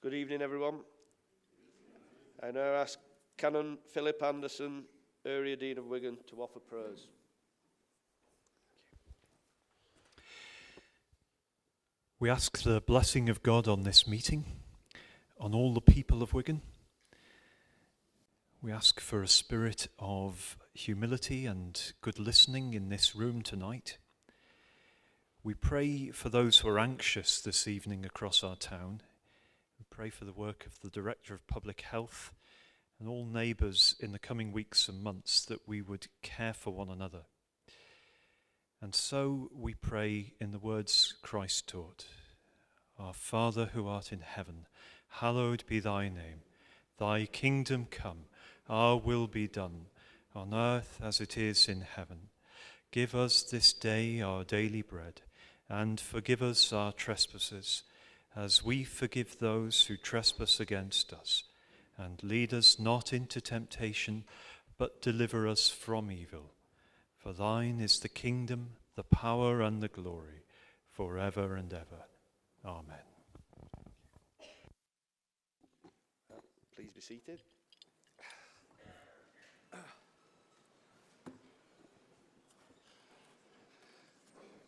Good evening, everyone. I now ask Canon Philip Anderson, Area Dean of Wigan, to offer prayers. We ask the blessing of God on this meeting, on all the people of Wigan. We ask for a spirit of humility and good listening in this room tonight. We pray for those who are anxious this evening across our town. We pray for the work of the Director of Public Health and all neighbours in the coming weeks and months, that we would care for one another. And so we pray in the words Christ taught. Our Father who art in heaven, hallowed be thy name. Thy kingdom come, our will be done, on earth as it is in heaven. Give us this day our daily bread, and forgive us our trespasses, as we forgive those who trespass against us. And lead us not into temptation, but deliver us from evil. For thine is the kingdom, the power, and the glory, forever and ever. Amen. Please be seated.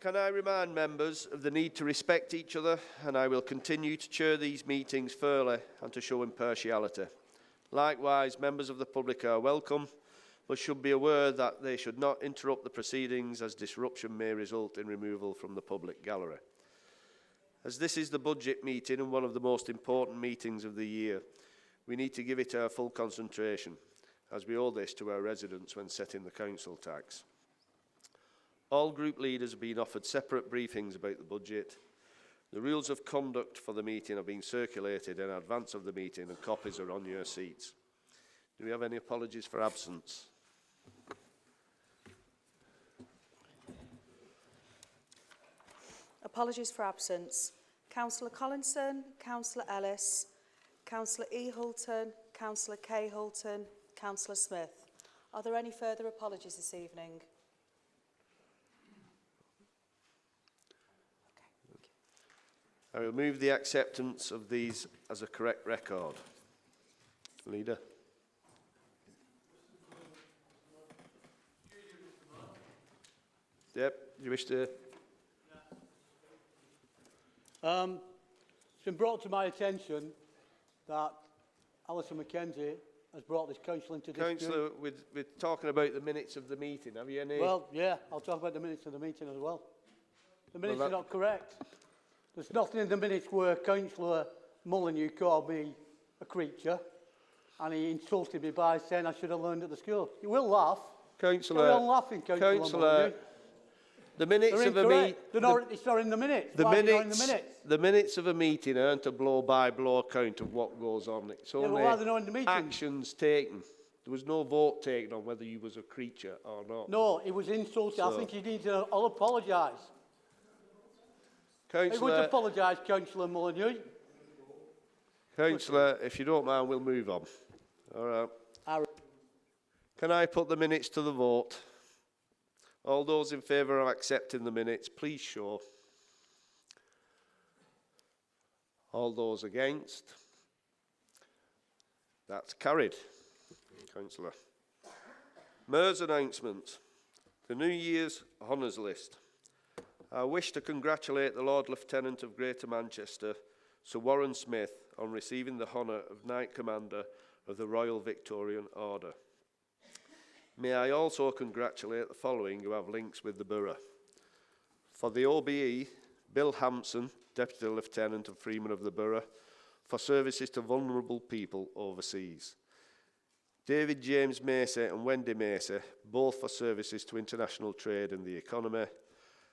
Can I remind members of the need to respect each other, and I will continue to chair these meetings fairly and to show impartiality. Likewise, members of the public are welcome, but should be aware that they should not interrupt the proceedings, as disruption may result in removal from the public gallery. As this is the budget meeting and one of the most important meetings of the year, we need to give it our full concentration, as we owe this to our residents when setting the council tax. All group leaders have been offered separate briefings about the budget. The rules of conduct for the meeting are being circulated in advance of the meeting, and copies are on your seats. Do we have any apologies for absence? Apologies for absence. Councillor Collinson, Councillor Ellis, Councillor E. Hulton, Councillor K. Hulton, Councillor Smith. Are there any further apologies this evening? I will move the acceptance of these as a correct record. Leader. Yep, you wish to? It's been brought to my attention that Alison Mackenzie has brought this council into dispute. Councillor, we're talking about the minutes of the meeting. Have you any? Well, yeah, I'll talk about the minutes of the meeting as well. The minutes are not correct. There's nothing in the minutes where Councillor Molyneux called me a creature, and he insulted me by saying I should have learned at the school. You will laugh. Councillor, carry on laughing, Councillor. The minutes of a meeting. It's not in the minutes. Why are they not in the minutes? The minutes of a meeting aren't a blow-by-blow account of what goes on. It's only actions taken. There was no vote taken on whether you was a creature or not. No, it was insulted. I think he needs to. I'll apologise. I would apologise, Councillor Molyneux. Councillor, if you don't mind, we'll move on. All right. Can I put the minutes to the vote? All those in favour of accepting the minutes, please show. All those against? That's carried. Councillor. Mayor's announcements. The New Year's honours list. I wish to congratulate the Lord Lieutenant of Greater Manchester, Sir Warren Smith, on receiving the honour of Knight Commander of the Royal Victorian Order. May I also congratulate the following who have links with the borough. For the OBE, Bill Hampson, Deputy Lieutenant and Freeman of the Borough, for services to vulnerable people overseas. David James Macy and Wendy Macy, both for services to international trade and the economy.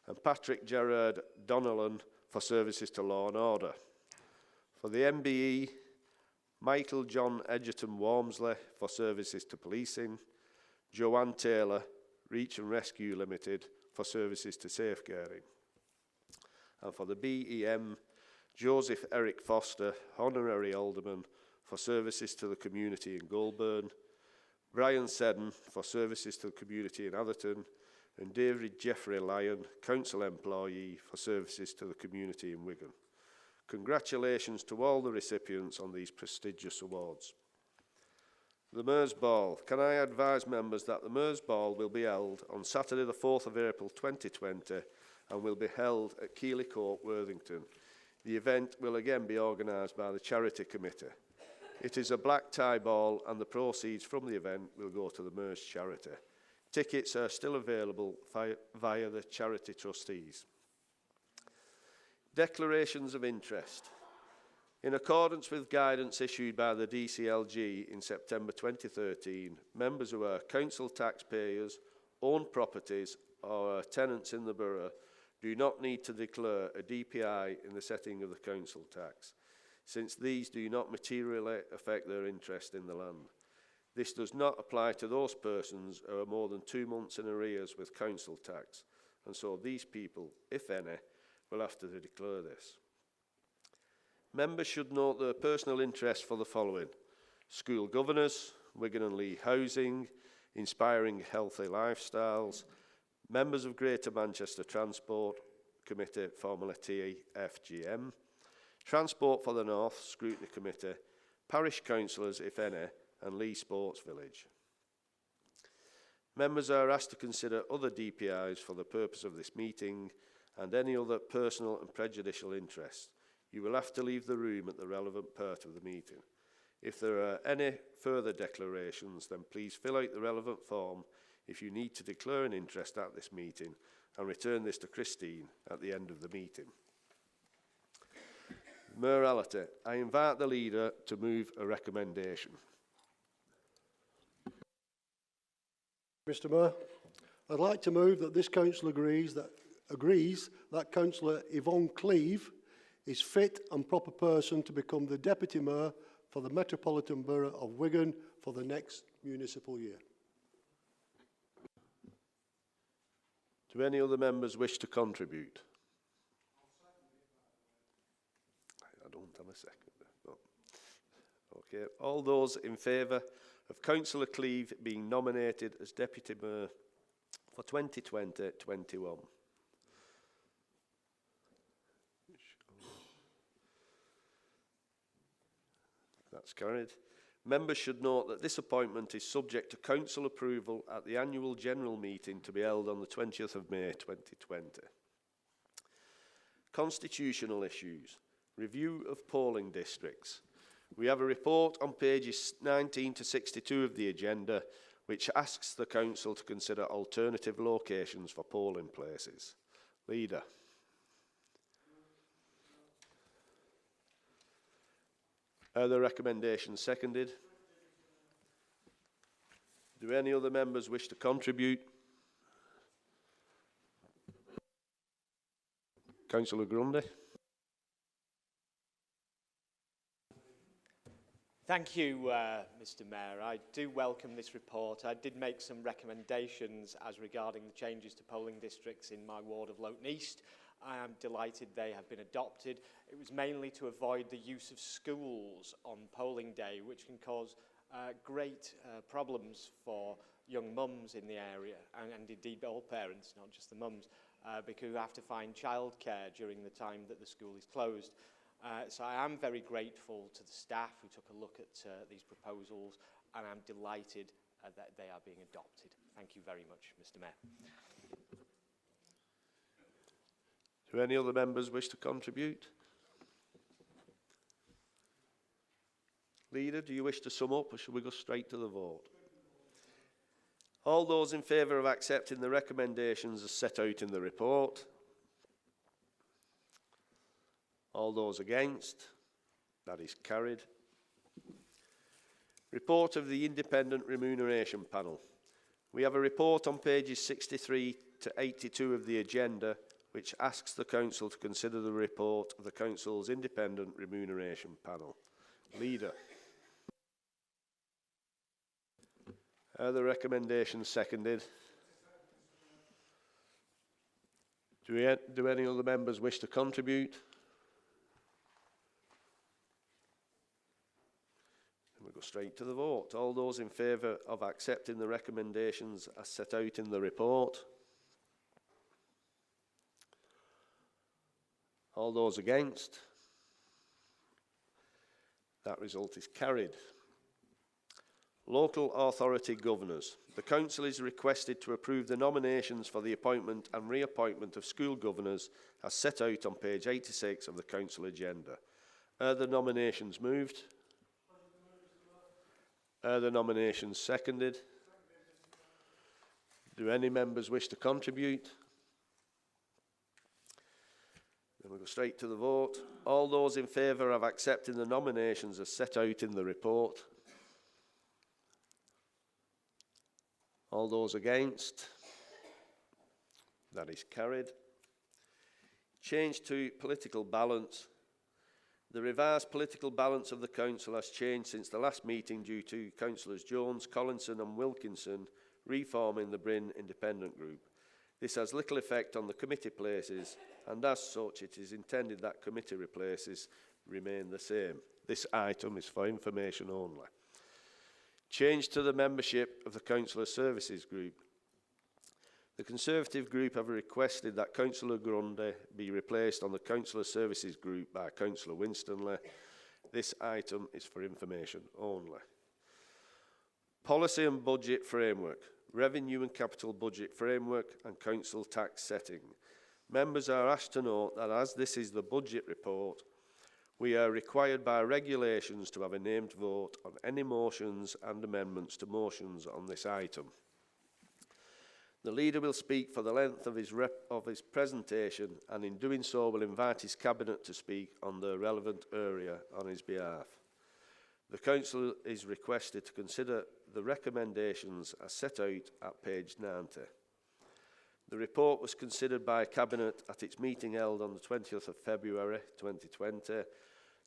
And Patrick Gerard Donnellan for services to law and order. For the MBE, Michael John Edgerton Walmsley for services to policing. Joanne Taylor, Reach and Rescue Limited, for services to safeguarding. And for the BEM, Joseph Eric Foster, Honorary Alderman, for services to the community in Goulburn. Brian Seddon, for services to the community in Atherton. And David Jeffrey Lyon, Council Employee, for services to the community in Wigan. Congratulations to all the recipients on these prestigious awards. The Mayor's Ball. Can I advise members that the Mayor's Ball will be held on Saturday the 4th of April 2020 and will be held at Keeley Court, Worthington. The event will again be organised by the Charity Committee. It is a black tie ball and the proceeds from the event will go to the Mayor's charity. Tickets are still available via the charity trustees. Declarations of interest. In accordance with guidance issued by the DCLG in September 2013, members who are council taxpayers, own properties or are tenants in the borough do not need to declare a DPI in the setting of the council tax, since these do not materially affect their interest in the land. This does not apply to those persons who are more than 2 months in arrears with council tax, and so these people, if any, will have to declare this. Members should note their personal interest for the following: school governors, Wigan and Lee housing, inspiring healthy lifestyles, members of Greater Manchester Transport Committee, formerly TFGM, Transport for the North Scrutiny Committee, parish councillors, if any, and Lee Sports Village. Members are asked to consider other DPIs for the purpose of this meeting and any other personal and prejudicial interest. You will have to leave the room at the relevant part of the meeting. If there are any further declarations, then please fill out the relevant form if you need to declare an interest at this meeting and return this to Christine at the end of the meeting. Morality. I invite the leader to move a recommendation. Mr. Mayor, I'd like to move that this council agrees that Councillor Yvonne Cleave is fit and proper person to become the Deputy Mayor for the Metropolitan Borough of Wigan for the next municipal year. Do any other members wish to contribute? I don't have a second. No. Okay. All those in favour of Councillor Cleave being nominated as Deputy Mayor for 2020-21? That's carried. Members should note that this appointment is subject to council approval at the annual general meeting to be held on the 20th of May 2020. Constitutional issues. Review of polling districts. We have a report on pages 19 to 62 of the agenda which asks the council to consider alternative locations for polling places. Leader. Are the recommendations seconded? Do any other members wish to contribute? Councillor Grundy. Thank you, Mr. Mayor. I do welcome this report. I did make some recommendations as regarding the changes to polling districts in my ward of Lowton East. I am delighted they have been adopted. It was mainly to avoid the use of schools on polling day, which can cause great problems for young mums in the area, and indeed all parents, not just the mums, because who have to find childcare during the time that the school is closed. So I am very grateful to the staff who took a look at these proposals, and I'm delighted that they are being adopted. Thank you very much, Mr. Mayor. Do any other members wish to contribute? Leader, do you wish to sum up, or should we go straight to the vote? All those in favour of accepting the recommendations as set out in the report? All those against? That is carried. Report of the Independent Remuneration Panel. We have a report on pages 63 to 82 of the agenda which asks the Council to consider the report of the Council's Independent Remuneration Panel. Leader. Are the recommendations seconded? Do any other members wish to contribute? We'll go straight to the vote. All those in favour of accepting the recommendations as set out in the report? All those against? That result is carried. Local authority governors. The Council is requested to approve the nominations for the appointment and reappointment of school governors as set out on page 86 of the Council agenda. Are the nominations moved? Are the nominations seconded? Do any members wish to contribute? Then we'll go straight to the vote. All those in favour of accepting the nominations as set out in the report? All those against? That is carried. Change to political balance. The revised political balance of the Council has changed since the last meeting due to Councillors Jones, Collinson and Wilkinson reforming the Bryn Independent Group. This has little effect on the committee places, and as such it is intended that committee replaces remain the same. This item is for information only. Change to the membership of the Councillor Services Group. The Conservative Group have requested that Councillor Grundy be replaced on the Councillor Services Group by Councillor Winstanley. This item is for information only. Policy and Budget Framework. Revenue and Capital Budget Framework and Council Tax Setting. Members are asked to note that as this is the budget report, we are required by regulations to have a named vote on any motions and amendments to motions on this item. The leader will speak for the length of his presentation, and in doing so will invite his cabinet to speak on the relevant area on his behalf. The Council is requested to consider the recommendations as set out at page 90. The report was considered by Cabinet at its meeting held on the 20th of February 2020.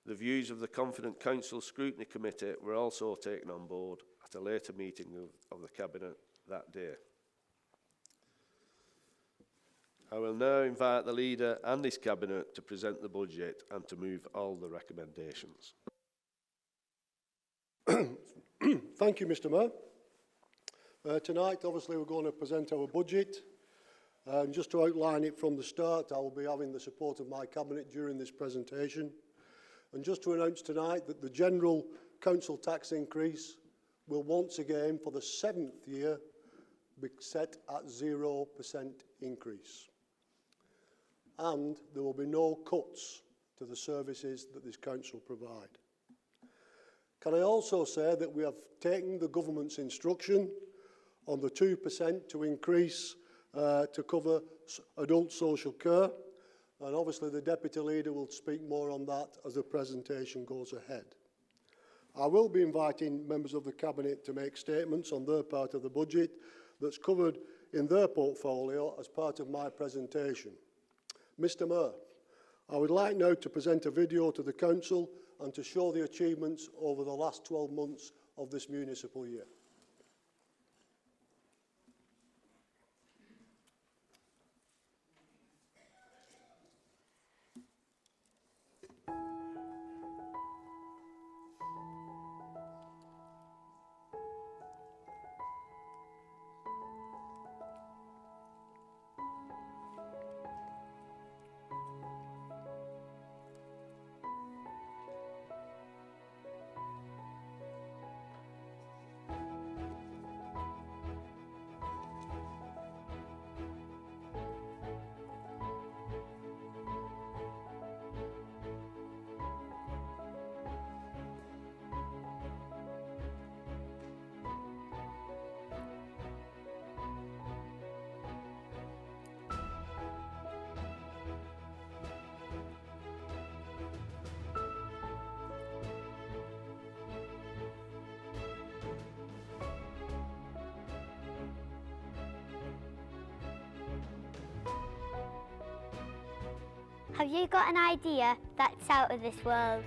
The views of the Confident Council Scrutiny Committee were also taken on board at a later meeting of the Cabinet that day. I will now invite the Leader and his Cabinet to present the budget and to move all the recommendations. Thank you, Mr. Mayor. Tonight, obviously, we're going to present our budget. And just to outline it from the start, I will be having the support of my Cabinet during this presentation. And just to announce tonight that the general council tax increase will once again, for the 7th year, be set at 0% increase. And there will be no cuts to the services that this council provide. Can I also say that we have taken the government's instruction on the 2% to increase to cover adult social care, and obviously the Deputy Leader will speak more on that as the presentation goes ahead. I will be inviting members of the Cabinet to make statements on their part of the budget that's covered in their portfolio as part of my presentation. Mr. Mayor, I would like now to present a video to the Council and to show the achievements over the last 12 months of this municipal year. Have you got an idea that's out of this world?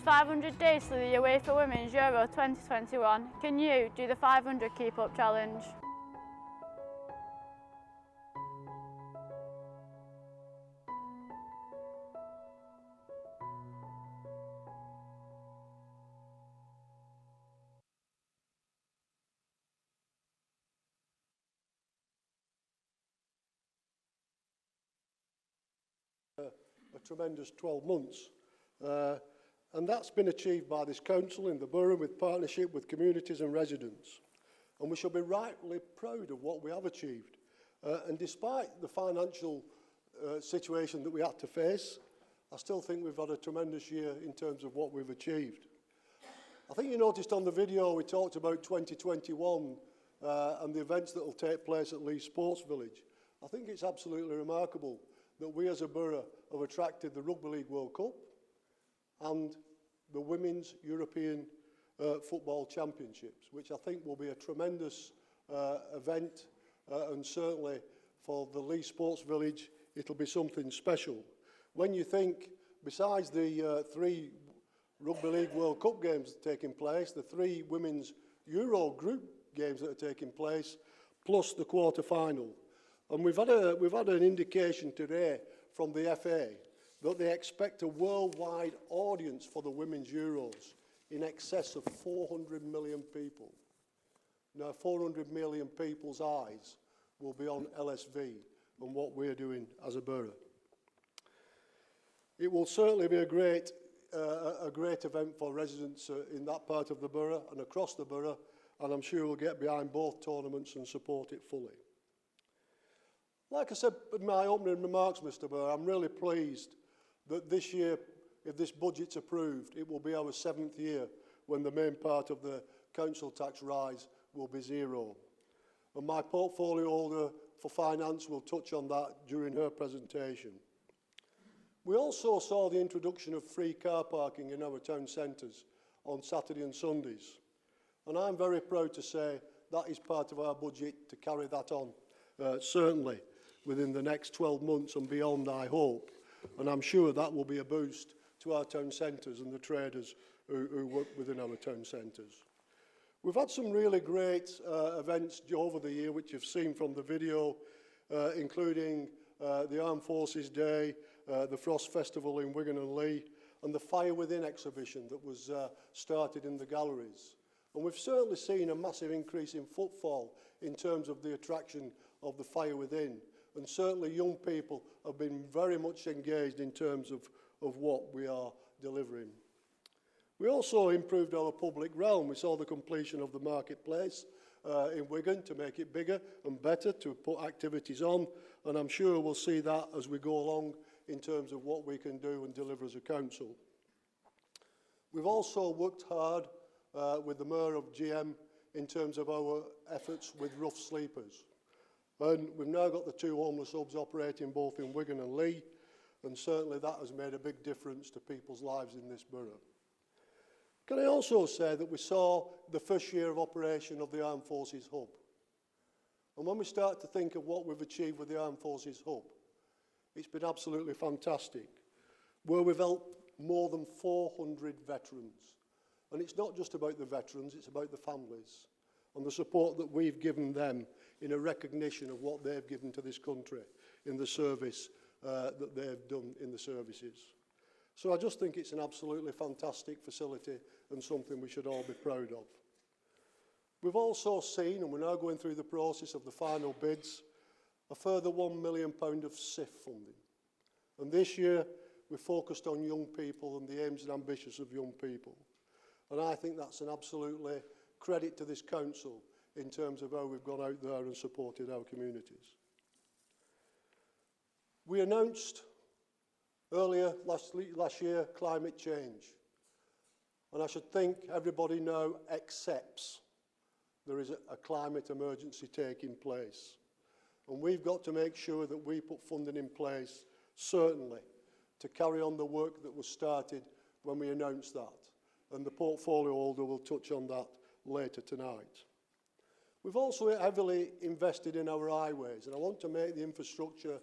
500 days to the UEFA Women's Euro 2021. Can you do the 500 keep up challenge? A tremendous 12 months. And that's been achieved by this council in the borough with partnership with communities and residents. And we shall be rightly proud of what we have achieved. And despite the financial situation that we had to face, I still think we've had a tremendous year in terms of what we've achieved. I think you noticed on the video we talked about 2021 and the events that will take place at Leigh Sports Village. I think it's absolutely remarkable that we as a borough have attracted the Rugby League World Cup and the Women's European Football Championships, which I think will be a tremendous event and certainly for the Leigh Sports Village it'll be something special. When you think, besides the 3 Rugby League World Cup games taking place, the 3 Women's Euro group games that are taking place, plus the quarter-final. And we've had an indication today from the FA that they expect a worldwide audience for the Women's Euros in excess of 400 million people. Now, 400 million people's eyes will be on LSV and what we're doing as a borough. It will certainly be a great event for residents in that part of the borough and across the borough, and I'm sure we'll get behind both tournaments and support it fully. Like I said in my opening remarks, Mr. Burr, I'm really pleased that this year, if this budget's approved, it will be our 7th year when the main part of the council tax rise will be 0. And my portfolio holder for finance will touch on that during her presentation. We also saw the introduction of free car parking in our town centres on Saturday and Sundays. And I'm very proud to say that is part of our budget to carry that on, certainly within the next 12 months and beyond, I hope. And I'm sure that will be a boost to our town centres and the traders who work within our town centres. We've had some really great events over the year, which you've seen from the video, including the Armed Forces Day, the Frost Festival in Wigan and Leigh, and the Fire Within exhibition that was started in the galleries. And we've certainly seen a massive increase in footfall in terms of the attraction of the Fire Within. And certainly young people have been very much engaged in terms of what we are delivering. We also improved our public realm. We saw the completion of the marketplace in Wigan to make it bigger and better, to put activities on. And I'm sure we'll see that as we go along in terms of what we can do and deliver as a council. We've also worked hard with the Mayor of GM in terms of our efforts with rough sleepers. And we've now got the 2 homeless hubs operating both in Wigan and Leigh, and certainly that has made a big difference to people's lives in this borough. Can I also say that we saw the first year of operation of the Armed Forces Hub? And when we start to think of what we've achieved with the Armed Forces Hub, it's been absolutely fantastic, where we've helped more than 400 veterans. And it's not just about the veterans, it's about the families and the support that we've given them in a recognition of what they've given to this country in the service that they've done in the services. So I just think it's an absolutely fantastic facility and something we should all be proud of. We've also seen, and we're now going through the process of the final bids, a further £1 million of SIF funding. And this year, we focused on young people and the aims and ambitions of young people. And I think that's an absolutely credit to this council in terms of how we've gone out there and supported our communities. We announced earlier last year climate change. And I should think everybody now accepts there is a climate emergency taking place. And we've got to make sure that we put funding in place, certainly, to carry on the work that was started when we announced that. And the portfolio holder will touch on that later tonight. We've also heavily invested in our highways, and I want to make the infrastructure,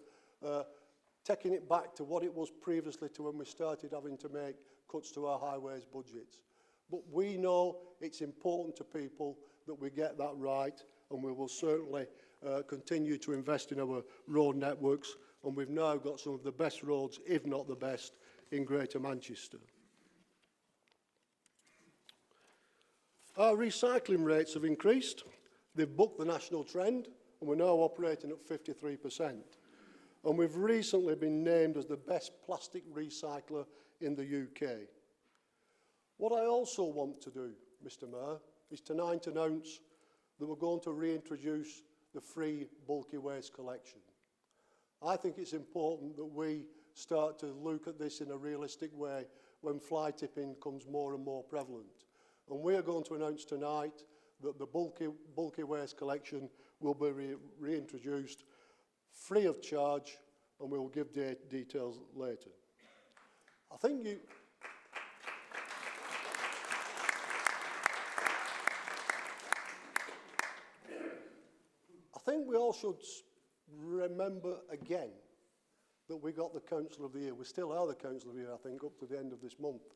taking it back to what it was previously to when we started having to make cuts to our highways budgets. But we know it's important to people that we get that right, and we will certainly continue to invest in our road networks, and we've now got some of the best roads, if not the best, in Greater Manchester. Our recycling rates have increased. They've bucked the national trend, and we're now operating at 53%. And we've recently been named as the best plastic recycler in the UK. What I also want to do, Mr. Mayor, is tonight announce that we're going to reintroduce the free bulky waste collection. I think it's important that we start to look at this in a realistic way when fly tipping becomes more and more prevalent. And we are going to announce tonight that the bulky waste collection will be reintroduced free of charge, and we will give details later. I think we all should remember again that we got the Councillor of the Year. We still are the Councillor of the Year, I think, up to the end of this month.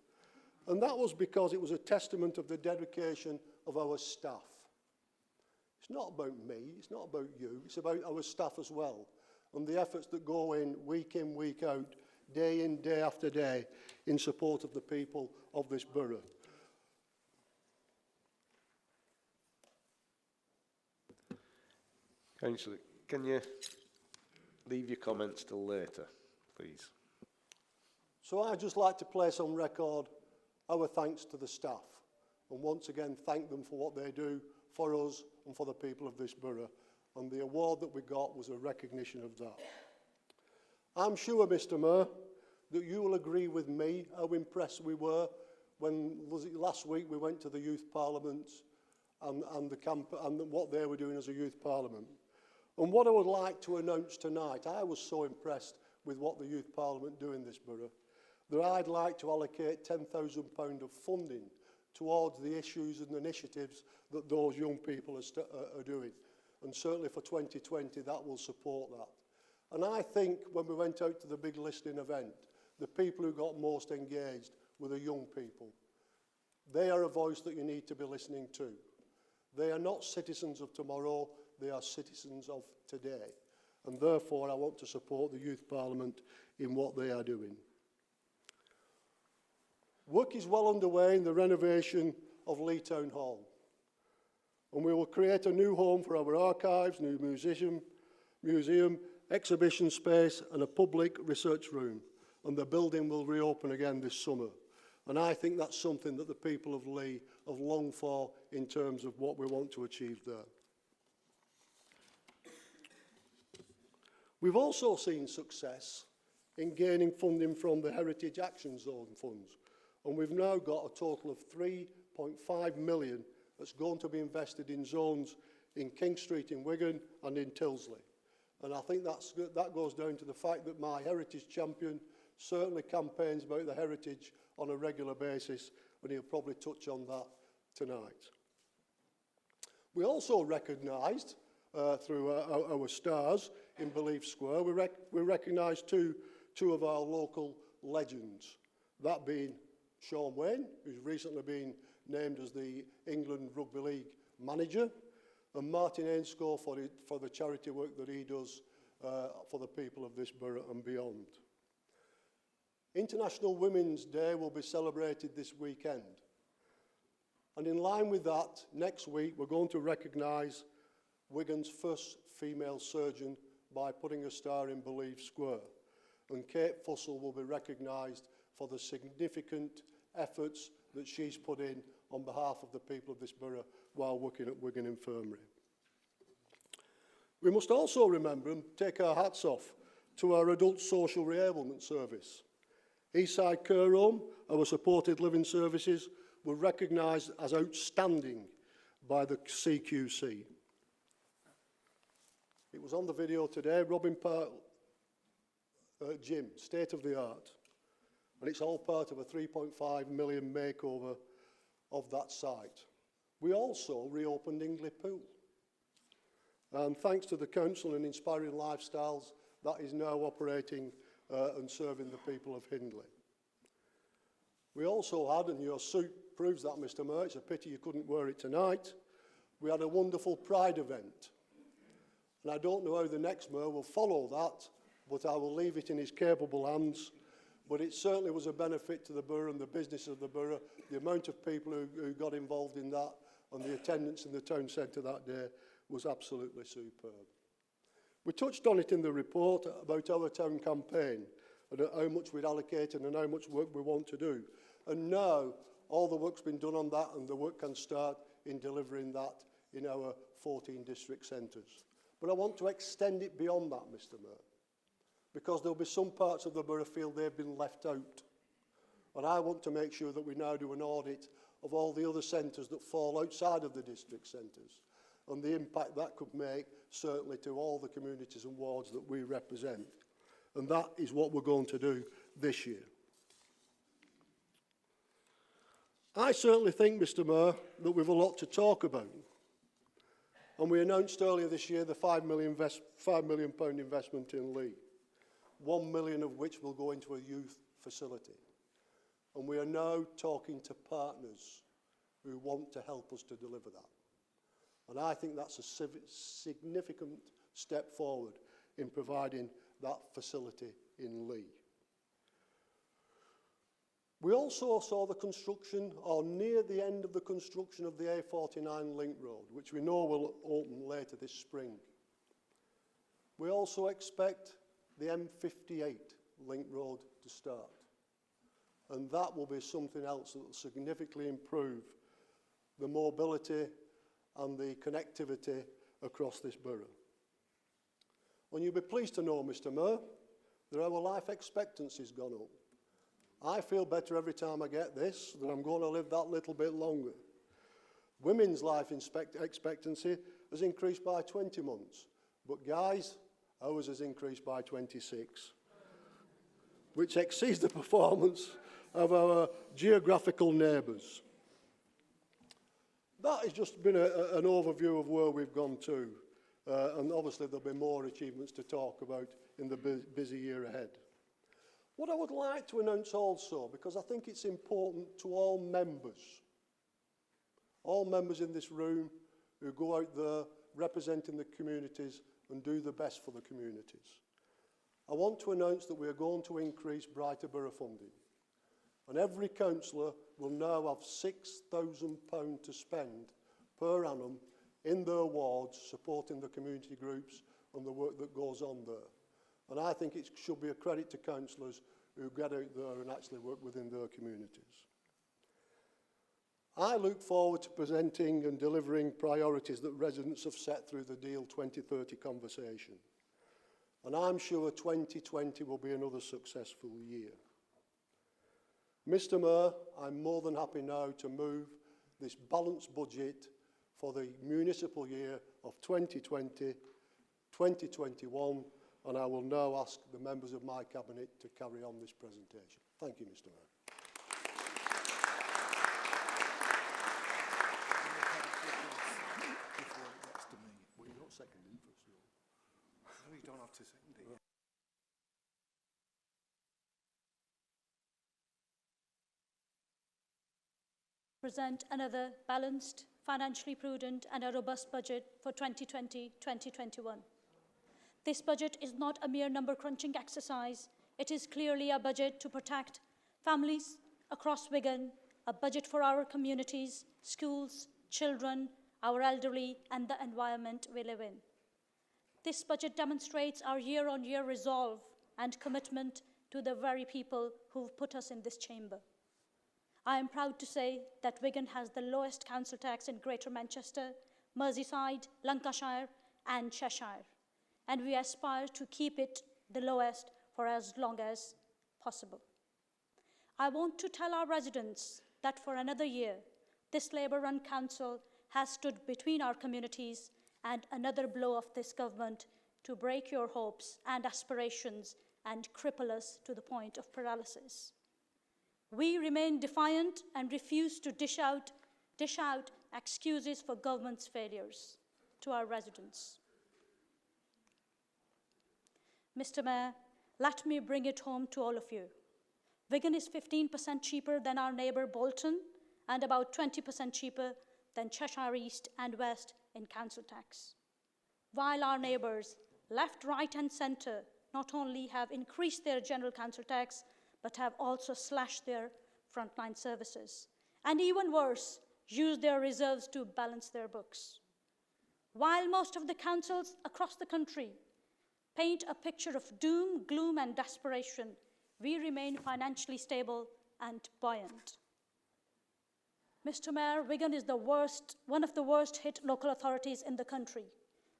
And that was because it was a testament of the dedication of our staff. It's not about me, it's not about you, it's about our staff as well, and the efforts that go in, week out, day after day, in support of the people of this borough. Councillor, can you leave your comments till later, please? So I'd just like to place on record our thanks to the staff, and once again thank them for what they do for us and for the people of this borough, and the award that we got was a recognition of that. I'm sure, Mr. Mayor, that you will agree with me how impressed we were when, was it last week, we went to the youth parliaments and the camp and what they were doing as a youth parliament. And what I would like to announce tonight, I was so impressed with what the youth parliament do in this borough, that I'd like to allocate £10,000 of funding towards the issues and initiatives that those young people are doing. And certainly for 2020, that will support that. And I think when we went out to the big listening event, the people who got most engaged were the young people. They are a voice that you need to be listening to. They are not citizens of tomorrow, they are citizens of today. And therefore, I want to support the Youth Parliament in what they are doing. Work is well underway in the renovation of Lee Town Hall. And we will create a new home for our archives, new museum, exhibition space and a public research room. And the building will reopen again this summer. And I think that's something that the people of Lee have longed for in terms of what we want to achieve there. We've also seen success in gaining funding from the Heritage Action Zone funds. And we've now got a total of 3.5 million that's going to be invested in zones in King Street in Wigan and in Tilsley. And I think that goes down to the fact that my heritage champion certainly campaigns about the heritage on a regular basis, and he'll probably touch on that tonight. We also recognised, through our stars in Belief Square, we recognised two of our local legends, that being Sean Wayne, who's recently been named as the England Rugby League manager, and Martin Ainscough for the charity work that he does for the people of this borough and beyond. International Women's Day will be celebrated this weekend. And in line with that, next week we're going to recognise Wigan's first female surgeon by putting a star in Belief Square. And Kate Fussell will be recognised for the significant efforts that she's put in on behalf of the people of this borough while working at Wigan Infirmary. We must also remember and take our hats off to our adult social reablement service. Eastside Care Home, our supported living services, were recognised as outstanding by the CQC. It was on the video today, Robin Park Gym, state of the art. And it's all part of a 3.5 million makeover of that site. We also reopened Ingley Pool. And thanks to the council and Inspiring Lifestyles, that is now operating and serving the people of Hindley. We also had, and your suit proves that, Mr Mayor, it's a pity you couldn't wear it tonight, we had a wonderful Pride event. And I don't know how the next Mayor will follow that, but I will leave it in his capable hands. But it certainly was a benefit to the borough and the business of the borough. The amount of people who got involved in that and the attendance in the town centre that day was absolutely superb. We touched on it in the report about our town campaign and how much we'd allocated and how much work we want to do. And now all the work's been done on that and the work can start in delivering that in our 14 district centres. But I want to extend it beyond that, Mr Mayor, because there'll be some parts of the borough feel they've been left out. And I want to make sure that we now do an audit of all the other centres that fall outside of the district centres and the impact that could make certainly to all the communities and wards that we represent. And that is what we're going to do this year. I certainly think, Mr Mayor, that we've a lot to talk about. And we announced earlier this year the £5 million investment in Lee, 1 million of which will go into a youth facility. And we are now talking to partners who want to help us to deliver that. And I think that's a significant step forward in providing that facility in Lee. We also saw the construction, or near the end of the construction of the A49 link road, which we know will open later this spring. We also expect the M58 link road to start. And that will be something else that will significantly improve the mobility and the connectivity across this borough. And you'll be pleased to know, Mr Mayor, that our life expectancy has gone up. I feel better every time I get this, that I'm going to live that little bit longer. Women's life expectancy has increased by 20 months, but guys, ours has increased by 26, which exceeds the performance of our geographical neighbours. That has just been an overview of where we've gone to, and obviously there'll be more achievements to talk about in the busy year ahead. What I would like to announce also, because I think it's important to all members in this room who go out there representing the communities and do the best for the communities. I want to announce that we are going to increase Brighter Borough funding. And every councillor will now have £6,000 to spend per annum in their wards supporting the community groups and the work that goes on there. And I think it should be a credit to councillors who get out there and actually work within their communities. I look forward to presenting and delivering priorities that residents have set through the Deal 2030 conversation. And I'm sure 2020 will be another successful year. Mr Mayor, I'm more than happy now to move this balanced budget for the municipal year of 2020-2021, and I will now ask the members of my cabinet to carry on this presentation. Thank you, Mr Mayor. Present another balanced, financially prudent and a robust budget for 2020-2021. This budget is not a mere number-crunching exercise. It is clearly a budget to protect families across Wigan, a budget for our communities, schools, children, our elderly, and the environment we live in. This budget demonstrates our year-on-year resolve and commitment to the very people who've put us in this chamber. I am proud to say that Wigan has the lowest council tax in Greater Manchester, Merseyside, Lancashire, and Cheshire, and we aspire to keep it the lowest for as long as possible. I want to tell our residents that for another year, this Labour-run council has stood between our communities and another blow of this government to break your hopes and aspirations and cripple us to the point of paralysis. We remain defiant and refuse to dish out excuses for government's failures to our residents. Mr Mayor, let me bring it home to all of you. Wigan is 15% cheaper than our neighbour Bolton and about 20% cheaper than Cheshire East and West in council tax. While our neighbours, left, right and centre, not only have increased their general council tax, but have also slashed their frontline services. And even worse, used their reserves to balance their books. While most of the councils across the country paint a picture of doom, gloom and desperation, we remain financially stable and buoyant. Mr. Mayor, Wigan is one of the worst hit local authorities in the country.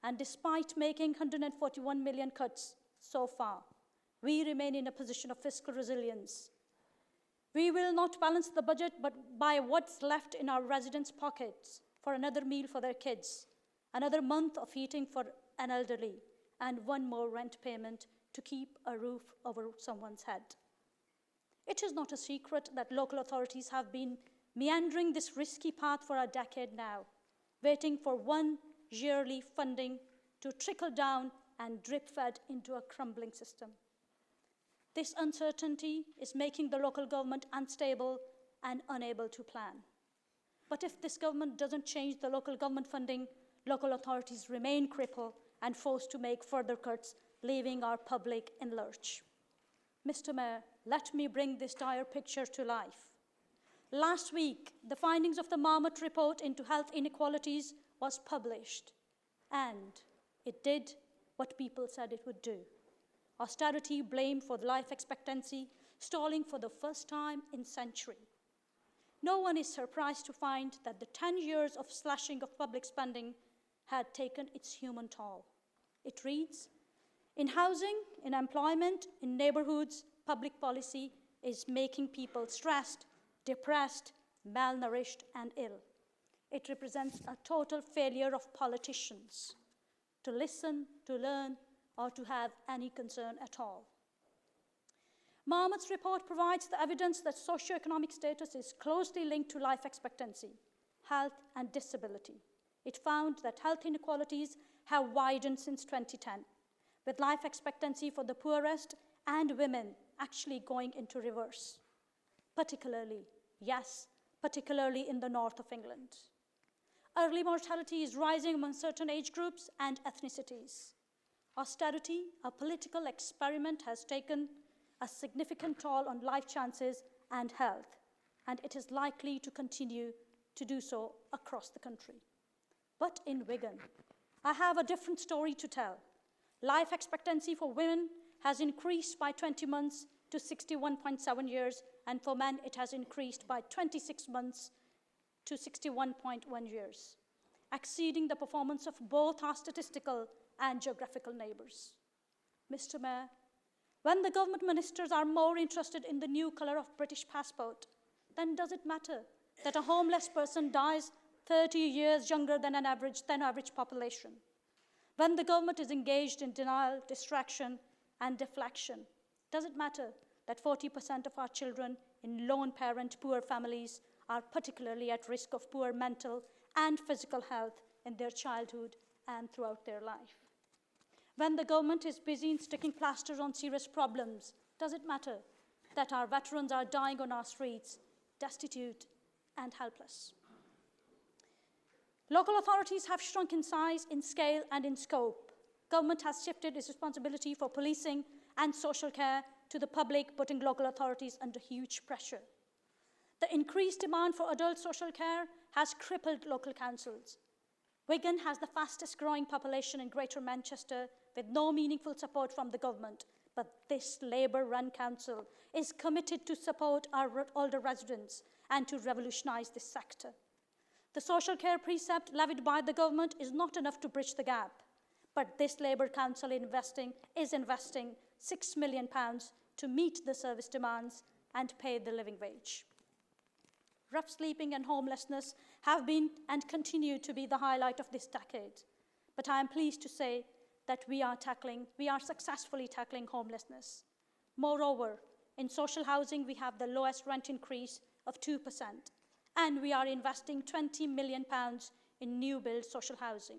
And despite making 141 million cuts so far, we remain in a position of fiscal resilience. We will not balance the budget, but by what's left in our residents' pockets for another meal for their kids, another month of heating for an elderly, and one more rent payment to keep a roof over someone's head. It is not a secret that local authorities have been meandering this risky path for a decade now, waiting for one yearly funding to trickle down and drip-fed into a crumbling system. This uncertainty is making the local government unstable and unable to plan. But if this government doesn't change the local government funding, local authorities remain crippled and forced to make further cuts, leaving our public in lurch. Mr. Mayor, let me bring this dire picture to life. Last week, the findings of the Marmot report into health inequalities was published, and it did what people said it would do. Austerity blamed for the life expectancy stalling for the first time in century. No one is surprised to find that the 10 years of slashing of public spending had taken its human toll. It reads, in housing, in employment, in neighborhoods, public policy is making people stressed, depressed, malnourished, and ill. It represents a total failure of politicians to listen, to learn, or to have any concern at all. Marmot's report provides the evidence that socioeconomic status is closely linked to life expectancy, health, and disability. It found that health inequalities have widened since 2010, with life expectancy for the poorest and women actually going into reverse, particularly in the north of England. Early mortality is rising among certain age groups and ethnicities. Austerity, a political experiment, has taken a significant toll on life chances and health, and it is likely to continue to do so across the country. But in Wigan, I have a different story to tell. Life expectancy for women has increased by 20 months to 61.7 years, and for men it has increased by 26 months to 61.1 years, exceeding the performance of both our statistical and geographical neighbours. Mr. Mayor, when the government ministers are more interested in the new colour of British passport, then does it matter that a homeless person dies 30 years younger than average population? When the government is engaged in denial, distraction, and deflection, does it matter that 40% of our children in lone parent poor families are particularly at risk of poor mental and physical health in their childhood and throughout their life? When the government is busy in sticking plasters on serious problems, does it matter that our veterans are dying on our streets, destitute and helpless? Local authorities have shrunk in size, in scale and in scope. Government has shifted its responsibility for policing and social care to the public, putting local authorities under huge pressure. The increased demand for adult social care has crippled local councils. Wigan has the fastest growing population in Greater Manchester with no meaningful support from the government, but this Labour-run council is committed to support our older residents and to revolutionise this sector. The social care precept levied by the government is not enough to bridge the gap, but this Labour council is investing £6 million to meet the service demands and pay the living wage. Rough sleeping and homelessness have been and continue to be the highlight of this decade. But I am pleased to say that we are successfully tackling homelessness. Moreover, in social housing, we have the lowest rent increase of 2%, and we are investing £20 million in new build social housing.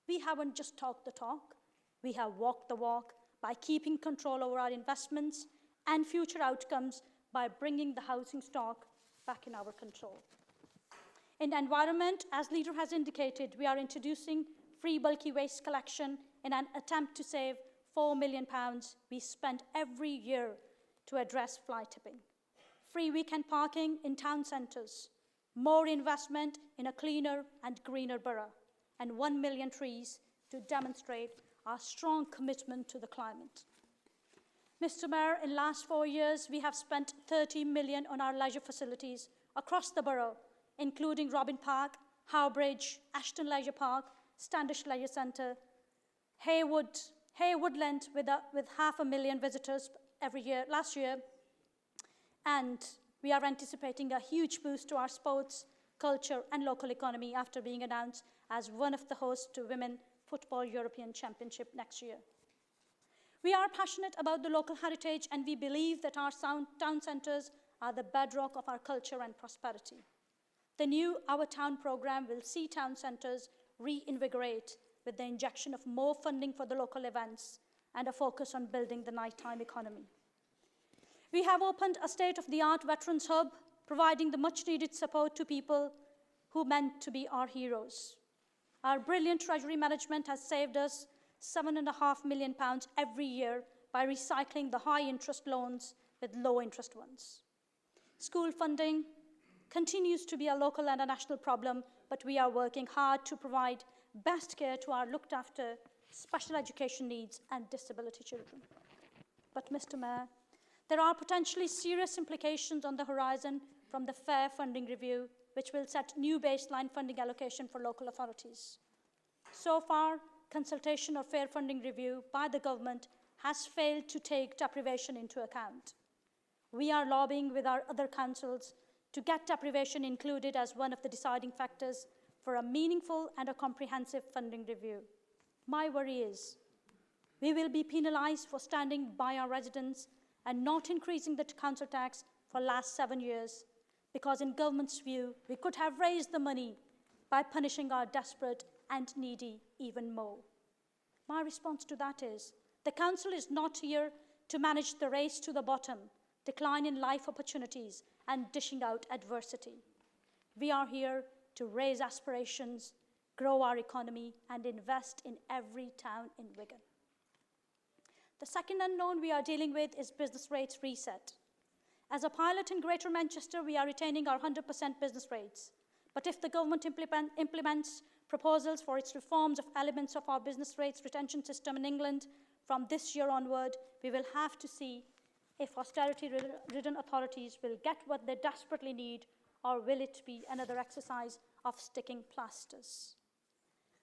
We haven't just talked the talk, we have walked the walk by keeping control over our investments and future outcomes by bringing the housing stock back in our control. In the environment, as Leader has indicated, we are introducing free bulky waste collection in an attempt to save £4 million we spend every year to address fly tipping. Free weekend parking in town centres, more investment in a cleaner and greener borough, and 1 million trees to demonstrate our strong commitment to the climate. Mr. Mayor, in the last 4 years, we have spent £30 million on our leisure facilities across the borough, including Robin Park, Howbridge, Ashton Leisure Park, Standish Leisure Centre, Haywoodland with 500,000 visitors every year, last year, and we are anticipating a huge boost to our sports, culture and local economy after being announced as one of the hosts to Women Football European Championship next year. We are passionate about the local heritage and we believe that our town centres are the bedrock of our culture and prosperity. The new Our Town programme will see town centres reinvigorate with the injection of more funding for the local events and a focus on building the nighttime economy. We have opened a state-of-the-art Veterans Hub, providing the much-needed support to people who meant to be our heroes. Our brilliant treasury management has saved us £7.5 million every year by recycling the high-interest loans with low-interest ones. School funding continues to be a local and a national problem, but we are working hard to provide best care to our looked-after special education needs and disability children. But, Mr. Mayor, there are potentially serious implications on the horizon from the Fair Funding Review, which will set new baseline funding allocation for local authorities. So far, consultation of Fair Funding Review by the government has failed to take deprivation into account. We are lobbying with our other councils to get deprivation included as one of the deciding factors for a meaningful and a comprehensive funding review. My worry is we will be penalised for standing by our residents and not increasing the council tax for the last 7 years, because in government's view, we could have raised the money by punishing our desperate and needy even more. My response to that is, the council is not here to manage the race to the bottom, decline in life opportunities, and dishing out adversity. We are here to raise aspirations, grow our economy, and invest in every town in Wigan. The second unknown we are dealing with is business rates reset. As a pilot in Greater Manchester, we are retaining our 100% business rates. But if the government implements proposals for its reforms of elements of our business rates retention system in England from this year onward, we will have to see if austerity-ridden authorities will get what they desperately need, or will it be another exercise of sticking plasters?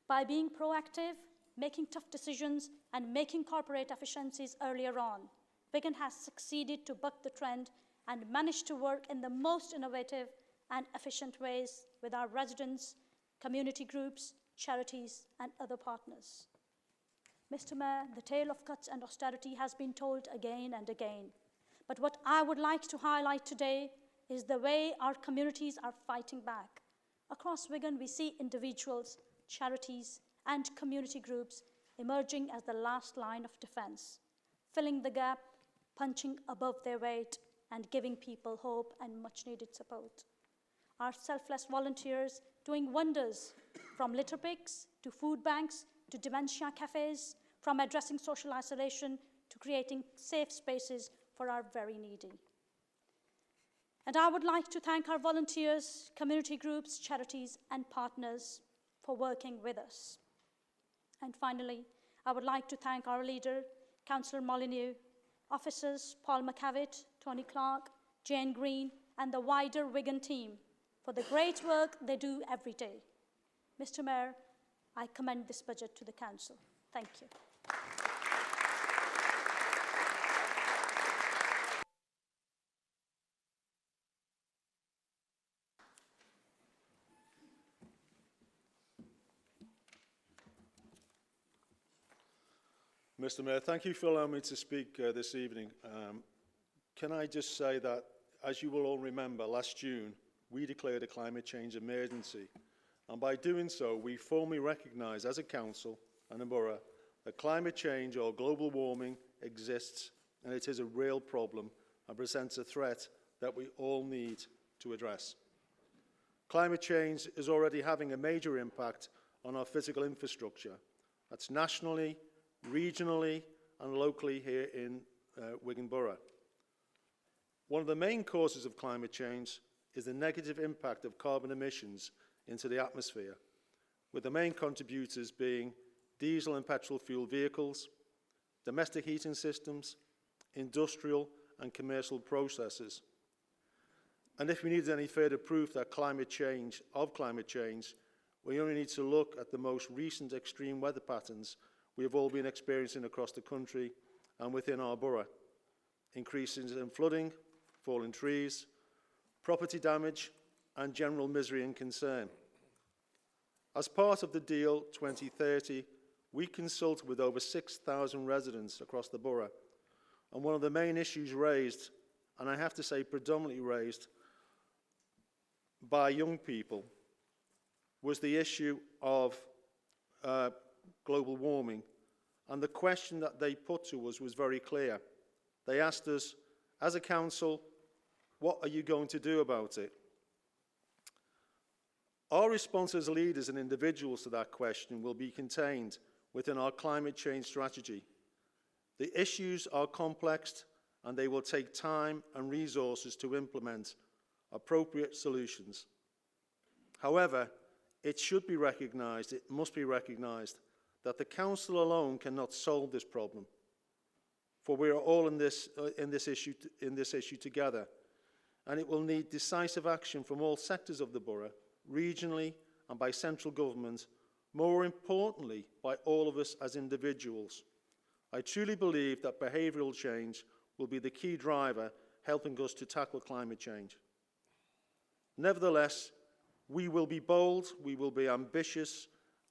By being proactive, making tough decisions, and making corporate efficiencies earlier on, Wigan has succeeded to buck the trend and managed to work in the most innovative and efficient ways with our residents, community groups, charities, and other partners. Mr. Mayor, the tale of cuts and austerity has been told again and again. But what I would like to highlight today is the way our communities are fighting back. Across Wigan, we see individuals, charities, and community groups emerging as the last line of defence, filling the gap, punching above their weight, and giving people hope and much-needed support. Our selfless volunteers doing wonders, from litter picks to food banks to dementia cafes, from addressing social isolation to creating safe spaces for our very needy. And I would like to thank our volunteers, community groups, charities, and partners for working with us. And finally, I would like to thank our leader, Councillor Molyneux, officers Paul McCavitt, Tony Clark, Jane Green, and the wider Wigan team for the great work they do every day. Mr. Mayor, I commend this budget to the Council. Thank you. Mr. Mayor, thank you for allowing me to speak this evening. Can I just say that, as you will all remember, last June, we declared a climate change emergency. And by doing so, we formally recognise as a council and a borough that climate change or global warming exists, and it is a real problem and presents a threat that we all need to address. Climate change is already having a major impact on our physical infrastructure. That's nationally, regionally and locally here in Wigan Borough. One of the main causes of climate change is the negative impact of carbon emissions into the atmosphere, with the main contributors being diesel and petrol fuel vehicles, domestic heating systems, industrial and commercial processes. And if we needed any further proof that climate change, we only need to look at the most recent extreme weather patterns we have all been experiencing across the country and within our borough. Increases in flooding, fallen trees, property damage and general misery and concern. As part of the Deal 2030, we consulted with over 6,000 residents across the borough, and one of the main issues raised, and I have to say predominantly raised, by young people was the issue of global warming. And the question that they put to us was very clear. They asked us, as a council, what are you going to do about it? Our response as leaders and individuals to that question will be contained within our climate change strategy. The issues are complex and they will take time and resources to implement appropriate solutions. However, it should be recognised, it must be recognised, that the Council alone cannot solve this problem, for we are all in this issue together, and it will need decisive action from all sectors of the borough, regionally and by central government, more importantly by all of us as individuals. I truly believe that behavioural change will be the key driver helping us to tackle climate change. Nevertheless, we will be bold, we will be ambitious,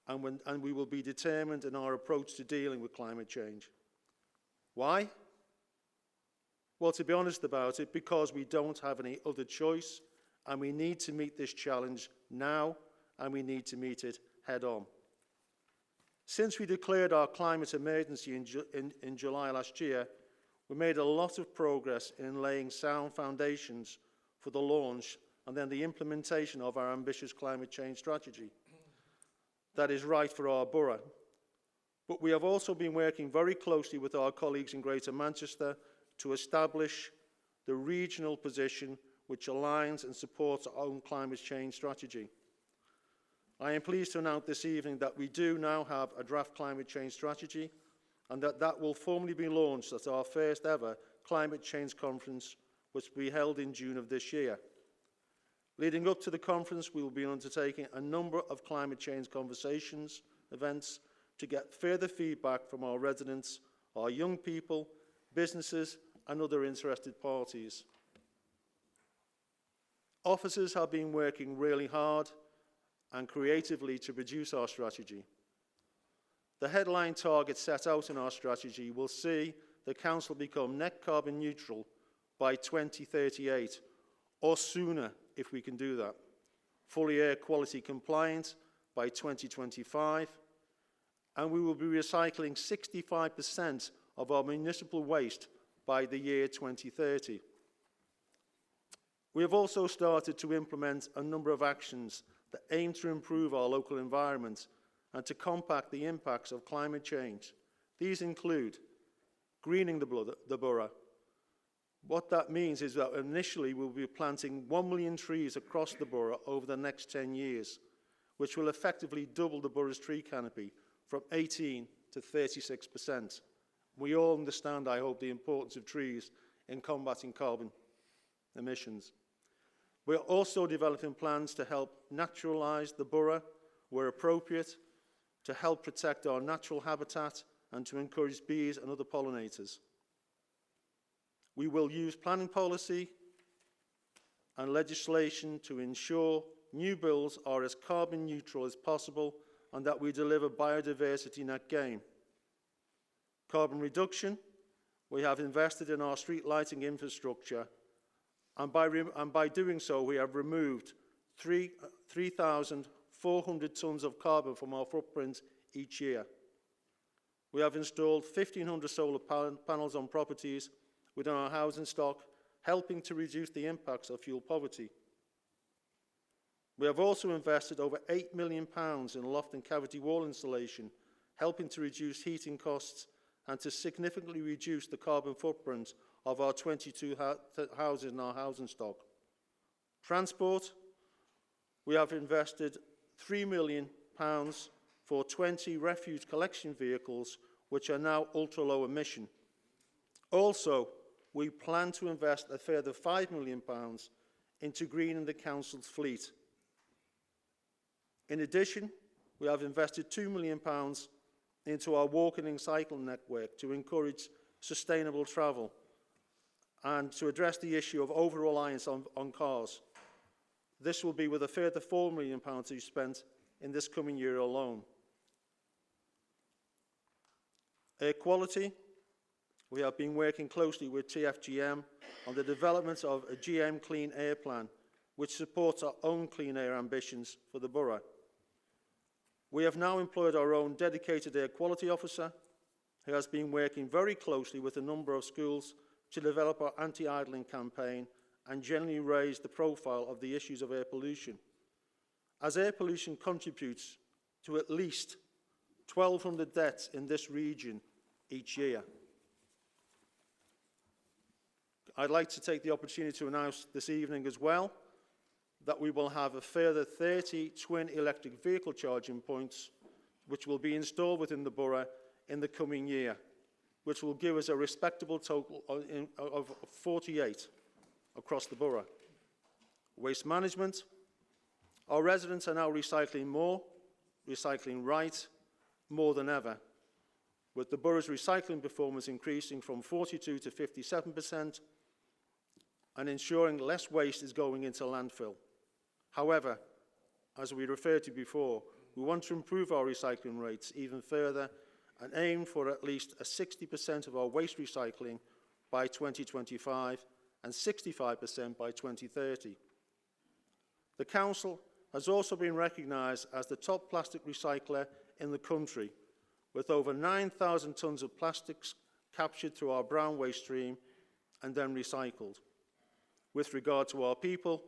and we will be determined in our approach to dealing with climate change. Why? Well, to be honest about it, because we don't have any other choice, and we need to meet this challenge now, and we need to meet it head on. Since we declared our climate emergency in July last year, we made a lot of progress in laying sound foundations for the launch and then the implementation of our ambitious climate change strategy. That is right for our borough. But we have also been working very closely with our colleagues in Greater Manchester to establish the regional position which aligns and supports our own climate change strategy. I am pleased to announce this evening that we do now have a draft climate change strategy and that will formally be launched at our first ever climate change conference, which will be held in June of this year. Leading up to the conference, we will be undertaking a number of climate change conversations, events, to get further feedback from our residents, our young people, businesses and other interested parties. Officers have been working really hard and creatively to produce our strategy. The headline targets set out in our strategy will see the Council become net carbon neutral by 2038, or sooner if we can do that. Fully air quality compliant by 2025, and we will be recycling 65% of our municipal waste by the year 2030. We have also started to implement a number of actions that aim to improve our local environment and to combat the impacts of climate change. These include greening the borough. What that means is that initially we'll be planting 1 million trees across the borough over the next 10 years, which will effectively double the borough's tree canopy from 18 to 36%. We all understand, I hope, the importance of trees in combating carbon emissions. We are also developing plans to help naturalise the borough where appropriate, to help protect our natural habitat and to encourage bees and other pollinators. We will use planning policy and legislation to ensure new builds are as carbon neutral as possible and that we deliver biodiversity net gain. Carbon reduction, we have invested in our street lighting infrastructure, and by doing so we have removed 3,400 tonnes of carbon from our footprint each year. We have installed 1,500 solar panels on properties within our housing stock helping to reduce the impacts of fuel poverty. We have also invested over £8 million in loft and cavity wall installation, helping to reduce heating costs and to significantly reduce the carbon footprint of our 22 houses in our housing stock. Transport, we have invested £3 million for 20 refuse collection vehicles, which are now ultra-low emission. Also, we plan to invest a further £5 million into greening the council's fleet. In addition, we have invested £2 million into our walking and cycling network to encourage sustainable travel and to address the issue of over-reliance on cars. This will be with a further £4 million to be spent in this coming year alone. Air quality, we have been working closely with TFGM on the development of a GM Clean Air Plan, which supports our own clean air ambitions for the borough. We have now employed our own dedicated air quality officer, who has been working very closely with a number of schools to develop our anti-idling campaign and generally raise the profile of the issues of air pollution, as air pollution contributes to at least 1,200 deaths in this region each year. I'd like to take the opportunity to announce this evening as well that we will have a further 30 twin electric vehicle charging points which will be installed within the borough in the coming year, which will give us a respectable total of 48 across the borough. Waste management. Our residents are now recycling more, recycling right, more than ever, with the borough's recycling performance increasing from 42 to 57% and ensuring less waste is going into landfill. However, as we referred to before, we want to improve our recycling rates even further and aim for at least a 60% of our waste recycling by 2025 and 65% by 2030. The Council has also been recognised as the top plastic recycler in the country, with over 9,000 tonnes of plastics captured through our brown waste stream and then recycled. With regard to our people,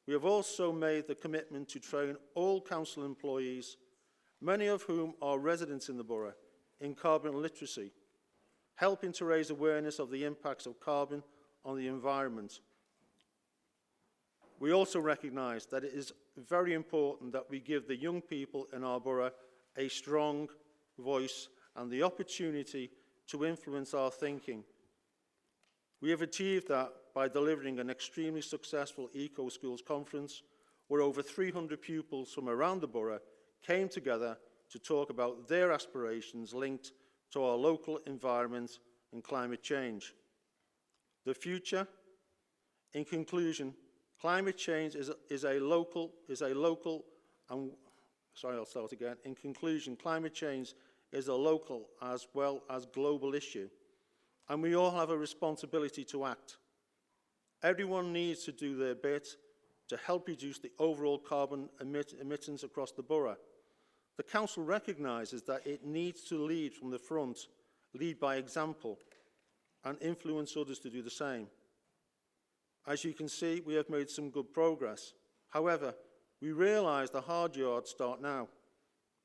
we have also made the commitment to train all council employees, many of whom are residents in the borough, in carbon literacy, helping to raise awareness of the impacts of carbon on the environment. We also recognise that it is very important that we give the young people in our borough a strong voice and the opportunity to influence our thinking. We have achieved that by delivering an extremely successful Eco Schools conference where over 300 pupils from around the borough came together to talk about their aspirations linked to our local environment and climate change. The future, in conclusion, climate change is a local, and sorry, I'll start again. In conclusion, climate change is a local as well as global issue, and we all have a responsibility to act. Everyone needs to do their bit to help reduce the overall carbon emittance across the borough. The Council recognises that it needs to lead from the front, lead by example, and influence others to do the same. As you can see, we have made some good progress. However, we realise the hard yards start now.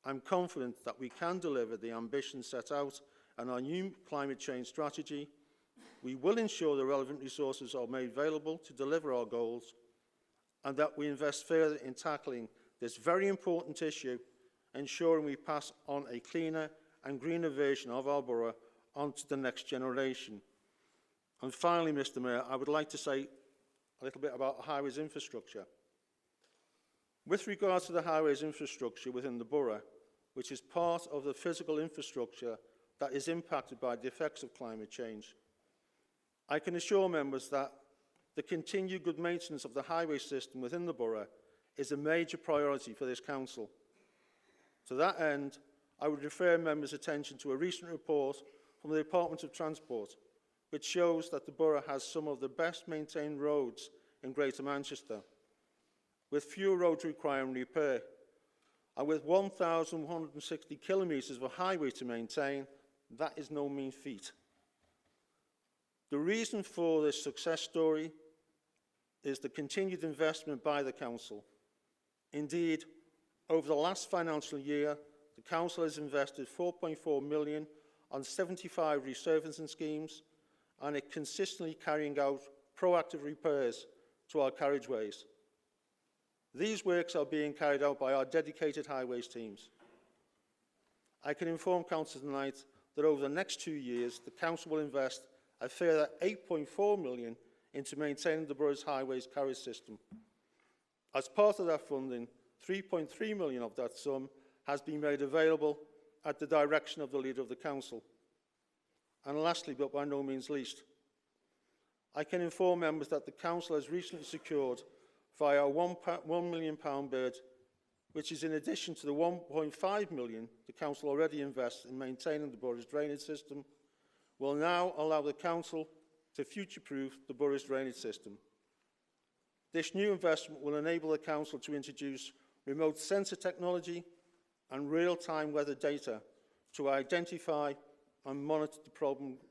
I'm confident that we can deliver the ambitions set out in our new climate change strategy. We will ensure the relevant resources are made available to deliver our goals, and that we invest further in tackling this very important issue, ensuring we pass on a cleaner and greener version of our borough onto the next generation. And finally, Mr. Mayor, I would like to say a little bit about highways infrastructure. With regards to the highways infrastructure within the borough, which is part of the physical infrastructure that is impacted by the effects of climate change, I can assure members that the continued good maintenance of the highway system within the borough is a major priority for this council. To that end, I would refer members' attention to a recent report from the Department of Transport, which shows that the borough has some of the best maintained roads in Greater Manchester, with fewer roads requiring repair, and with 1,160 kilometres of highway to maintain. That is no mean feat. The reason for this success story is the continued investment by the Council. Indeed, over the last financial year, the Council has invested £4.4 million on 75 resurfacing schemes, and it consistently carrying out proactive repairs to our carriageways. These works are being carried out by our dedicated highways teams. I can inform Council tonight that over the next 2 years, the Council will invest a further £8.4 million into maintaining the borough's highways carriage system. As part of that funding, £3.3 million of that sum has been made available at the direction of the Leader of the Council. And lastly, but by no means least, I can inform members that the Council has recently secured via a £1 million bid, which is in addition to the £1.5 million the Council already invests in maintaining the borough's drainage system, will now allow the Council to future-proof the borough's drainage system. This new investment will enable the Council to introduce remote sensor technology and real-time weather data to identify and monitor the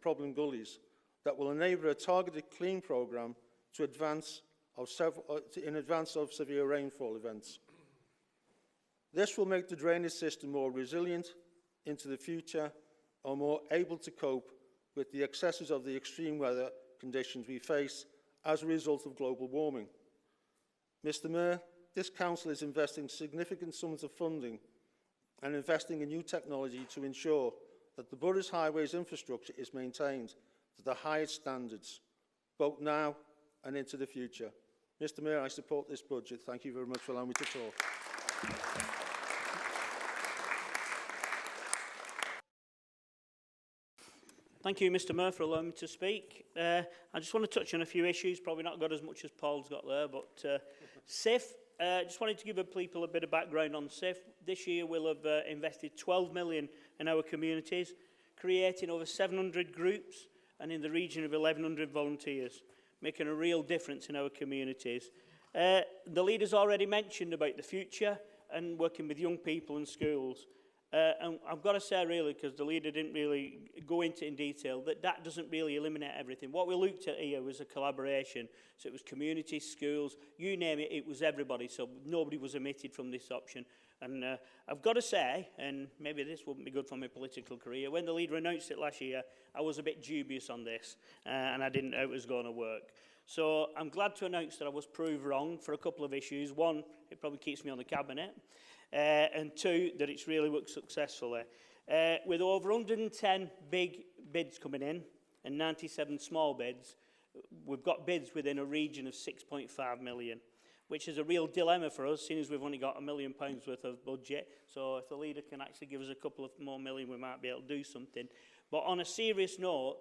problem gullies that will enable a targeted clean programme in advance of severe rainfall events. This will make the drainage system more resilient into the future and more able to cope with the excesses of the extreme weather conditions we face as a result of global warming. Mr. Mayor, this Council is investing significant sums of funding and investing in new technology to ensure that the borough's highways infrastructure is maintained to the highest standards, both now and into the future. Mr. Mayor, I support this budget. Thank you very much for allowing me to talk. Thank you, Mr. Mayor, for allowing me to speak. I just want to touch on a few issues, probably not got as much as Paul's got there, but SIF, just wanted to give people a bit of background on SIF. This year we'll have invested 12 million in our communities, creating over 700 groups and in the region of 1,100 volunteers, making a real difference in our communities. The leader's already mentioned about the future and working with young people in schools. And I've got to say, really, because the leader didn't really go into in detail, that doesn't really eliminate everything. What we looked at here was a collaboration. So it was communities, schools, you name it, it was everybody. So nobody was omitted from this option. And I've got to say, and maybe this wouldn't be good for my political career, when the leader announced it last year, I was a bit dubious on this, and I didn't know it was going to work. So I'm glad to announce that I was proved wrong for a couple of issues. One, it probably keeps me on the cabinet. And two, that it's really worked successfully. With over 110 big bids coming in and 97 small bids, we've got bids within a region of 6.5 million, which is a real dilemma for us, seeing as we've only got £1 million worth of budget. So if the leader can actually give us a couple of more million, we might be able to do something. But on a serious note,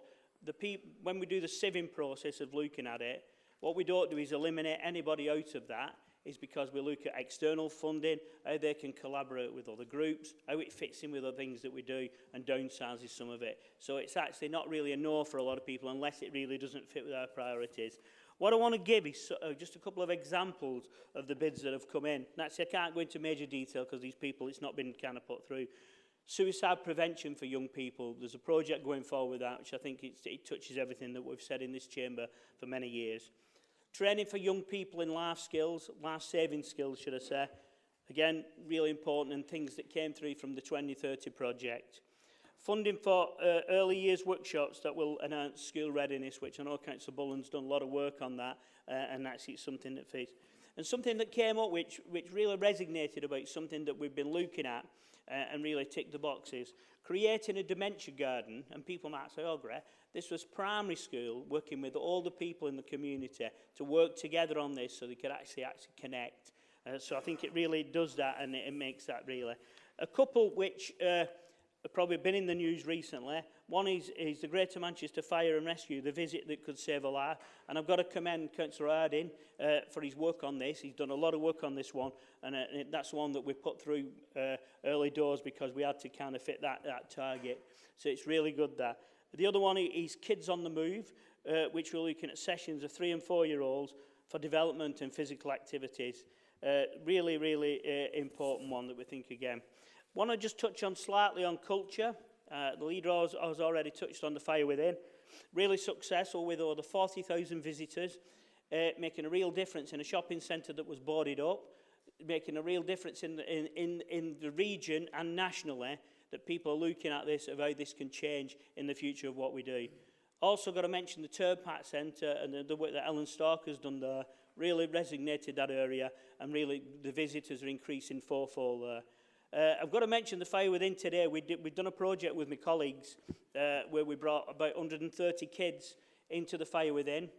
when we do the sieving process of looking at it, what we don't do is eliminate anybody out of that, is because we look at external funding, how they can collaborate with other groups, how it fits in with the things that we do, and downsizes some of it. So it's actually not really a no for a lot of people unless it really doesn't fit with our priorities. What I want to give is just a couple of examples of the bids that have come in. And actually, I can't go into major detail because these people, it's not been kind of put through. Suicide prevention for young people. There's a project going forward with that, which I think it touches everything that we've said in this chamber for many years. Training for young people in life skills, life-saving skills, should I say. Again, really important, and things that came through from the 2030 project. Funding for early years workshops that will enhance school readiness, which I know Councillor Bullen's done a lot of work on that, and actually it's something that fits. And something that came up which really resonated about something that we've been looking at and really ticked the boxes. Creating a dementia garden, and people might say, oh, great. This was primary school working with all the people in the community to work together on this so they could actually connect. So I think it really does that, and it makes that really. A couple which have probably been in the news recently. One is the Greater Manchester Fire and Rescue, the visit that could save a life. And I've got to commend Councillor Harding for his work on this. He's done a lot of work on this one, and that's one that we put through early doors because we had to kind of fit that target. So it's really good that. The other one is Kids on the Move, which we're looking at sessions of 3- and 4-year-olds for development and physical activities. Really, really important one that we think again. Want to just touch on slightly on culture. The leader has already touched on the fire within. Really successful with over 40,000 visitors, making a real difference in a shopping centre that was boarded up, making a real difference in the region and nationally, that people are looking at this, of how this can change in the future of what we do. Also got to mention the Turnpike Centre and the work that Ellen Stark has done there, really resonated that area, and really the visitors are increasing fourfold there. I've got to mention the Fire Within today. We've done a project with my colleagues where we brought about 130 kids into the Fire Within.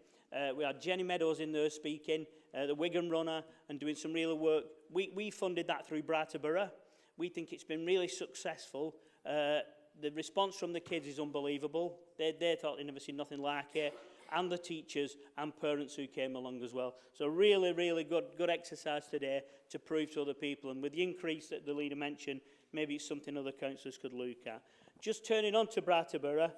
We had Jenny Meadows in there speaking, the Wigan runner, and doing some real work. We funded that through Brattleboro. We think it's been really successful. The response from the kids is unbelievable. They thought they'd never seen nothing like it, and the teachers and parents who came along as well. So really, really good exercise today to prove to other people. And with the increase that the leader mentioned, maybe it's something other councillors could look at. Just turning on to Brattleboro,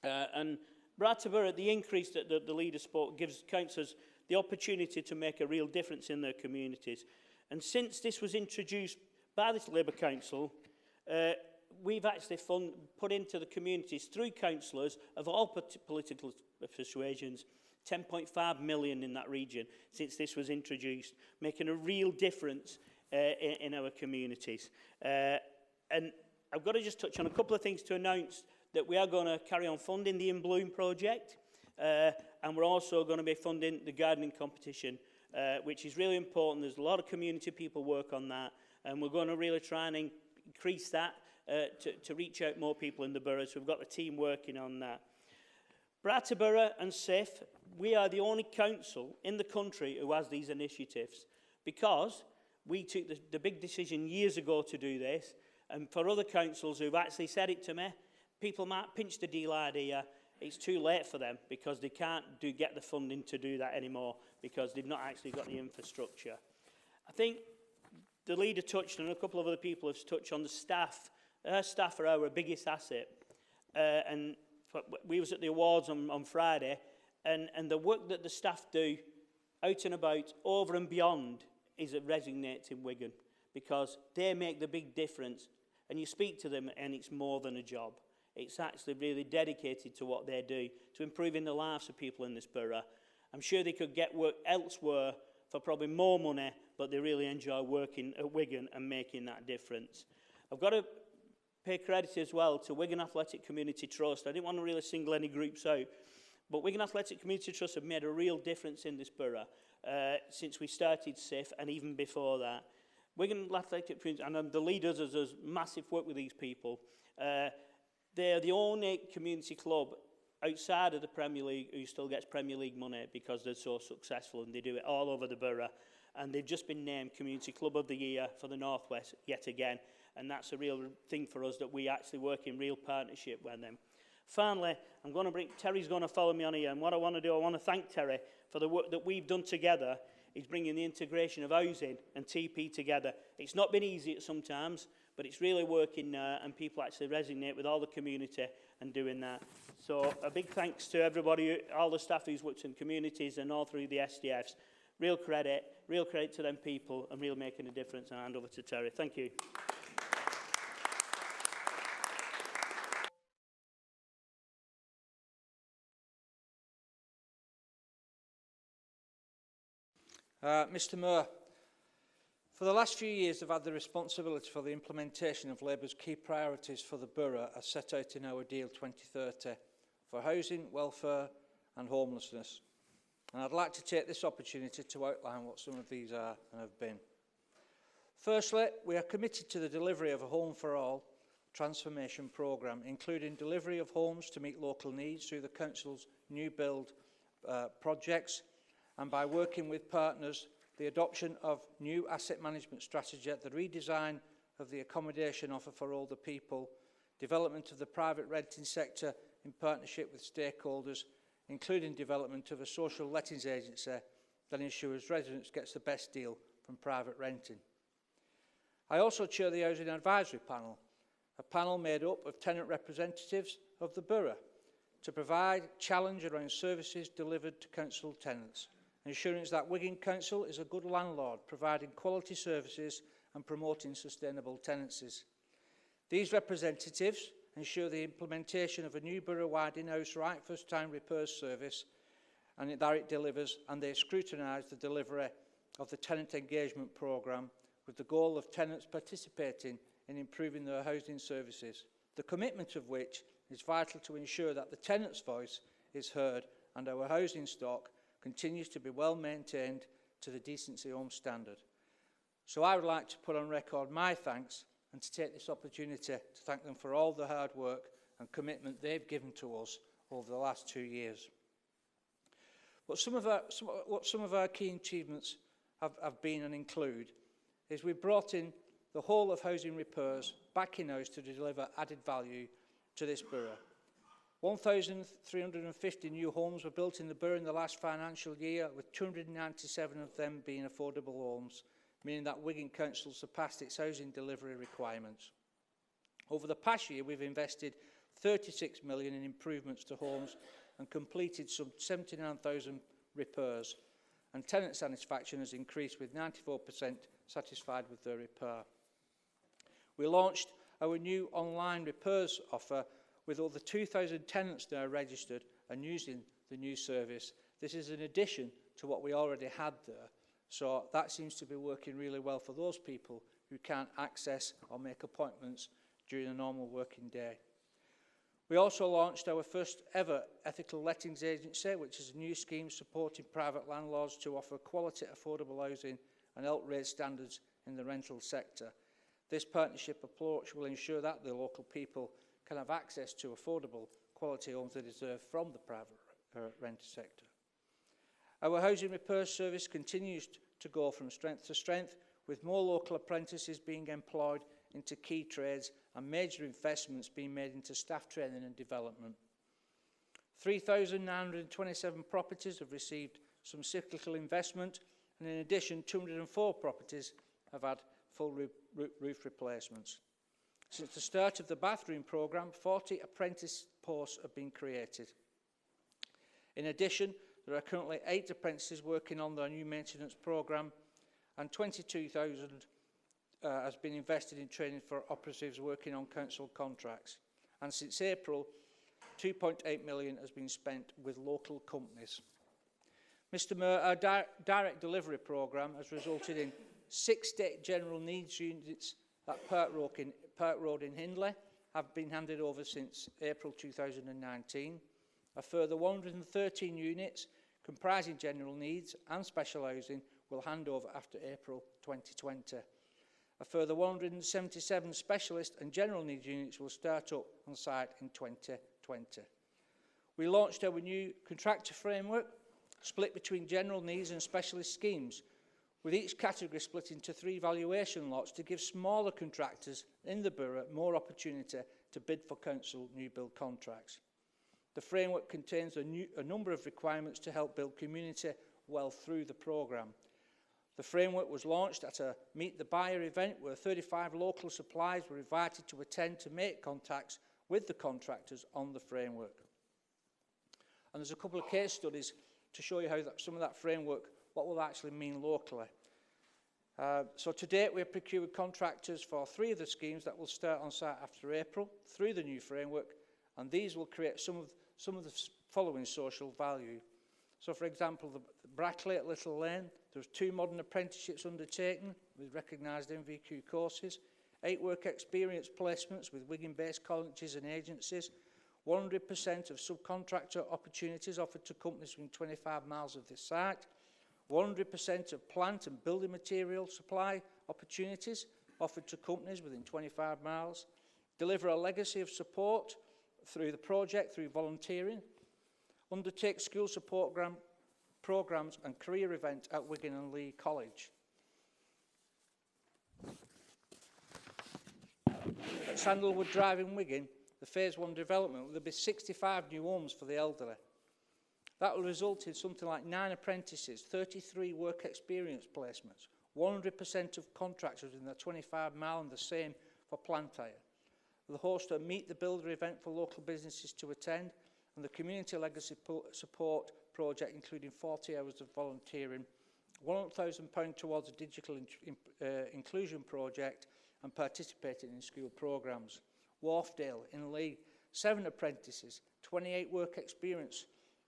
and Brattleboro, the increase that the leader spoke gives councillors the opportunity to make a real difference in their communities. And since this was introduced by this Labour Council, we've actually put into the communities through councillors of all political persuasions 10.5 million in that region since this was introduced, making a real difference in our communities. And I've got to just touch on a couple of things to announce that we are going to carry on funding the In Bloom project, and we're also going to be funding the gardening competition, which is really important. There's a lot of community people work on that, and we're going to really try and increase that to reach out more people in the borough. So we've got the team working on that. Brattleboro and SIF, we are the only council in the country who has these initiatives, because we took the big decision years ago to do this, and for other councils who've actually said it to me, people might pinch the deal idea. It's too late for them because they can't get the funding to do that anymore because they've not actually got the infrastructure. I think the leader touched, and a couple of other people have touched on the staff. Our staff are our biggest asset. And we was at the awards on Friday, and the work that the staff do out and about, over and beyond, is it resonates in Wigan, because they make the big difference. And you speak to them and it's more than a job. It's actually really dedicated to what they do, to improving the lives of people in this borough. I'm sure they could get work elsewhere for probably more money, but they really enjoy working at Wigan and making that difference. I've got to pay credit as well to Wigan Athletic Community Trust. I didn't want to really single any groups out, but Wigan Athletic Community Trust have made a real difference in this borough since we started SIF and even before that. Wigan Athletic Community, and the leaders, there's massive work with these people. They're the only community club outside of the Premier League who still gets Premier League money because they're so successful, and they do it all over the borough. And they've just been named Community Club of the Year for the North West yet again. And that's a real thing for us, that we actually work in real partnership with them. Finally, Terry's going to follow me on here. And what I want to do, I want to thank Terry for the work that we've done together, is bringing the integration of housing and TP together. It's not been easy at sometimes, but it's really working now, and people actually resonate with all the community and doing that. So a big thanks to everybody, all the staff who's worked in communities and all through the SDFs. Real credit to them people, and real making a difference. And I'll hand over to Terry. Thank you. Mr Mayor, for the last few years I've had the responsibility for the implementation of Labour's key priorities for the borough as set out in our Deal 2030 for housing, welfare and homelessness. And I'd like to take this opportunity to outline what some of these are and have been. Firstly, we are committed to the delivery of a Home for All transformation programme, including delivery of homes to meet local needs through the Council's new build projects, and by working with partners, the adoption of new asset management strategy, the redesign of the accommodation offer for older people, development of the private renting sector in partnership with stakeholders, including development of a social lettings agency that ensures residents get the best deal from private renting. I also chair the Housing Advisory Panel, a panel made up of tenant representatives of the borough, to provide challenge around services delivered to council tenants, ensuring that Wigan Council is a good landlord, providing quality services and promoting sustainable tenancies. These representatives ensure the implementation of a new borough-wide in-house right first-time repairs service and that it delivers, and they scrutinise the delivery of the tenant engagement programme with the goal of tenants participating in improving their housing services, the commitment of which is vital to ensure that the tenant's voice is heard and our housing stock continues to be well maintained to the Decency Home standard. So I would like to put on record my thanks and to take this opportunity to thank them for all the hard work and commitment they've given to us over the last 2 years. But some of our key achievements have been and include is we brought in the whole of housing repairs back in-house to deliver added value to this borough. 1,350 new homes were built in the borough in the last financial year, with 297 of them being affordable homes, meaning that Wigan Council surpassed its housing delivery requirements. Over the past year, we've invested 36 million in improvements to homes and completed some 79,000 repairs, and tenant satisfaction has increased, with 94% satisfied with their repair. We launched our new online repairs offer with over 2,000 tenants now registered and using the new service. This is in addition to what we already had there, so that seems to be working really well for those people who can't access or make appointments during a normal working day. We also launched our first ever ethical lettings agency, which is a new scheme supporting private landlords to offer quality affordable housing and help raise standards in the rental sector. This partnership approach will ensure that the local people can have access to affordable quality homes they deserve from the private renter sector. Our housing repair service continues to go from strength to strength, with more local apprentices being employed into key trades and major investments being made into staff training and development. 3,927 properties have received some cyclical investment, and in addition, 204 properties have had full roof replacements. Since the start of the bathroom programme, 40 apprentice posts have been created. In addition, there are currently 8 apprentices working on their new maintenance programme, and 22,000 has been invested in training for operatives working on council contracts. And since April, 2.8 million has been spent with local companies. Mr Mayor, our direct delivery programme has resulted in 6 state general needs units at Park Road in Hindley have been handed over since April 2019. A further 113 units comprising general needs and special housing will hand over after April 2020. A further 177 specialist and general needs units will start up on site in 2020. We launched our new contractor framework, split between general needs and specialist schemes, with each category split into 3 valuation lots to give smaller contractors in the borough more opportunity to bid for council new build contracts. The framework contains a number of requirements to help build community well through the programme. The framework was launched at a Meet the Buyer event where 35 local suppliers were invited to attend to make contacts with the contractors on the framework. And there's a couple of case studies to show you how some of that framework, what will actually mean locally. So to date, we have procured contractors for 3 of the schemes that will start on site after April through the new framework, and these will create some of the following social value. So, for example, the Brackley at Little Lane, there's 2 modern apprenticeships undertaken with recognised MVQ courses, 8 work experience placements with Wigan-based colleges and agencies, 100% of subcontractor opportunities offered to companies within 25 miles of this site, 100% of plant and building material supply opportunities offered to companies within 25 miles, deliver a legacy of support through the project through volunteering, undertake school support programmes and career event at Wigan and Lee College. At Sandalwood Drive in Wigan, the Phase 1 development, there will be 65 new homes for the elderly. That will result in something like 9 apprentices, 33 work experience placements, 100% of contractors within the 25 mile and the same for plant hire. We'll host a Meet the Builder event for local businesses to attend, and the Community Legacy Support Project, including 40 hours of volunteering, £100,000 towards a digital inclusion project, and participating in school programmes. Wharfdale in Lee, 7 apprentices, 28 work experience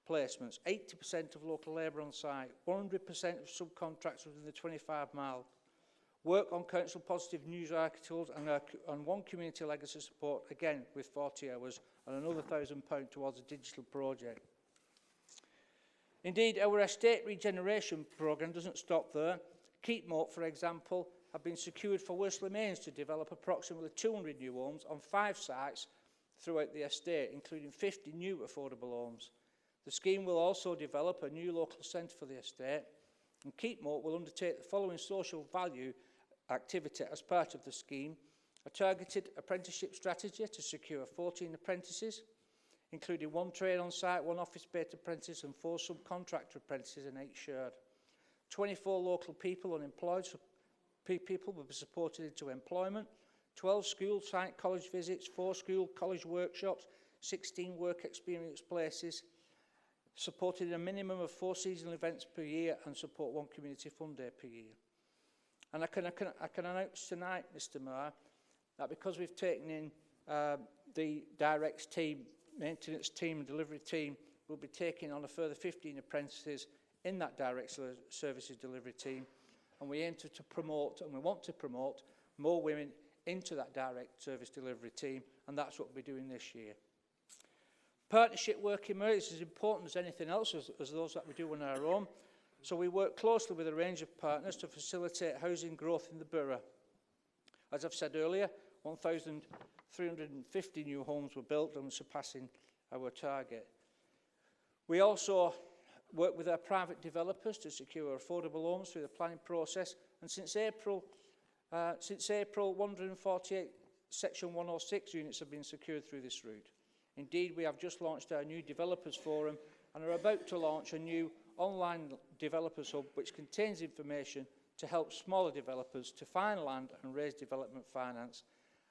placements, 80% of local labour on site, 100% of subcontractors within the 25-mile, work on council positive news articles and 1 community legacy support, again with 40 hours, and another £1,000 towards a digital project. Indeed, our estate regeneration programme doesn't stop there. Keepmoat, for example, have been secured for Worsley Mains to develop approximately 200 new homes on 5 sites throughout the estate, including 50 new affordable homes. The scheme will also develop a new local centre for the estate, and Keepmoat will undertake the following social value activity as part of the scheme: a targeted apprenticeship strategy to secure 14 apprentices, including 1 trade on site, 1 office-based apprentice and 4 subcontractor apprentices and 8 shared. 24 local people unemployed people will be supported into employment, 12 school site college visits, 4 school college workshops, 16 work experience places, supported a minimum of 4 seasonal events per year and support 1 community fun day per year. And I can announce tonight, Mr Mayor, that because we've taken in the direct team, maintenance team and delivery team, we'll be taking on a further 15 apprentices in that direct services delivery team, and we aim to promote, and we want to promote, more women into that direct service delivery team, and that's what we'll be doing this year. Partnership work in Murray is as important as anything else, as those that we do on our own. So we work closely with a range of partners to facilitate housing growth in the borough. As I've said earlier, 1,350 new homes were built and surpassing our target. We also work with our private developers to secure affordable homes through the planning process, and since April, 148 Section 106 units have been secured through this route. Indeed, we have just launched our new developers forum and are about to launch a new online developers hub which contains information to help smaller developers to find land and raise development finance,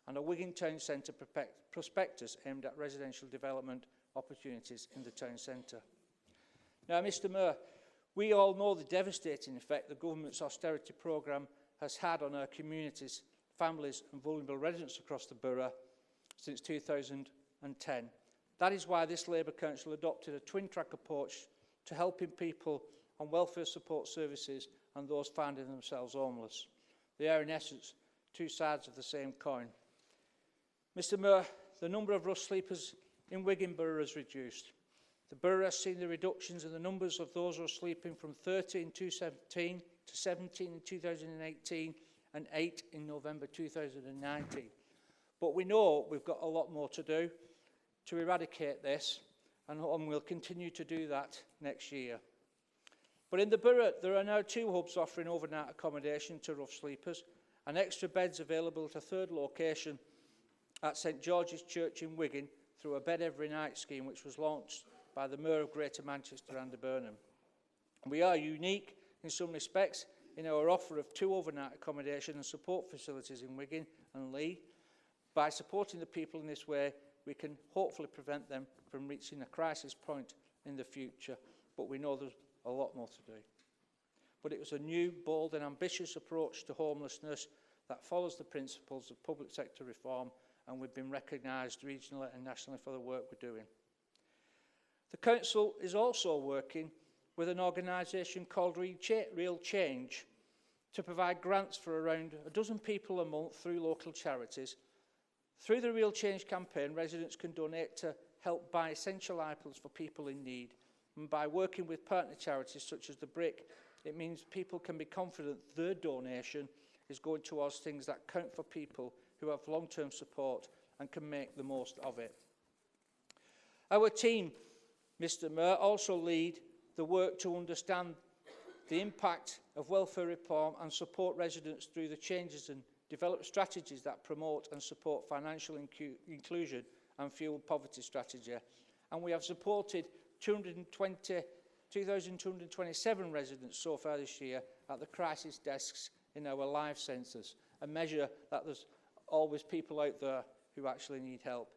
and a Wigan Town Centre prospectus aimed at residential development opportunities in the town centre. Now, Mr Mayor, we all know the devastating effect the government's austerity programme has had on our communities, families and vulnerable residents across the borough since 2010. That is why this Labour Council adopted a twin-track approach to helping people on welfare support services and those finding themselves homeless. They are, in essence, 2 sides of the same coin. Mr Mayor, the number of rough sleepers in Wigan Borough has reduced. The borough has seen the reductions in the numbers of those who are sleeping from 30 in 2017 to 17 in 2018 and 8 in November 2019. But we know we've got a lot more to do to eradicate this, and we'll continue to do that next year. But in the borough, there are now 2 hubs offering overnight accommodation to rough sleepers, and extra beds available at a 3rd location at St George's Church in Wigan through a bed every night scheme which was launched by the Mayor of Greater Manchester, Andy Burnham. We are unique in some respects in our offer of 2 overnight accommodation and support facilities in Wigan and Lee. By supporting the people in this way, we can hopefully prevent them from reaching a crisis point in the future, but we know there's a lot more to do. But it was a new, bold and ambitious approach to homelessness that follows the principles of public sector reform, and we've been recognised regionally and nationally for the work we're doing. The Council is also working with an organisation called Real Change to provide grants for around a dozen people a month through local charities. Through the Real Change campaign, residents can donate to help buy essential items for people in need. And by working with partner charities such as The Brick, it means people can be confident their donation is going towards things that count for people who have long-term support and can make the most of it. Our team, Mr Mayor, also lead the work to understand the impact of welfare reform and support residents through the changes and develop strategies that promote and support financial inclusion and fuel poverty strategy. And we have supported 2,227 residents so far this year at the crisis desks in our live centres, a measure that there's always people out there who actually need help.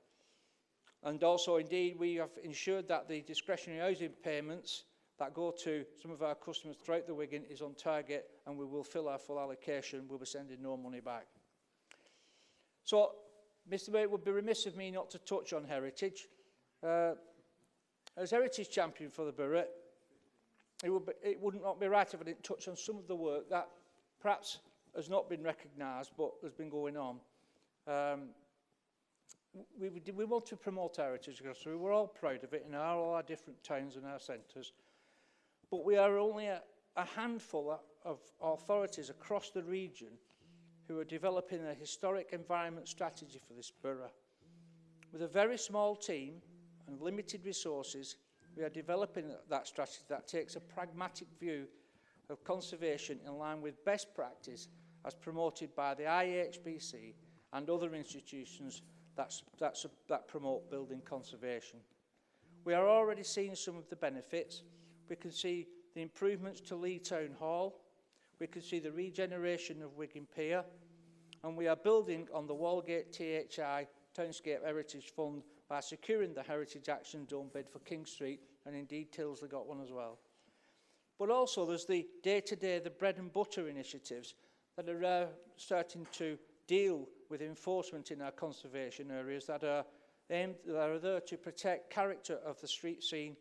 And also, indeed, we have ensured that the discretionary housing payments that go to some of our customers throughout the Wigan is on target, and we will fill our full allocation. We'll be sending no money back. So Mr Mayor, it would be remiss of me not to touch on heritage. As heritage champion for the borough, it would not be right if I didn't touch on some of the work that perhaps has not been recognised but has been going on. We want to promote heritage because we're all proud of it in all our different towns and our centres. But we are only a handful of authorities across the region who are developing a historic environment strategy for this borough. With a very small team and limited resources, we are developing that strategy that takes a pragmatic view of conservation in line with best practice as promoted by the IHBC and other institutions that promote building conservation. We are already seeing some of the benefits. We can see the improvements to Lee Town Hall, we can see the regeneration of Wigan Pier, and we are building on the Walgate THI Townscape Heritage Fund by securing the Heritage Action Dome bid for King Street, and indeed Tilsley got one as well. But also there's the day-to-day, the bread and butter initiatives that are starting to deal with enforcement in our conservation areas that are there to protect character of the street scene,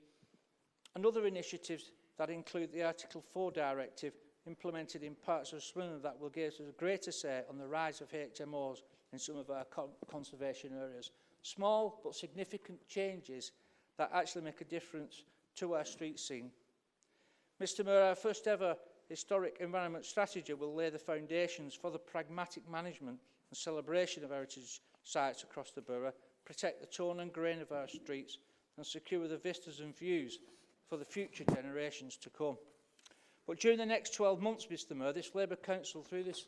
and other initiatives that include the Article 4 directive implemented in parts of Swindon that will give us a greater say on the rise of HMOs in some of our conservation areas. Small but significant changes that actually make a difference to our street scene. Mr Mayor, our first ever historic environment strategy will lay the foundations for the pragmatic management and celebration of heritage sites across the borough, protect the tone and grain of our streets and secure the vistas and views for the future generations to come. But during the next 12 months, Mr Mayor, this Labour Council, through this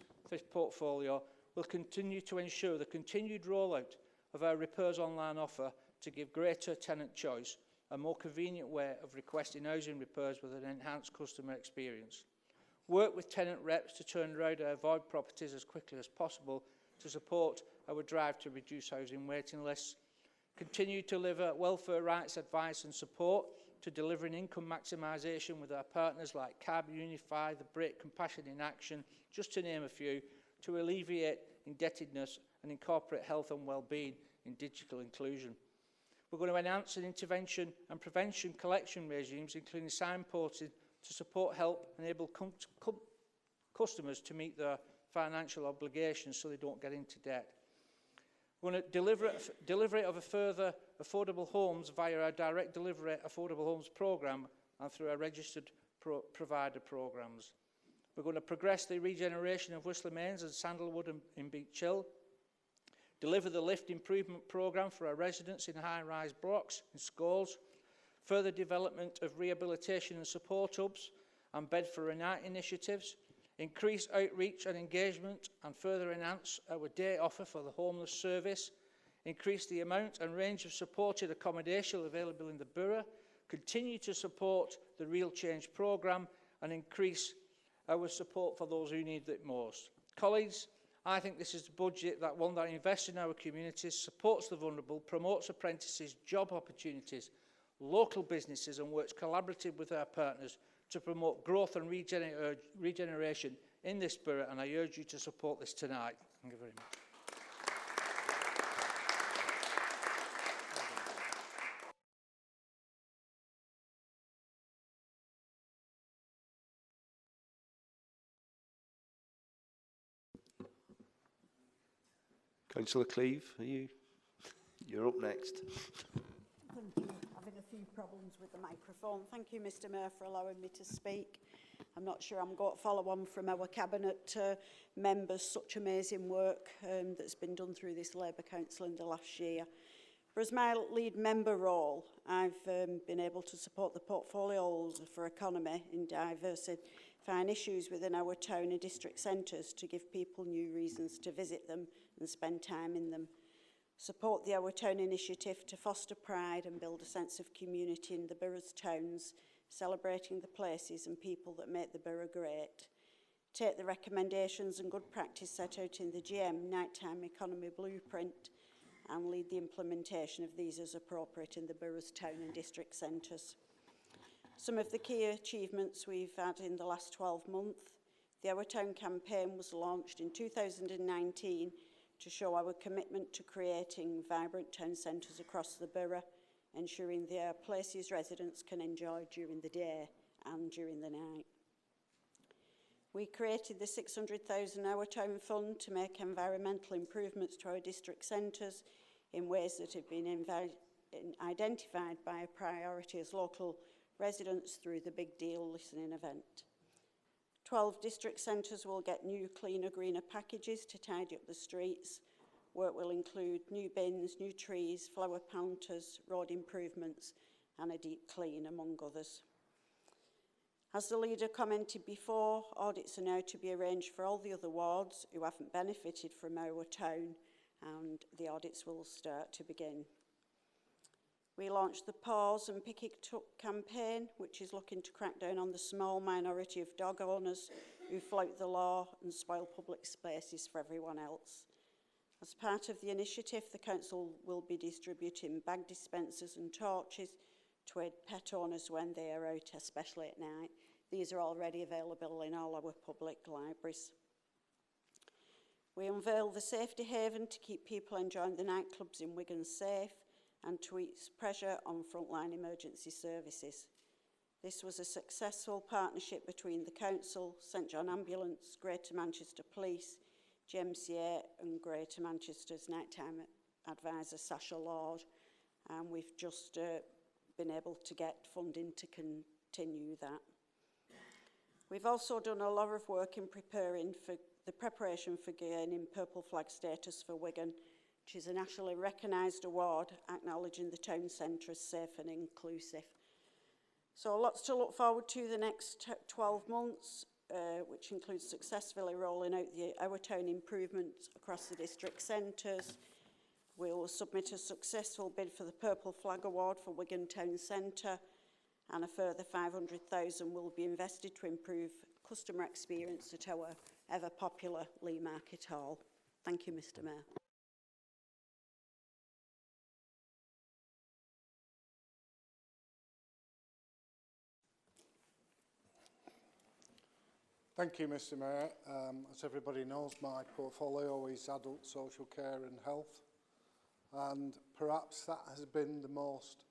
portfolio, will continue to ensure the continued rollout of our repairs online offer to give greater tenant choice, a more convenient way of requesting housing repairs with an enhanced customer experience. Work with tenant reps to turn around our void properties as quickly as possible to support our drive to reduce housing waiting lists. Continue to deliver welfare rights advice and support to delivering income maximisation with our partners like CAB, Unify, The Brit, Compassion in Action, just to name a few, to alleviate indebtedness and incorporate health and well-being in digital inclusion. We're going to enhance an intervention and prevention collection regimes, including signposting to support help enable customers to meet their financial obligations so they don't get into debt. We're going to delivery of a further affordable homes via our direct delivery affordable homes programme and through our registered provider programmes. We're going to progress the regeneration of Whistler Mains and Sandalwood in Beach Hill, deliver the lift improvement programme for our residents in high-rise blocks and schools, further development of rehabilitation and support hubs and Bed for a Night initiatives, increase outreach and engagement and further enhance our day offer for the homeless service, increase the amount and range of supported accommodation available in the borough, continue to support the Real Change programme and increase our support for those who need it most. Colleagues, I think this is a budget that invests in our communities, supports the vulnerable, promotes apprentices, job opportunities, local businesses and works collaboratively with our partners to promote growth and regeneration in this borough, and I urge you to support this tonight. Thank you very much. Councillor Cleave, you're up next. Thank you. Having a few problems with the microphone. Thank you, Mr Mayor, for allowing me to speak. I'm not sure I'm going to follow on from our cabinet members, such amazing work that's been done through this Labour Council in the last year. But as my lead member role, I've been able to support the portfolios for economy in diversifying issues within our town and district centres to give people new reasons to visit them and spend time in them. Support the Our Town initiative to foster pride and build a sense of community in the borough's towns, celebrating the places and people that make the borough great. Take the recommendations and good practice set out in the GM Nighttime Economy Blueprint and lead the implementation of these as appropriate in the borough's town and district centres. Some of the key achievements we've had in the last 12 months. The Our Town campaign was launched in 2019 to show our commitment to creating vibrant town centres across the borough, ensuring they are places residents can enjoy during the day and during the night. We created the 600,000 Our Town Fund to make environmental improvements to our district centres in ways that have been identified by a priority as local residents through the Big Deal listening event. 12 district centres will get new cleaner, greener packages to tidy up the streets. Work will include new bins, new trees, flower planters, road improvements and a deep clean, among others. As the leader commented before, audits are now to be arranged for all the other wards who haven't benefited from our town, and the audits will start to begin. We launched the Pause and Pick It Up campaign, which is looking to crack down on the small minority of dog owners who flout the law and spoil public spaces for everyone else. As part of the initiative, the council will be distributing bag dispensers and torches to aid pet owners when they are out, especially at night. These are already available in all our public libraries. We unveiled the Safety Haven to keep people enjoying the nightclubs in Wigan safe and to ease pressure on frontline emergency services. This was a successful partnership between the Council, St John Ambulance, Greater Manchester Police, GMCA and Greater Manchester's nighttime advisor Sasha Lord, and we've just been able to get funding to continue that. We've also done a lot of work in preparation for gaining Purple Flag status for Wigan, which is a nationally recognised award acknowledging the town centre as safe and inclusive. So lots to look forward to the next 12 months, which includes successfully rolling out the Our Town improvements across the district centres. We will submit a successful bid for the Purple Flag Award for Wigan Town Centre, and a further 500,000 will be invested to improve customer experience at our ever-popular Lee Market Hall. Thank you, Mr Mayor. Thank you, Mr Mayor. As everybody knows, my portfolio is adult social care and health, and perhaps that has been the most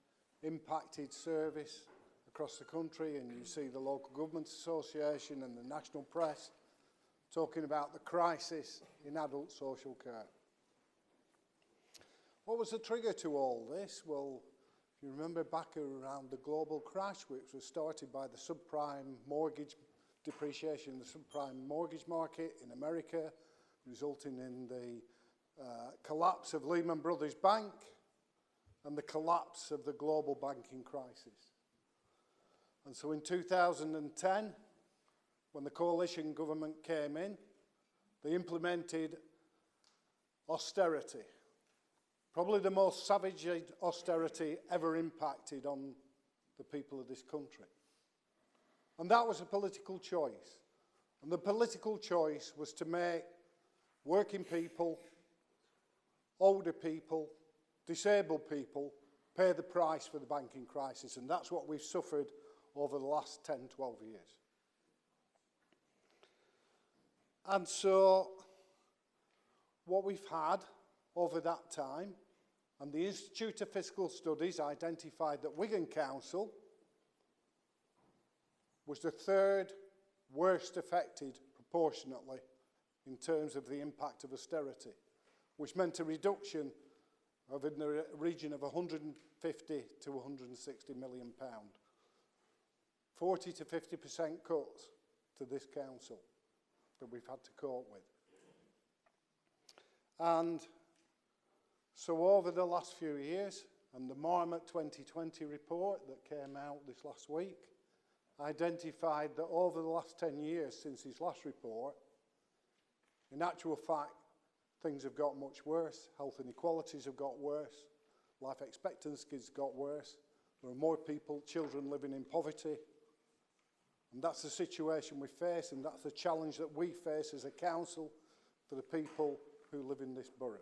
impacted service across the country, and you see the Local Government Association and the national press talking about the crisis in adult social care. What was the trigger to all this? Well, if you remember back around the global crash, which was started by the subprime mortgage depreciation in the subprime mortgage market in America, resulting in the collapse of Lehman Brothers Bank and the collapse of the global banking crisis. And so in 2010, when the coalition government came in, they implemented austerity, probably the most savage austerity ever impacted on the people of this country. And that was a political choice. And the political choice was to make working people, older people, disabled people pay the price for the banking crisis. And that's what we've suffered over the last 10, 12 years. And so what we've had over that time, and the Institute of Fiscal Studies identified that Wigan Council was the third worst affected proportionately in terms of the impact of austerity, which meant a reduction of in the region of 150 to 160 million pound. 40 to 50% cuts to this council that we've had to cope with. And so over the last few years, and the Marmot 2020 report that came out this last week identified that over the last 10 years since his last report, in actual fact, things have got much worse. Health inequalities have got worse. Life expectancy has got worse. There are more people, children living in poverty. And that's the situation we face, and that's the challenge that we face as a council for the people who live in this borough.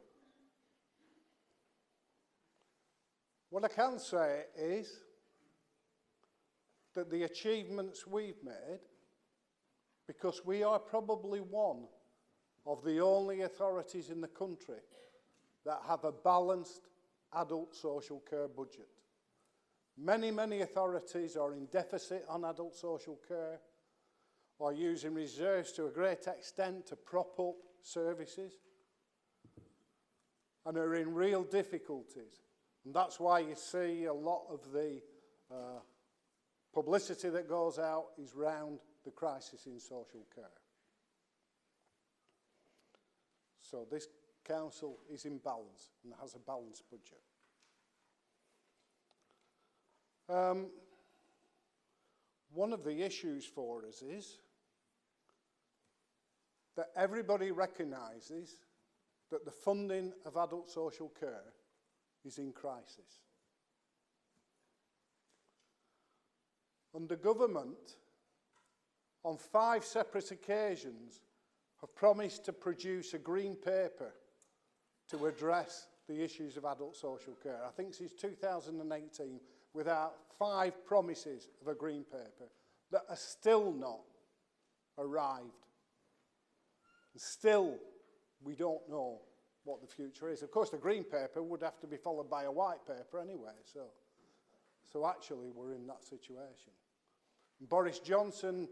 What I can say is that the achievements we've made, because we are probably one of the only authorities in the country that have a balanced adult social care budget. Many, many authorities are in deficit on adult social care, or using reserves to a great extent to prop up services, and are in real difficulties. And that's why you see a lot of the publicity that goes out is round the crisis in social care. So this council is in balance and has a balanced budget. One of the issues for us is that everybody recognises that the funding of adult social care is in crisis. And the government, on 5 separate occasions, have promised to produce a green paper to address the issues of adult social care. I think since 2018, without 5 promises of a green paper that are still not arrived. And still, we don't know what the future is. Of course, the green paper would have to be followed by a white paper anyway, so actually we're in that situation. And Boris Johnson,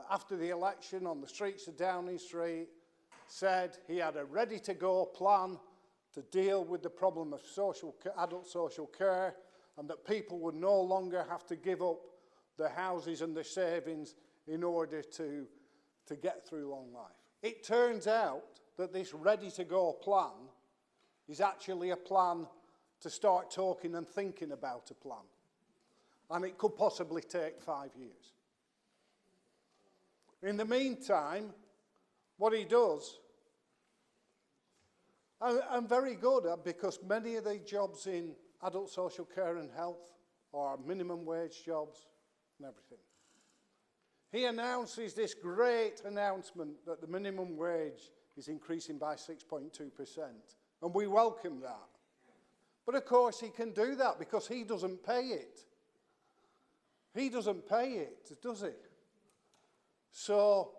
after the election on the streets of Downing Street, said he had a ready-to-go plan to deal with the problem of adult social care, and that people would no longer have to give up their houses and their savings in order to get through long life. It turns out that this ready-to-go plan is actually a plan to start talking and thinking about a plan. And it could possibly take 5 years. In the meantime, what he does, and very good at, because many of the jobs in adult social care and health are minimum wage jobs and everything. He announces this great announcement that the minimum wage is increasing by 6.2%, and we welcome that. But of course he can do that because he doesn't pay it. He doesn't pay it, does he? So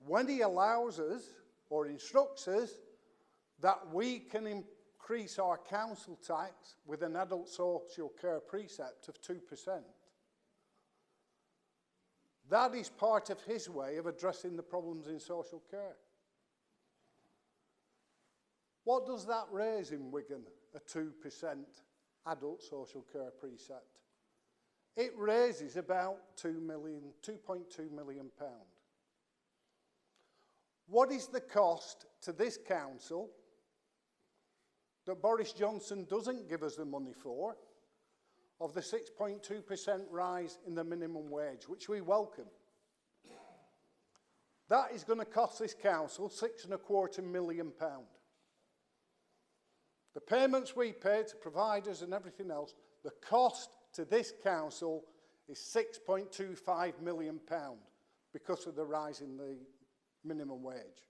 when he allows us or instructs us that we can increase our council tax with an adult social care precept of 2%, that is part of his way of addressing the problems in social care. What does that raise in Wigan, a 2% adult social care precept? It raises about £2.2 million. What is the cost to this council that Boris Johnson doesn't give us the money for, of the 6.2% rise in the minimum wage, which we welcome? That is going to cost this council £6.25 million. The payments we pay to providers and everything else, the cost to this council is £6.25 million because of the rise in the minimum wage.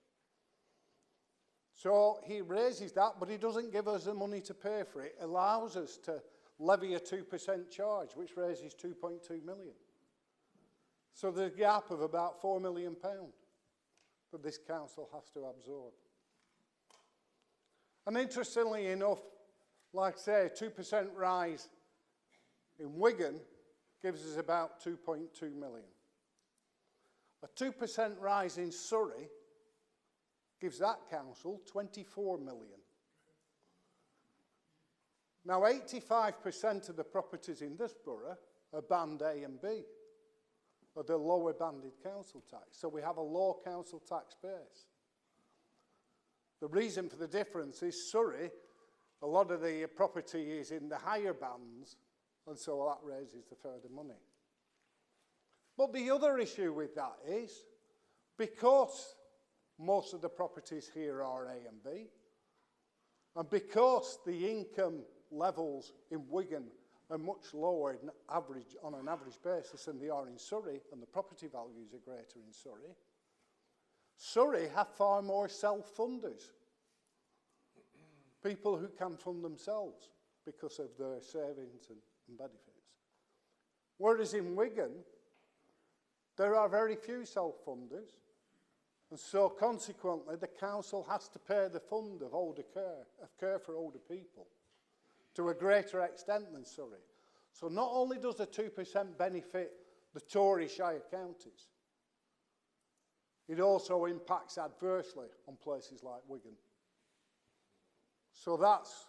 So he raises that, but he doesn't give us the money to pay for it. It allows us to levy a 2% charge, which raises £2.2 million. So there's a gap of about £4 million that this council has to absorb. And interestingly enough, like I say, a 2% rise in Wigan gives us about 2.2 million. A 2% rise in Surrey gives that council 24 million. Now, 85% of the properties in this borough are band A and B, or the lower banded council tax. So we have a low council tax base. The reason for the difference is Surrey, a lot of the property is in the higher bands, and so that raises the further money. But the other issue with that is, because most of the properties here are A and B, and because the income levels in Wigan are much lower than average, on an average basis than they are in Surrey, and the property values are greater in Surrey, Surrey have far more self-funders, people who can fund themselves because of their savings and benefits. Whereas in Wigan, there are very few self-funders, And so consequently, the council has to pay the fund of care for older people to a greater extent than Surrey. So not only does the 2% benefit the Tory Shire counties, it also impacts adversely on places like Wigan. So that's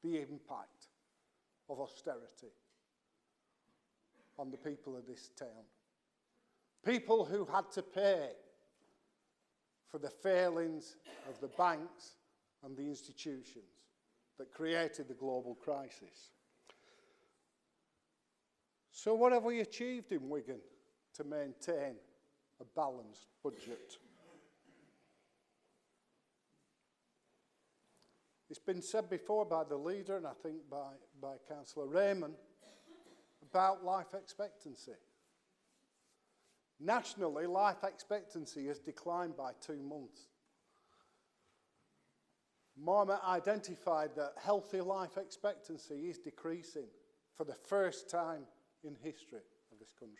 the impact of austerity on the people of this town. People who had to pay for the failings of the banks and the institutions that created the global crisis. So what have we achieved in Wigan to maintain a balanced budget? It's been said before by the leader, and I think by Councillor Rehman, about life expectancy. Nationally, life expectancy has declined by 2 months. Marmot identified that healthy life expectancy is decreasing for the first time in history of this country.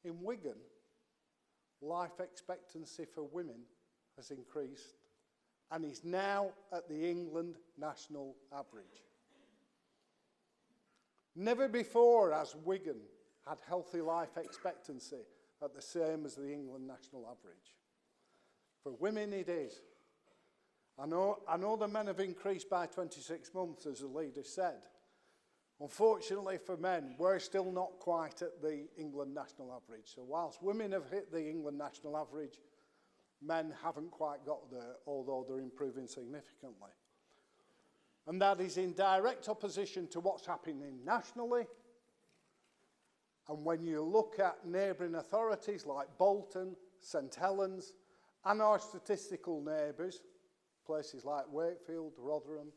In Wigan, life expectancy for women has increased and is now at the England national average. Never before has Wigan had healthy life expectancy at the same as the England national average. For women it is. I know the men have increased by 26 months, as the leader said. Unfortunately for men, we're still not quite at the England national average. So whilst women have hit the England national average, men haven't quite got there, although they're improving significantly. And that is in direct opposition to what's happening nationally. And when you look at neighbouring authorities like Bolton, St Helens, and our statistical neighbours, places like Wakefield, Rotherham,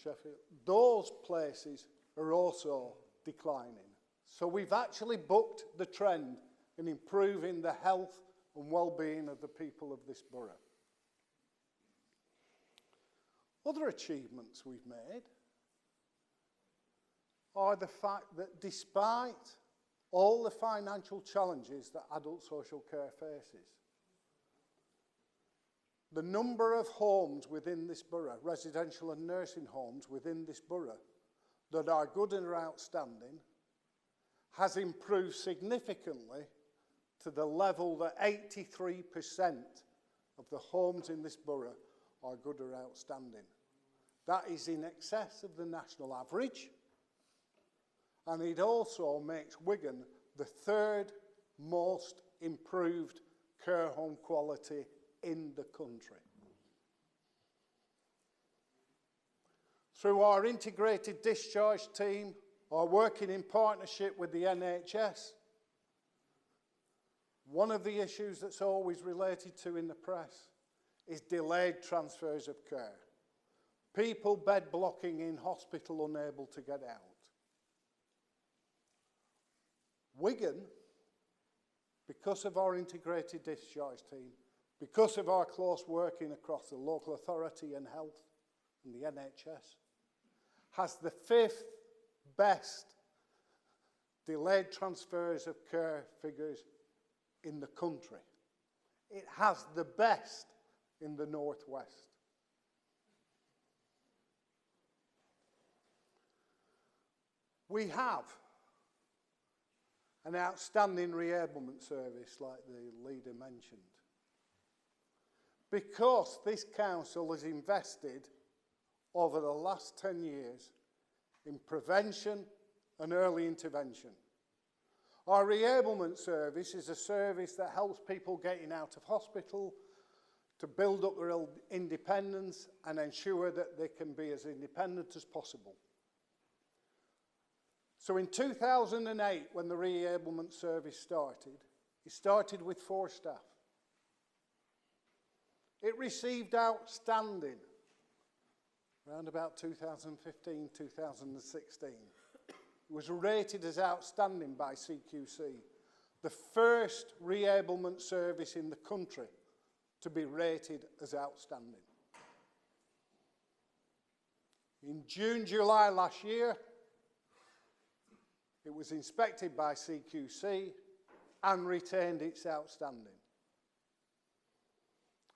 Sheffield, those places are also declining. So we've actually bucked the trend in improving the health and well-being of the people of this borough. Other achievements we've made are the fact that despite all the financial challenges that adult social care faces, the number of homes within this borough, residential and nursing homes within this borough, that are good and are outstanding, has improved significantly to the level that 83% of the homes in this borough are good or outstanding. That is in excess of the national average, and it also makes Wigan the third most improved care home quality in the country. Through our integrated discharge team, our working in partnership with the NHS, one of the issues that's always related to in the press is delayed transfers of care. People bed blocking in hospital unable to get out. Wigan, because of our integrated discharge team, because of our close working across the local authority and health and the NHS, has the 5th best delayed transfers of care figures in the country. It has the best in the Northwest. We have an outstanding reablement service, like the leader mentioned, because this council has invested over the last 10 years in prevention and early intervention. Our reablement service is a service that helps people getting out of hospital to build up their independence and ensure that they can be as independent as possible. So in 2008, when the reablement service started, it started with 4 staff. It received outstanding around about 2015, 2016. It was rated as outstanding by CQC, the first reablement service in the country to be rated as outstanding. In June, July last year, it was inspected by CQC and retained its outstanding.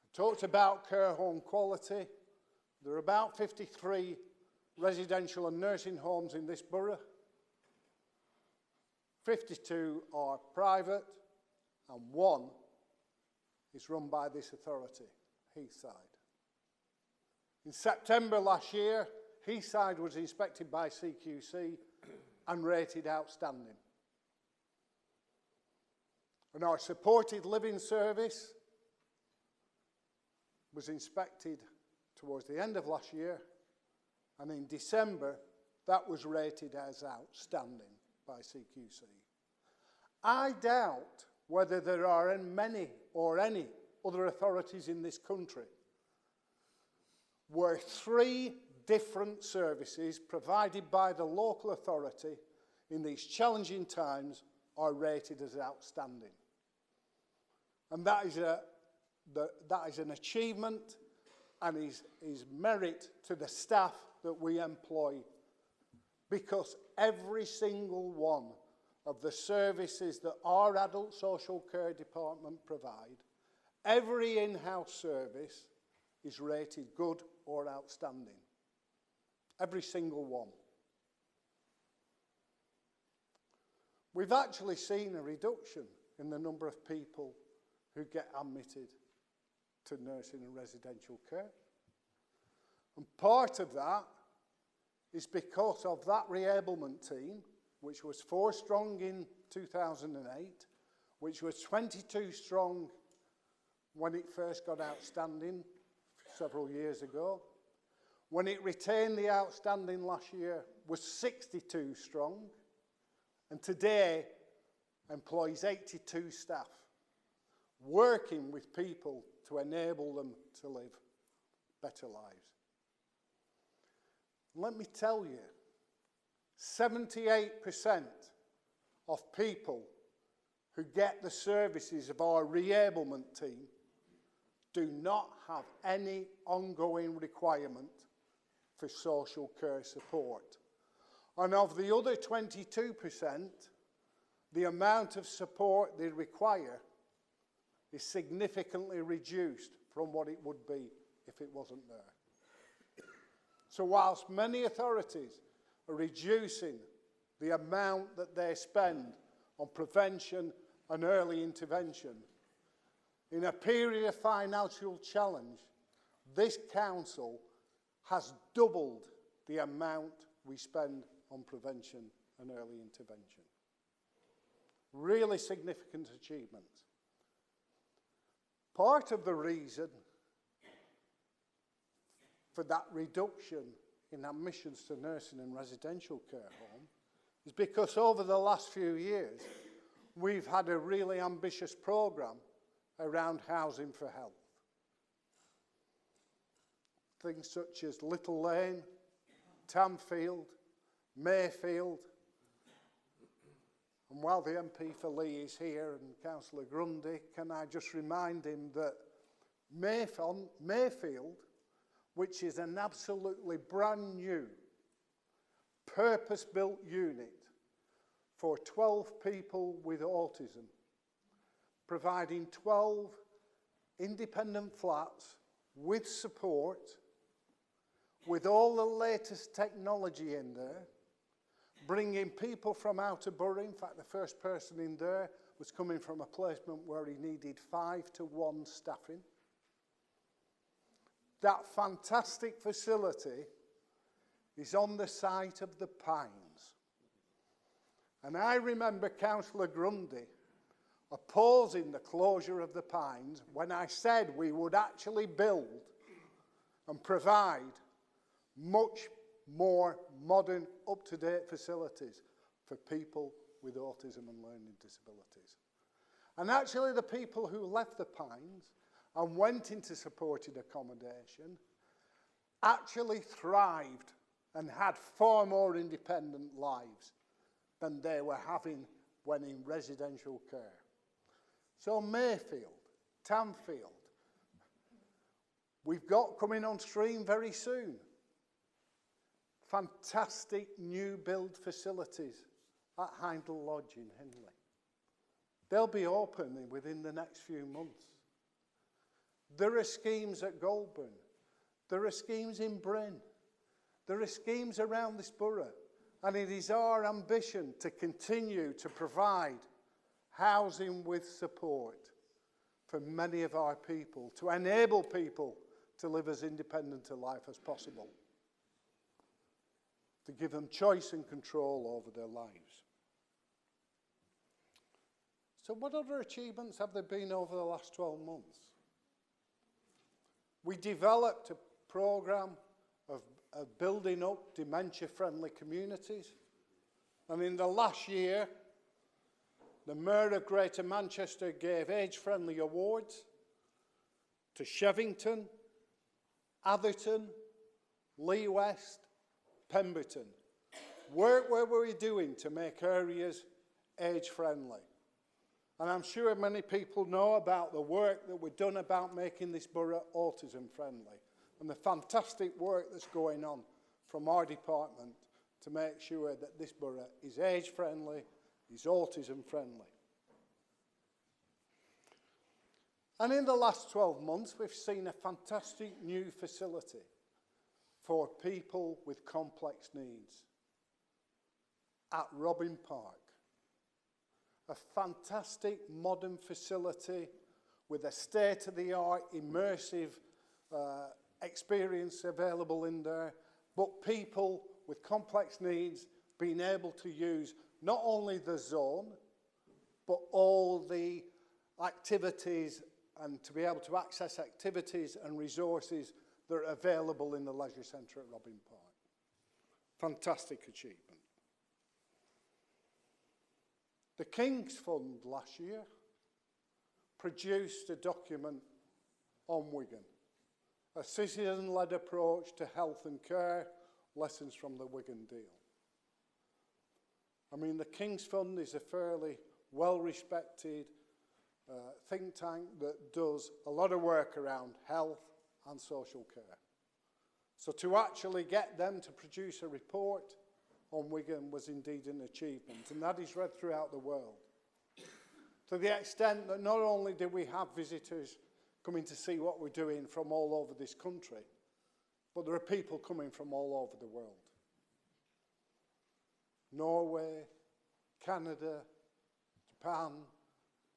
I talked about care home quality. There are about 53 residential and nursing homes in this borough. 52 are private and 1 is run by this authority, Heathside. In September last year, Heathside was inspected by CQC and rated outstanding. And our supported living service was inspected towards the end of last year, and in December that was rated as outstanding by CQC. I doubt whether there are many or any other authorities in this country where 3 different services provided by the local authority in these challenging times are rated as outstanding. And that is an achievement and is merit to the staff that we employ, because every single one of the services that our adult social care department provide, every in-house service is rated good or outstanding. Every single one. We've actually seen a reduction in the number of people who get admitted to nursing and residential care. And part of that is because of that reablement team, which was 4 strong in 2008, which was 22 strong when it first got outstanding several years ago. When it retained the outstanding last year, was 62 strong, and today employs 82 staff, working with people to enable them to live better lives. Let me tell you, 78% of people who get the services of our reablement team do not have any ongoing requirement for social care support. And of the other 22%, the amount of support they require is significantly reduced from what it would be if it wasn't there. So whilst many authorities are reducing the amount that they spend on prevention and early intervention, in a period of financial challenge, this council has doubled the amount we spend on prevention and early intervention. Really significant achievement. Part of the reason for that reduction in admissions to nursing and residential care home is because over the last few years, we've had a really ambitious programme around housing for health. Things such as Little Lane, Tamfield, Mayfield. And while the MP for Lee is here and Councillor Grundy, can I just remind him that Mayfield, which is an absolutely brand new, purpose-built unit for 12 people with autism, providing 12 independent flats with support, with all the latest technology in there, bringing people from out of borough. In fact, the first person in there was coming from a placement where he needed 5-to-1 staffing. That fantastic facility is on the site of the Pines. And I remember Councillor Grundy opposing the closure of the Pines when I said we would actually build and provide much more modern, up-to-date facilities for people with autism and learning disabilities. And actually the people who left the Pines and went into supported accommodation actually thrived and had far more independent lives than they were having when in residential care. So Mayfield, Tamfield, we've got coming on stream very soon. Fantastic new build facilities at Hindle Lodge in Henley. They'll be open within the next few months. There are schemes at Goulburn. There are schemes in Bryn. There are schemes around this borough. And it is our ambition to continue to provide housing with support for many of our people, to enable people to live as independent a life as possible, to give them choice and control over their lives. So what other achievements have there been over the last 12 months? We developed a programme of building up dementia-friendly communities. And in the last year, the Mayor of Greater Manchester gave age-friendly awards to Shevington, Atherton, Lee West, Pemberton. Work where we're doing to make areas age-friendly. And I'm sure many people know about the work that we've done about making this borough autism-friendly and the fantastic work that's going on from our department to make sure that this borough is age-friendly, is autism-friendly. And in the last 12 months, we've seen a fantastic new facility for people with complex needs at Robin Park. A fantastic modern facility with a state-of-the-art immersive experience available in there, but people with complex needs being able to use not only the zone, but all the activities and to be able to access activities and resources that are available in the leisure centre at Robin Park. Fantastic achievement. The King's Fund last year produced a document on Wigan, a citizen-led approach to health and care, lessons from the Wigan deal. I mean, the King's Fund is a fairly well-respected think tank that does a lot of work around health and social care. So to actually get them to produce a report on Wigan was indeed an achievement, and that is read throughout the world. To the extent that not only do we have visitors coming to see what we're doing from all over this country, but there are people coming from all over the world. Norway, Canada, Japan,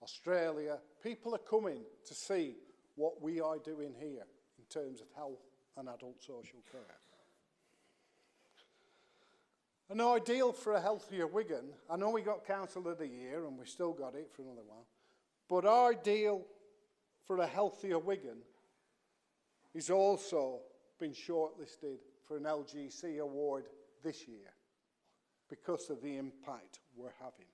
Australia, people are coming to see what we are doing here in terms of health and adult social care. An ideal for a healthier Wigan, I know we got Councillor of the Year and we still got it for another while, but our ideal for a healthier Wigan is also been shortlisted for an LGC award this year because of the impact we're having.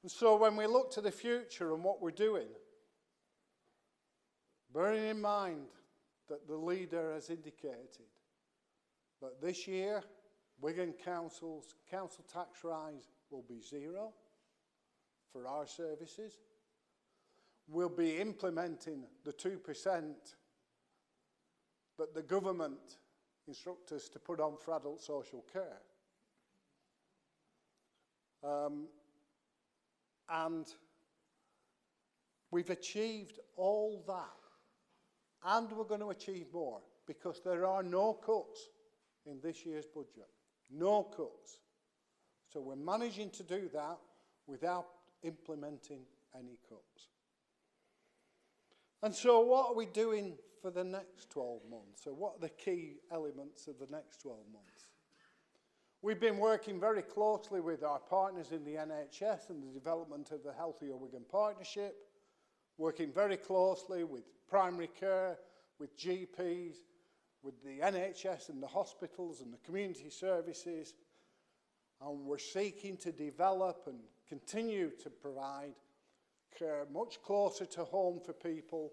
And so when we look to the future and what we're doing, bearing in mind that the leader has indicated that this year Wigan Council's council tax rise will be 0 for our services. We'll be implementing the 2% that the government instruct us to put on for adult social care. And we've achieved all that. And we're going to achieve more because there are no cuts in this year's budget. No cuts. So we're managing to do that without implementing any cuts. And so what are we doing for the next 12 months? So what are the key elements of the next 12 months? We've been working very closely with our partners in the NHS and the development of the Healthier Wigan Partnership, working very closely with primary care, with GPs, with the NHS and the hospitals and the community services, and we're seeking to develop and continue to provide care much closer to home for people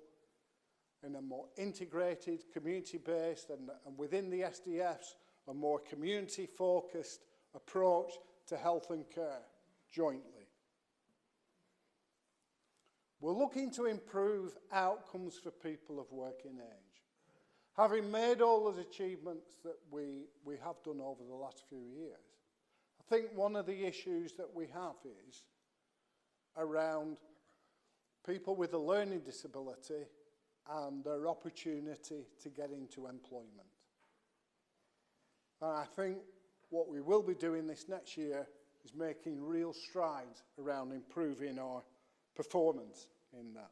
in a more integrated, community-based and within the SDFs, a more community-focused approach to health and care jointly. We're looking to improve outcomes for people of working age. Having made all those achievements that we have done over the last few years, I think one of the issues that we have is around people with a learning disability and their opportunity to get into employment. And I think what we will be doing this next year is making real strides around improving our performance in that.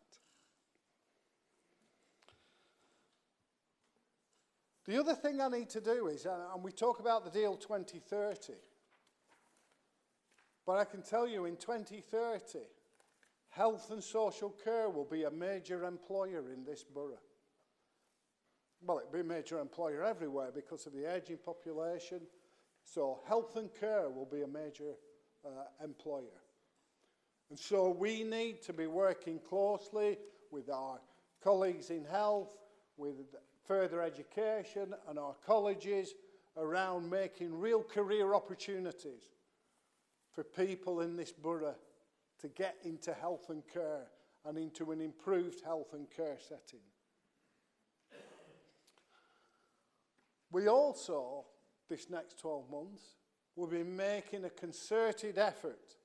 The other thing I need to do is, and we talk about the deal 2030, but I can tell you in 2030, health and social care will be a major employer in this borough. Well, it'll be a major employer everywhere because of the ageing population. So health and care will be a major employer. And so we need to be working closely with our colleagues in health, with further education and our colleges around making real career opportunities for people in this borough to get into health and care and into an improved health and care setting. We also, this next 12 months, will be making a concerted effort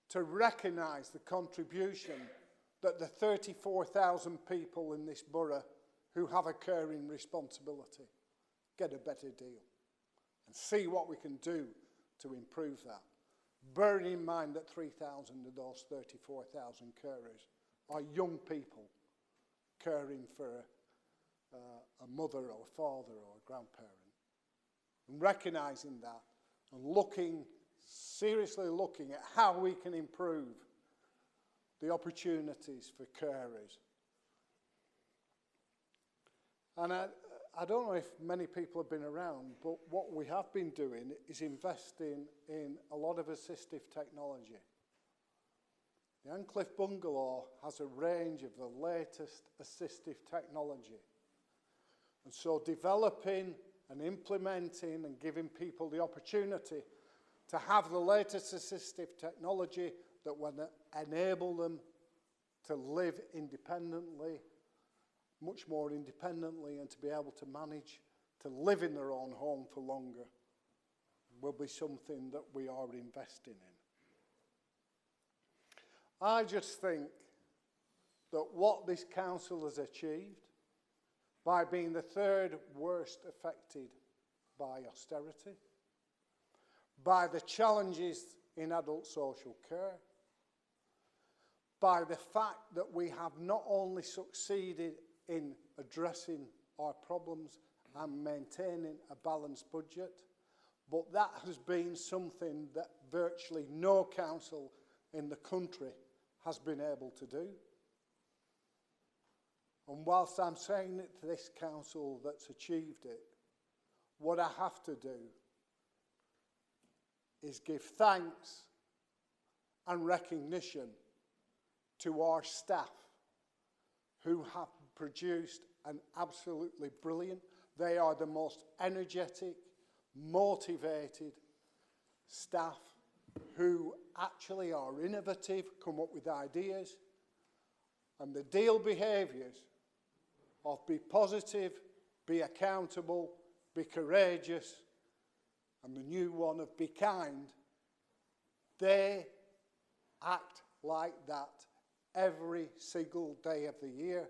to recognise the contribution that the 34,000 people in this borough who have a caring responsibility get a better deal and see what we can do to improve that. Bearing in mind that 3,000 of those 34,000 carers are young people caring for a mother or a father or a grandparent. And recognising that and seriously looking at how we can improve the opportunities for carers. And I don't know if many people have been around, but what we have been doing is investing in a lot of assistive technology. The Ancliffe Bungalow has a range of the latest assistive technology. And so developing and implementing and giving people the opportunity to have the latest assistive technology that will enable them to live independently, much more independently, and to be able to manage to live in their own home for longer will be something that we are investing in. I just think that what this council has achieved by being the third worst affected by austerity, by the challenges in adult social care, by the fact that we have not only succeeded in addressing our problems and maintaining a balanced budget, but that has been something that virtually no council in the country has been able to do. And whilst I'm saying it to this council that's achieved it, what I have to do is give thanks and recognition to our staff who have produced an absolutely brilliant. They are the most energetic, motivated staff who actually are innovative, come up with ideas, and the deal behaviours of be positive, be accountable, be courageous, and the new one of be kind, they act like that every single day of the year.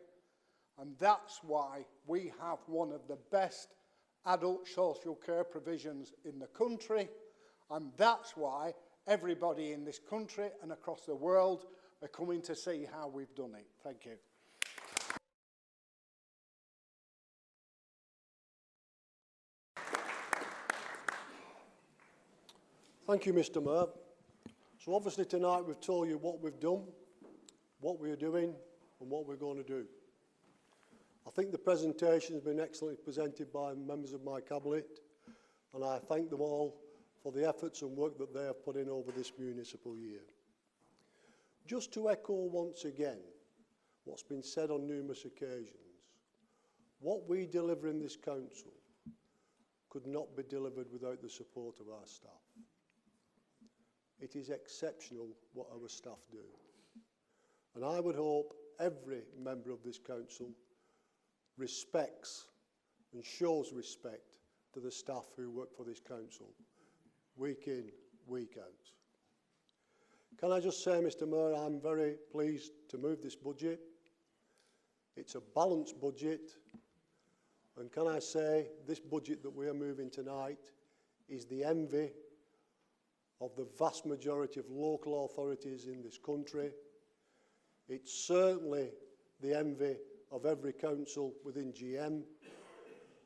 And that's why we have one of the best adult social care provisions in the country. And that's why everybody in this country and across the world are coming to see how we've done it. Thank you. Thank you, Mr. Mayor. So obviously tonight we've told you what we've done, what we're doing and what we're going to do. I think the presentation has been excellently presented by members of my cabinet, and I thank them all for the efforts and work that they have put in over this municipal year. Just to echo once again what's been said on numerous occasions, what we deliver in this council could not be delivered without the support of our staff. It is exceptional what our staff do. And I would hope every member of this council respects and shows respect to the staff who work for this council, week in, week out. Can I just say, Mr Mayor, I'm very pleased to move this budget. It's a balanced budget. And can I say, this budget that we are moving tonight is the envy of the vast majority of local authorities in this country. It's certainly the envy of every council within GM,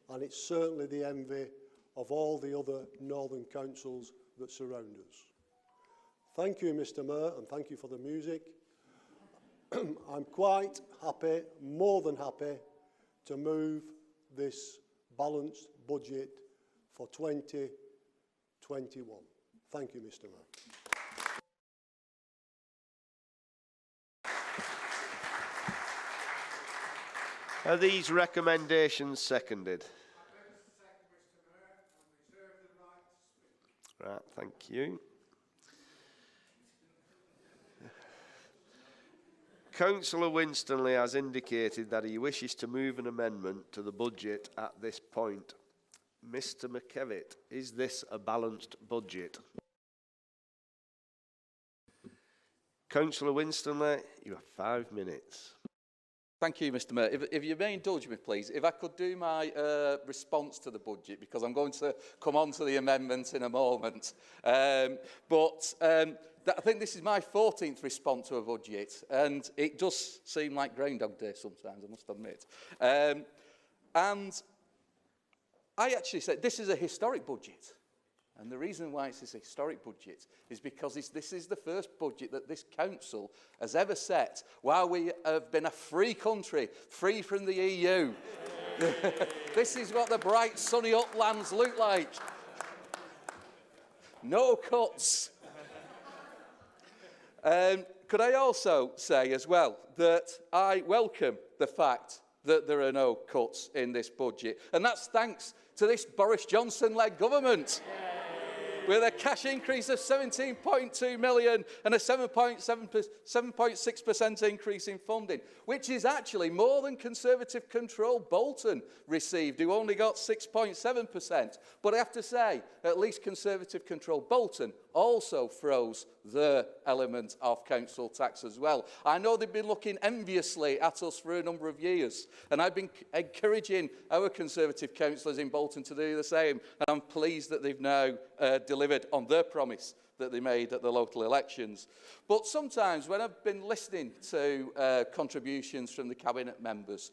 and it's certainly the envy of all the other northern councils that surround us. Thank you, Mr Mayor, and thank you for the music. I'm quite happy, more than happy, to move this balanced budget for 2021. Thank you, Mr Mayor. Are these recommendations seconded? Right, thank you. Councillor Winstanley has indicated that he wishes to move an amendment to the budget at this point. Mr McKevitt, is this a balanced budget? Councillor Winstanley, you have 5 minutes. Thank you, Mr Mayor. If you may indulge me, please, if I could do my response to the budget, because I'm going to come on to the amendment in a moment. I think this is my 14th response to a budget, and it does seem like Groundhog Day sometimes, I must admit. And I actually said this is a historic budget. And the reason why it's a historic budget is because this is the first budget that this council has ever set while we have been a free country, free from the EU. This is what the bright sunny uplands look like. No cuts. Could I also say as well that I welcome the fact that there are no cuts in this budget. And that's thanks to this Boris Johnson-led government. With a cash increase of 17.2 million and a 7.6% increase in funding, which is actually more than Conservative controlled Bolton received, who only got 6.7%. But I have to say, at least Conservative controlled Bolton also froze their element of council tax as well. I know they've been looking enviously at us for a number of years, and I've been encouraging our Conservative councillors in Bolton to do the same, and I'm pleased that they've now delivered on their promise that they made at the local elections. But sometimes when I've been listening to contributions from the cabinet members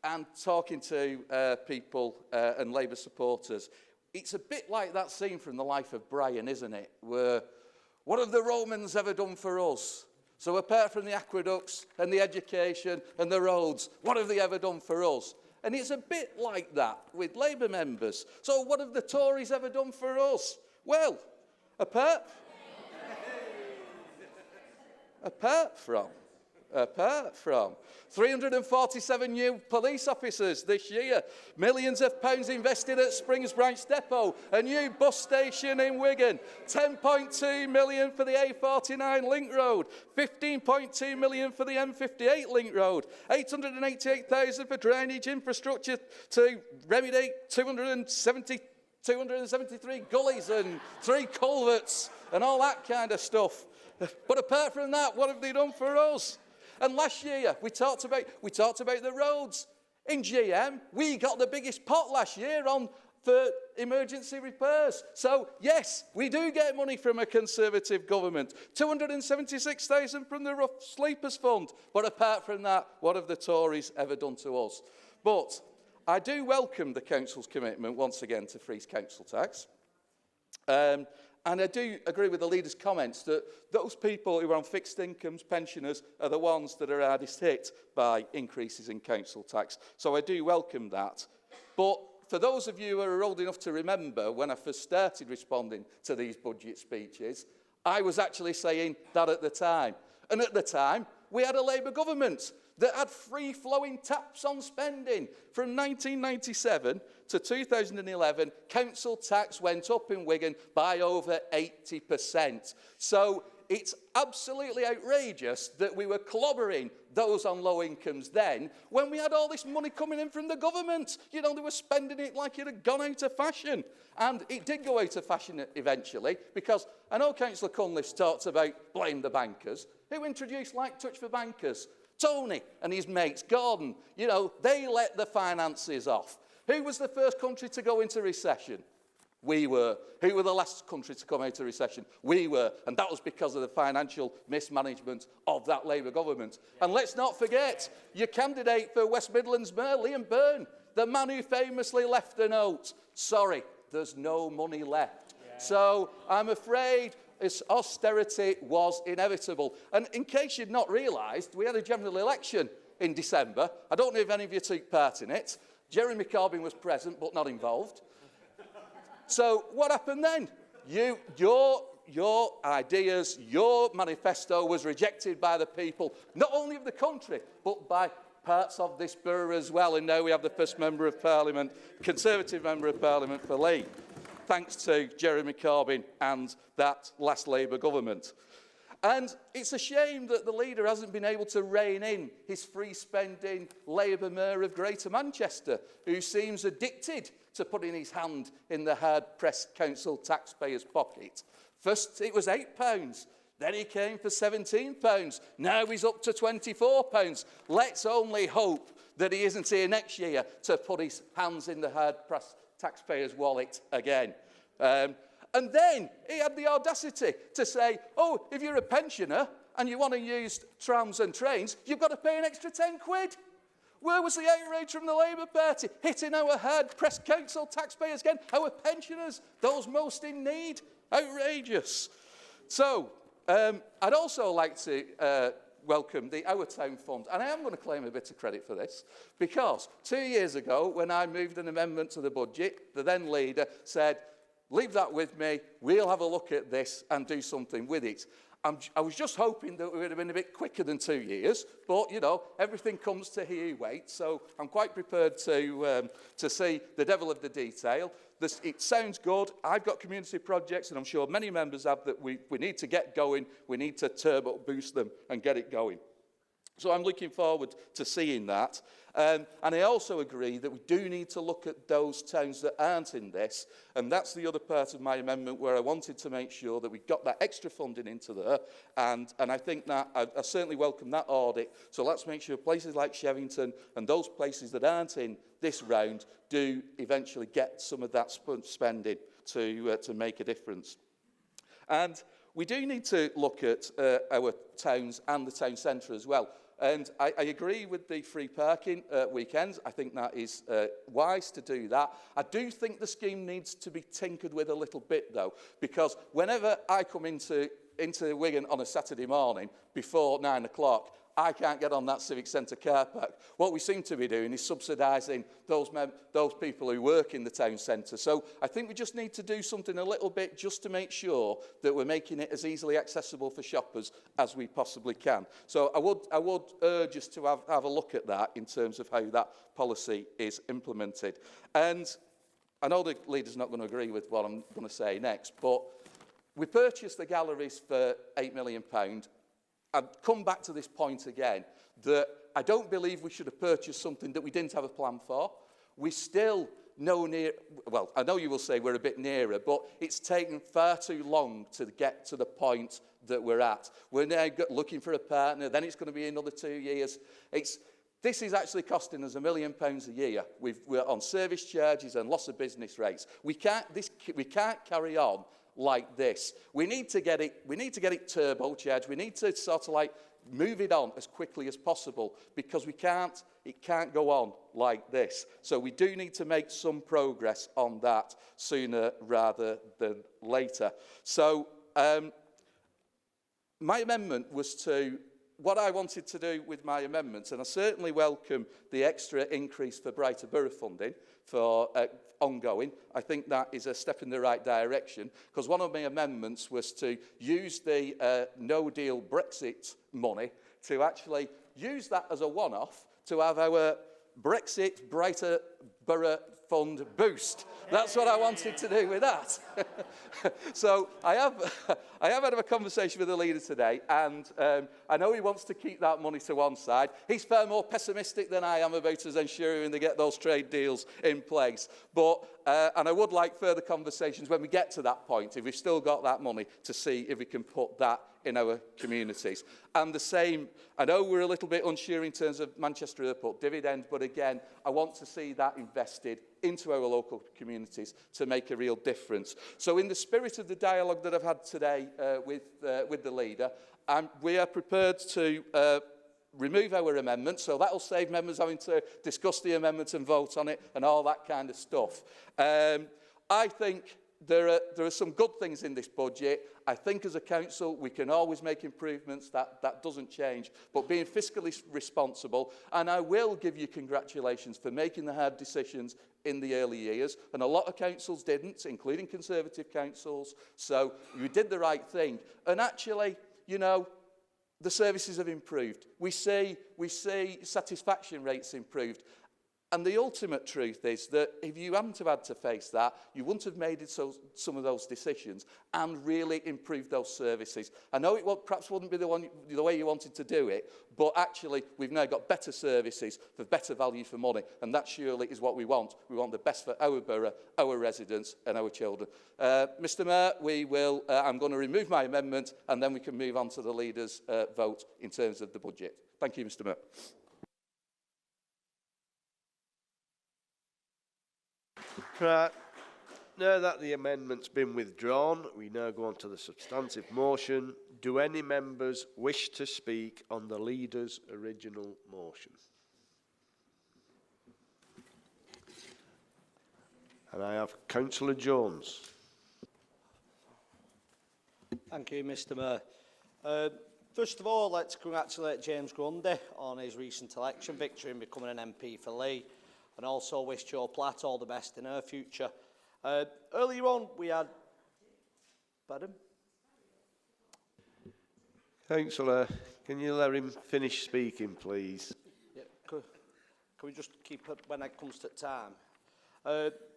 and talking to people and Labour supporters, it's a bit like that scene from The Life of Brian, isn't it? Where, what have the Romans ever done for us? So apart from the aqueducts and the education and the roads, what have they ever done for us? And it's a bit like that with Labour members. So what have the Tories ever done for us? Well, apart from 347 new police officers this year, millions of pounds invested at Springs Branch Depot, a new bus station in Wigan, 10.2 million for the A49 link road, 15.2 million for the M58 link road, 888,000 for drainage infrastructure to remedy 273 gullies and 3 culverts and all that kind of stuff. But apart from that, what have they done for us? And last year, we talked about the roads. In GM, we got the biggest pot last year for emergency repairs. So, yes, we do get money from a Conservative government. 276,000 from the Rough Sleepers Fund. But apart from that, what have the Tories ever done to us? But I do welcome the council's commitment, once again, to freeze council tax. And I do agree with the leader's comments that those people who are on fixed incomes, pensioners, are the ones that are hardest hit by increases in council tax. So I do welcome that. But for those of you who are old enough to remember when I first started responding to these budget speeches, I was actually saying that at the time. And at the time, we had a Labour government that had free-flowing taps on spending. From 1997 to 2011, council tax went up in Wigan by over 80%. So it's absolutely outrageous that we were clobbering those on low incomes then when we had all this money coming in from the government. You know, they were spending it like it had gone out of fashion. And it did go out of fashion eventually, because I know Councillor Cunliffe's talked about blame the bankers. Who introduced Light Touch for bankers? Tony and his mates, Gordon. You know, they let the finances off. Who was the first country to go into recession? We were. Who were the last country to come out of recession? We were. And that was because of the financial mismanagement of that Labour government. And let's not forget, your candidate for West Midlands Mayor, Liam Byrne, the man who famously left a note. Sorry, there's no money left. So I'm afraid this austerity was inevitable. And in case you'd not realised, we had a general election in December. I don't know if any of you took part in it. Jeremy Corbyn was present, but not involved. So what happened then? Your ideas, your manifesto was rejected by the people, not only of the country, but by parts of this borough as well. And now we have the first Member of Parliament, Conservative Member of Parliament for Lee, thanks to Jeremy Corbyn and that last Labour government. And it's a shame that the leader hasn't been able to rein in his free-spending Labour Mayor of Greater Manchester, who seems addicted to putting his hand in the hard-pressed council taxpayer's pocket. First, it was £8. Then he came for £17. Now he's up to £24. Let's only hope that he isn't here next year to put his hands in the hard-pressed taxpayer's wallet again. And then he had the audacity to say, oh, if you're a pensioner and you want to use trams and trains, you've got to pay an extra £10. Where was the outrage from the Labour Party? Hitting our hard-pressed council taxpayers again, our pensioners, those most in need. Outrageous. So, I'd also like to welcome the Our Town Fund. And I am going to claim a bit of credit for this, because 2 years ago, when I moved an amendment to the budget, the then leader said, leave that with me, we'll have a look at this and do something with it. I was just hoping that we would have been a bit quicker than 2 years, but, you know, everything comes to he who waits, so I'm quite prepared to see the devil of the detail. It sounds good. I've got community projects, and I'm sure many members have, that we need to get going. We need to turbo boost them and get it going. So I'm looking forward to seeing that. And I also agree that we do need to look at those towns that aren't in this. And that's the other part of my amendment, where I wanted to make sure that we got that extra funding into there. And I think that I certainly welcome that audit. So let's make sure places like Shevington and those places that aren't in this round do eventually get some of that spending to make a difference. And we do need to look at our towns and the town centre as well. And I agree with the free parking weekends. I think that is wise to do that. I do think the scheme needs to be tinkered with a little bit, though, because whenever I come into Wigan on a Saturday morning before 9 o'clock, I can't get on that Civic Centre car park. What we seem to be doing is subsidising those people who work in the town centre. So I think we just need to do something a little bit just to make sure that we're making it as easily accessible for shoppers as we possibly can. So I would urge us to have a look at that in terms of how that policy is implemented. And I know the leader's not going to agree with what I'm going to say next, but we purchased the galleries for £8 million. I'd come back to this point again, that I don't believe we should have purchased something that we didn't have a plan for. We still know near, well, I know you will say we're a bit nearer, but it's taken far too long to get to the point that we're at. We're now looking for a partner, then it's going to be another 2 years. This is actually costing us £1 million a year. We're on service charges and loss of business rates. We can't carry on like this. We need to get it turbocharged. We need to sort of like move it on as quickly as possible, because it can't go on like this. So we do need to make some progress on that sooner rather than later. So my amendment was what I wanted to do with my amendments, and I certainly welcome the extra increase for Brighter Borough funding for ongoing. I think that is a step in the right direction, because one of my amendments was to use the no-deal Brexit money to actually use that as a one-off to have our Brexit Brighter Borough Fund boost. That's what I wanted to do with that. So I have had a conversation with the leader today, and I know he wants to keep that money to one side. He's far more pessimistic than I am about us ensuring they get those trade deals in place. But and I would like further conversations when we get to that point, if we've still got that money, to see if we can put that in our communities. And the same, I know we're a little bit unsure in terms of Manchester Airport dividend, but again, I want to see that invested into our local communities to make a real difference. So in the spirit of the dialogue that I've had today with the leader, we are prepared to remove our amendment, so that will save members having to discuss the amendment and vote on it and all that kind of stuff. I think there are some good things in this budget. I think as a council we can always make improvements, that doesn't change, but being fiscally responsible, and I will give you congratulations for making the hard decisions in the early years, and a lot of councils didn't, including Conservative councils, so you did the right thing. And actually, you know, the services have improved. We see satisfaction rates improved. And the ultimate truth is that if you hadn't have had to face that, you wouldn't have made it so, some of those decisions and really improved those services. I know it perhaps wouldn't be the way you wanted to do it, but actually we've now got better services for better value for money, and that surely is what we want. We want the best for our borough, our residents and our children. Mr Mayor, I'm going to remove my amendment and then we can move on to the leader's vote in terms of the budget. Thank you, Mr Mayor. Right. Now that the amendment's been withdrawn, we now go on to the substantive motion. Do any members wish to speak on the leader's original motion? And I have Councillor Jones. Thank you, Mr Mayor. First of all, let's congratulate James Grundy on his recent election victory and becoming an MP for Lee, and also wish Jo Platt all the best in her future. Earlier on, we had... Pardon? Councillor, can you let him finish speaking, please? Yeah, can we just keep it when it comes to time?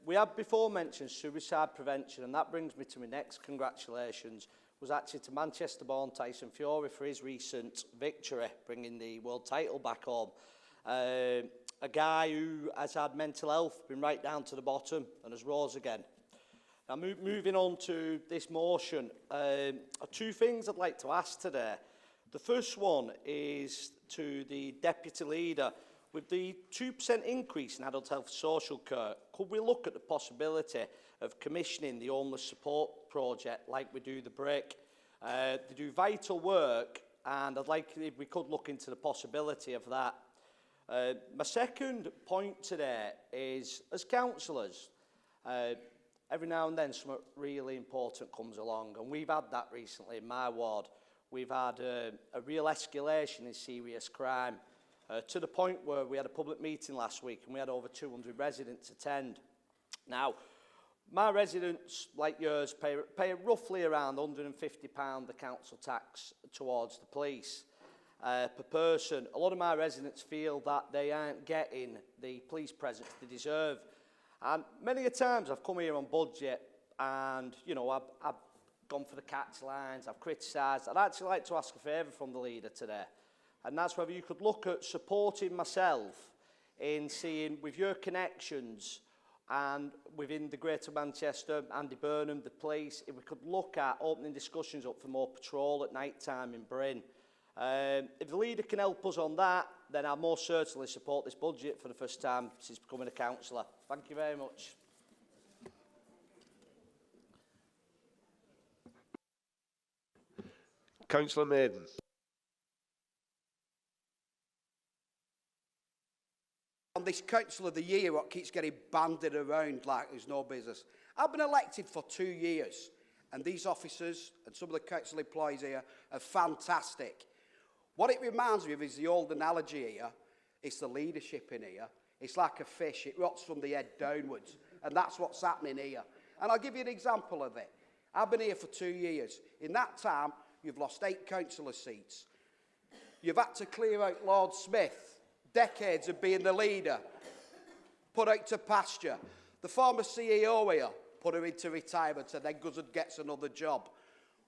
We had before mentioned suicide prevention, and that brings me to my next congratulations, was actually to Manchester-born Tyson Fury for his recent victory, bringing the world title back home. A guy who has had mental health, been right down to the bottom and has rose again. Now, moving on to this motion, two things I'd like to ask today. The first one is to the Deputy Leader. With the 2% increase in adult health social care, could we look at the possibility of commissioning the homeless support project like we do the BRIC? They do vital work, and I'd like if we could look into the possibility of that. My second point today is, as councillors, every now and then something really important comes along, and we've had that recently in my ward. We've had a real escalation in serious crime, to the point where we had a public meeting last week and we had over 200 residents attend. Now, my residents, like yours, pay roughly around £150 the council tax towards the police. Per person. A lot of my residents feel that they aren't getting the police presence they deserve. And many a times I've come here on budget and, you know, I've gone for the catch lines, I've criticised. I'd actually like to ask a favour from the leader today. And that's whether you could look at supporting myself in seeing, with your connections and within the Greater Manchester, Andy Burnham, the police, if we could look at opening discussions up for more patrol at night time in Bryn. If the leader can help us on that, then I'll most certainly support this budget for the first time since becoming a councillor. Thank you very much. Councillor Maiden. On this Council of the Year, what keeps getting banded around like there's no business. I've been elected for 2 years, and these officers and some of the council employees here are fantastic. What it reminds me of is the old analogy here. It's the leadership in here. It's like a fish. It rots from the head downwards. And that's what's happening here. And I'll give you an example of it. I've been here for 2 years. In that time, you've lost 8 councillor seats. You've had to clear out Lord Smith, decades of being the leader. put out to pasture. The former CEO here put her into retirement and then goes and gets another job.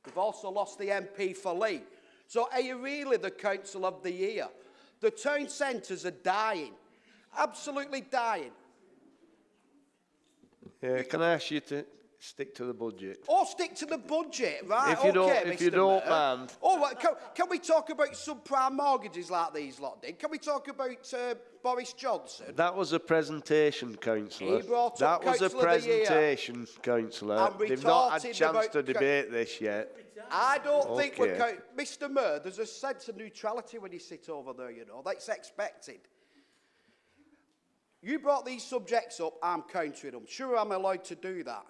We've also lost the MP for Lee. So are you really the Council of the Year? The town centres are dying, absolutely dying. Yeah, can I ask you to stick to the budget? Oh, stick to the budget, right? If you don't, okay, if Mr. you don't Mayor. mind. Oh, well, can we talk about subprime mortgages like these lot did? Can we talk about Boris Johnson? That was a presentation, Councillor. He brought That up was a Councillor of the Year. presentation, Councillor. I'm They've not had a retorting chance about to debate this yet. I don't think we're... Okay. Mr. Mayor, there's a sense of neutrality when you sit over there, you know. That's expected. You brought these subjects up, I'm countering them. Sure, I'm allowed to do that.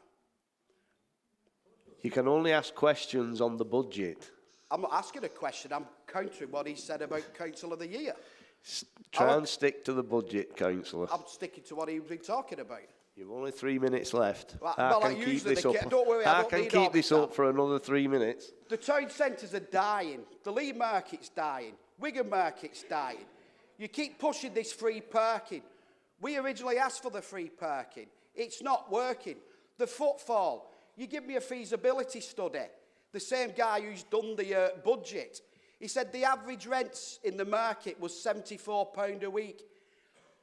You can only ask questions on the budget. I'm not asking a question, I'm countering what he said about Council of the Year. Try and stick to the budget, Councillor. I'm sticking to what he's been talking about. You've only 3 minutes left. Well, I well, can like keep usually this the up. don't worry, I I don't can need all keep this this up for another 3 minutes. The town centres are dying. The Lee Market's dying. Wigan Market's dying. You keep pushing this free parking. We originally asked for the free parking. It's not working. The footfall. You give me a feasibility study. The same guy who's done the budget. He said the average rents in the market was £74 a week.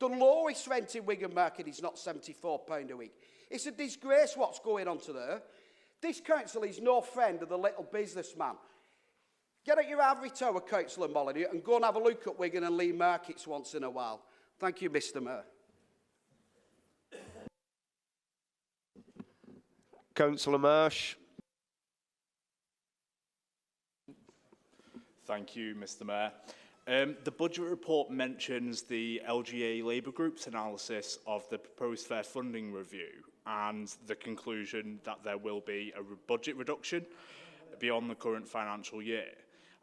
The lowest rent in Wigan Market is not £74 a week. It's a disgrace what's going on to there. This council is no friend of the little businessman. Get out your ivory tower, Councillor Molyneux, and go and have a look at Wigan and Lee Markets once in a while. Thank you, Mr. Mayor. Councillor Marsh. Thank you, Mr. Mayor. The budget report mentions the LGA Labour Group's analysis of the proposed fair funding review and the conclusion that there will be a budget reduction beyond the current financial year.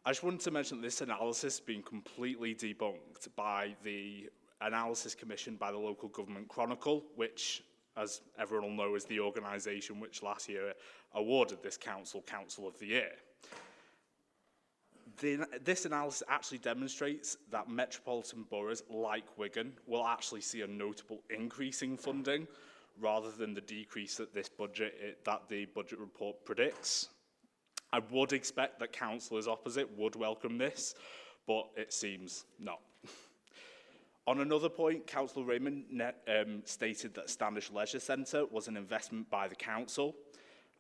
I just wanted to mention that this analysis has been completely debunked by the analysis commissioned by the Local Government Chronicle, which, as everyone will know, is the organisation which last year awarded this council Council of the Year. This analysis actually demonstrates that metropolitan boroughs like Wigan will actually see a notable increase in funding rather than the decrease that the budget report predicts. I would expect that councillors opposite would welcome this, but it seems not. On another point, Councillor Rehman stated that Standish Leisure Centre was an investment by the council.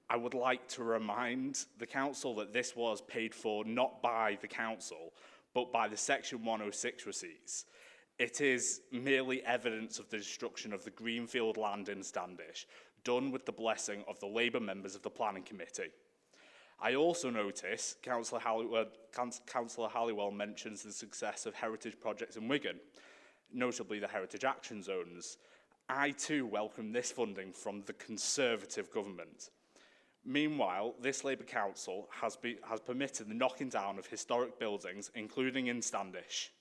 I would like to remind the council that this was paid for not by the council, but by the Section 106 receipts. It is merely evidence of the destruction of the greenfield land in Standish, done with the blessing of the Labour members of the Planning Committee. I also notice Councillor Halliwell mentions the success of heritage projects in Wigan, notably the Heritage Action Zones. I too welcome this funding from the Conservative government. Meanwhile, this Labour Council has permitted the knocking down of historic buildings, including in Standish.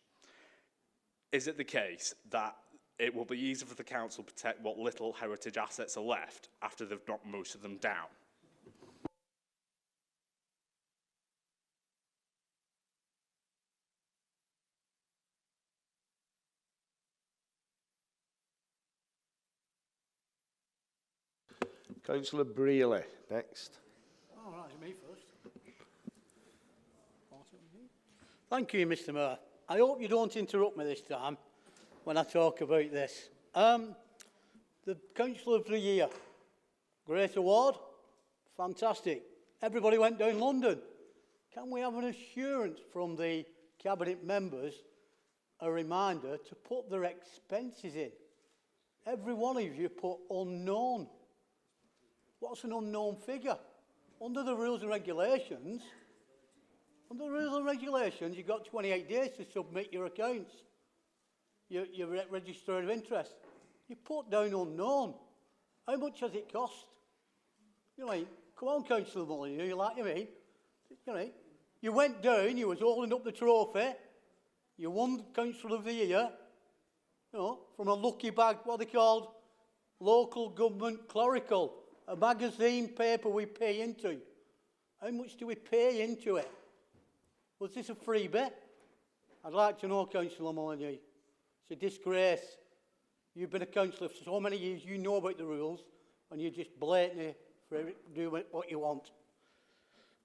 Is it the case that it will be easier for the council to protect what little heritage assets are left after they've knocked most of them down? Councillor Brierley, next. All right, me first. Thank you, Mr. Mayor. I hope you don't interrupt me this time when I talk about this. The Council of the Year, great award, fantastic. Everybody went down London. Can we have an assurance from the Cabinet members, a reminder to put their expenses in? Every one of you put unknown. What's an unknown figure? Under the rules and regulations, you've got 28 days to submit your accounts, your register of interest. You put down unknown. How much has it cost? You know, come on, Councillor Molyneux, you like me? You know, you went down, you was holding up the trophy, you won Council of the Year, you know, from a lucky bag, what they called Local Government Clerical, a magazine paper we pay into. How much do we pay into it? Was this a freebie? I'd like to know, Councillor Molyneux. It's a disgrace. You've been a councillor for so many years, you know about the rules, and you just blatantly do what you want.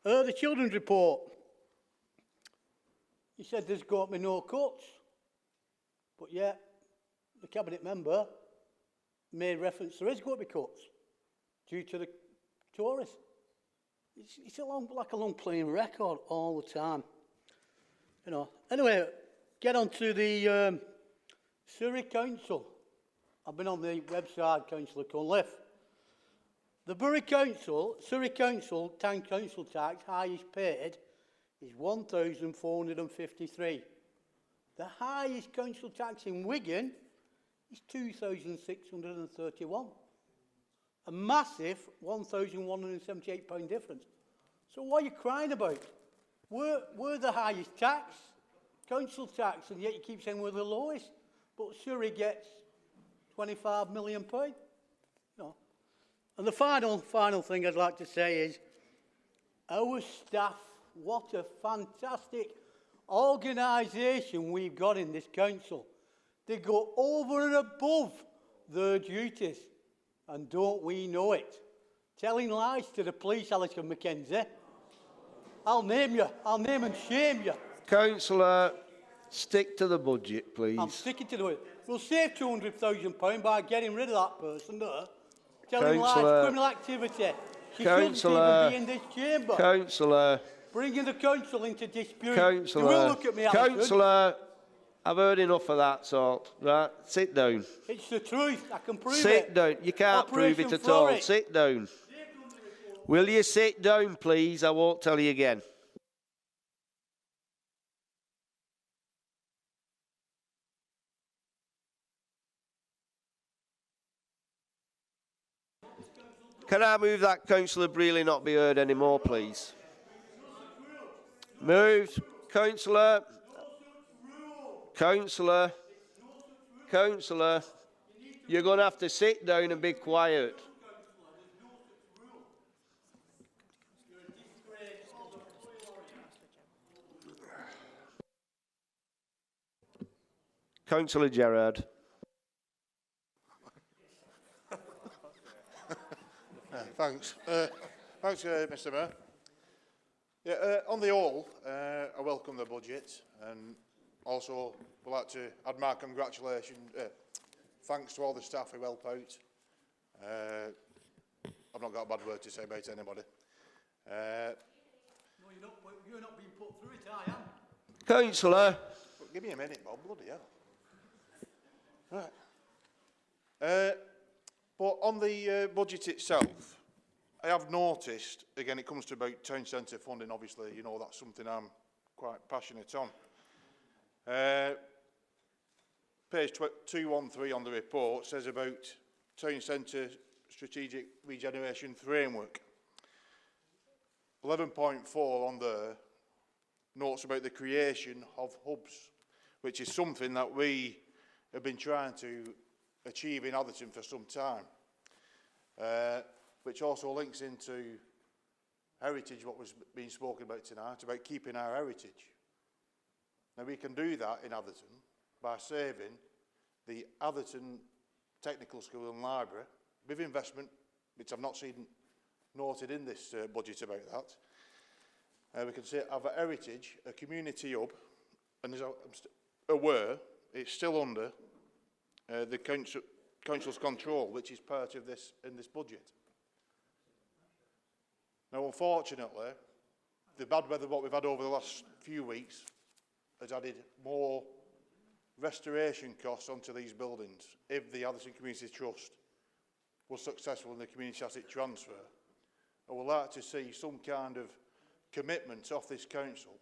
The children's report. You said there's got to be no cuts, but yet the cabinet member made reference there is going to be cuts due to the tourists. It's like a long playing record all the time. You know. Anyway, get on to the Surrey Council. I've been on the website, Councillor Cunliffe. The Borough Council, Surrey Council, town council tax, highest paid, is 1,453. The highest council tax in Wigan is 2,631. A massive £1,178 difference. So what are you crying about? We're the highest tax, council tax, and yet you keep saying we're the lowest. But Surrey gets £25 million. No. And the final thing I'd like to say is our staff, what a fantastic organisation we've got in this council. They go over and above their duties. And don't we know it? Telling lies to the police, Alison McKenzie. I'll name you. I'll name and shame you. Councillor, stick to the budget, please. I'm sticking to the budget. We'll save £200,000 by getting rid of that person there. Telling lies, criminal activity. She shouldn't even be in this chamber. Councillor. Bringing the council into dispute. Councillor. You will look at me, Alison. Councillor, I've heard enough of that sort. Right, sit down. It's the truth. I can prove it. Sit down. You can't prove it at all. Sit down. Will you sit down, please? I won't tell you again. Can I move that Councillor Brierley not be heard anymore, please? Moved. Councillor. Councillor. Councillor. You're going to have to sit down and be quiet. Councillor Gerard. Thanks. Thanks, Mr. Mayor. Yeah, on the whole, I welcome the budget, and also would like to add my congratulations, thanks to all the staff who help out. I've not got a bad word to say about anybody. No, you're not being put through it, I am. Councillor. Give me a minute, Bob, bloody hell. Right. But on the budget itself, I have noticed, again, it comes to about town centre funding, obviously, you know, that's something I'm quite passionate on. Page 213 on the report says about town centre strategic regeneration framework. 11.4 on there notes about the creation of hubs, which is something that we have been trying to achieve in Atherton for some time, which also links into heritage, what was being spoken about tonight, about keeping our heritage. Now we can do that in Atherton by saving the Atherton Technical School and Library with investment, which I've not seen noted in this budget about that. We can say have a heritage, a community hub, and as I'm aware, it's still under the council's control, which is part of this in this budget. Now, unfortunately, the bad weather what we've had over the last few weeks has added more restoration costs onto these buildings. If the Atherton Community Trust was successful in the community asset transfer, I would like to see some kind of commitment off this council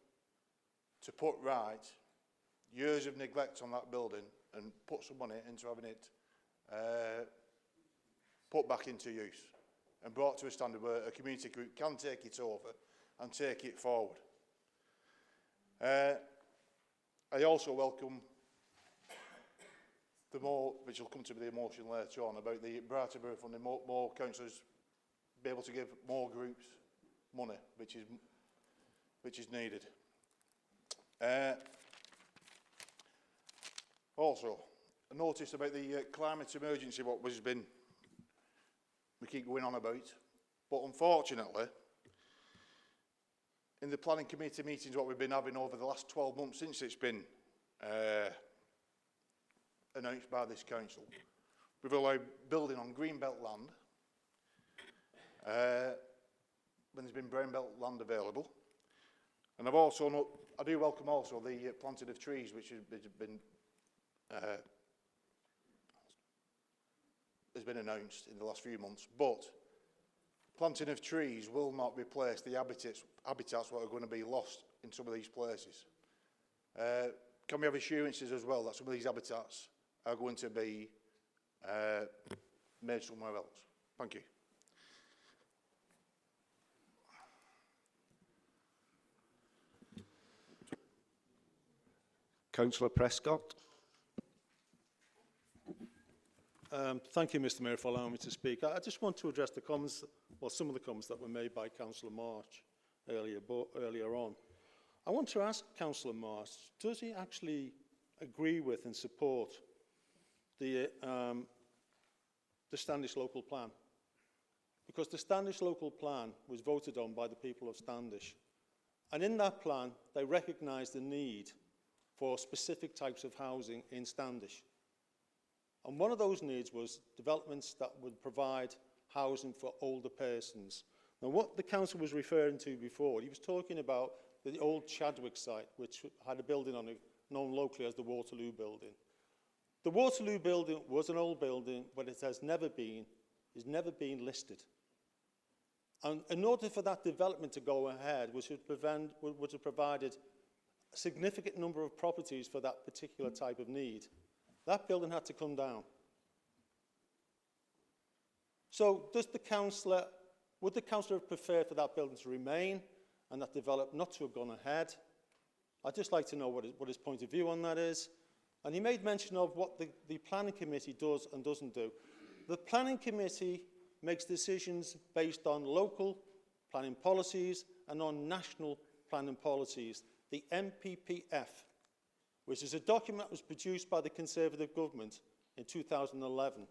to put right years of neglect on that building and put some money into having it put back into use and brought to a standard where a community group can take it over and take it forward. I also welcome the more, which will come to the emotion later on, about the Brighter Borough funding, more councillors be able to give more groups money, which is needed. Also, notice about the climate emergency, what was been, we keep going on about. But unfortunately, in the planning committee meetings what we've been having over the last 12 months since it's been announced by this council, we've allowed building on greenbelt land when there's been brownbelt land available. And I do welcome also the planting of trees, which has been announced in the last few months. But planting of trees will not replace the habitats that are going to be lost in some of these places. Can we have assurances as well that some of these habitats are going to be made somewhere else? Thank you. Councillor Prescott. Thank you, Mr Mayor, for allowing me to speak. I just want to address the comments, well, some of the comments that were made by Councillor March earlier on. I want to ask Councillor March, does he actually agree with and support the Standish local plan? Because the Standish local plan was voted on by the people of Standish. And in that plan, they recognised the need for specific types of housing in Standish. And one of those needs was developments that would provide housing for older persons. Now, what the council was referring to before, he was talking about the old Chadwick site, which had a building on it known locally as the Waterloo building. The Waterloo building was an old building, but it has never been listed. And in order for that development to go ahead, which would have provided a significant number of properties for that particular type of need, that building had to come down. So would the councillor have preferred for that building to remain and that development not to have gone ahead? I'd just like to know what his point of view on that is. And he made mention of what the planning committee does and doesn't do. The planning committee makes decisions based on local planning policies and on national planning policies, the MPPF, which is a document that was produced by the Conservative government in 2011.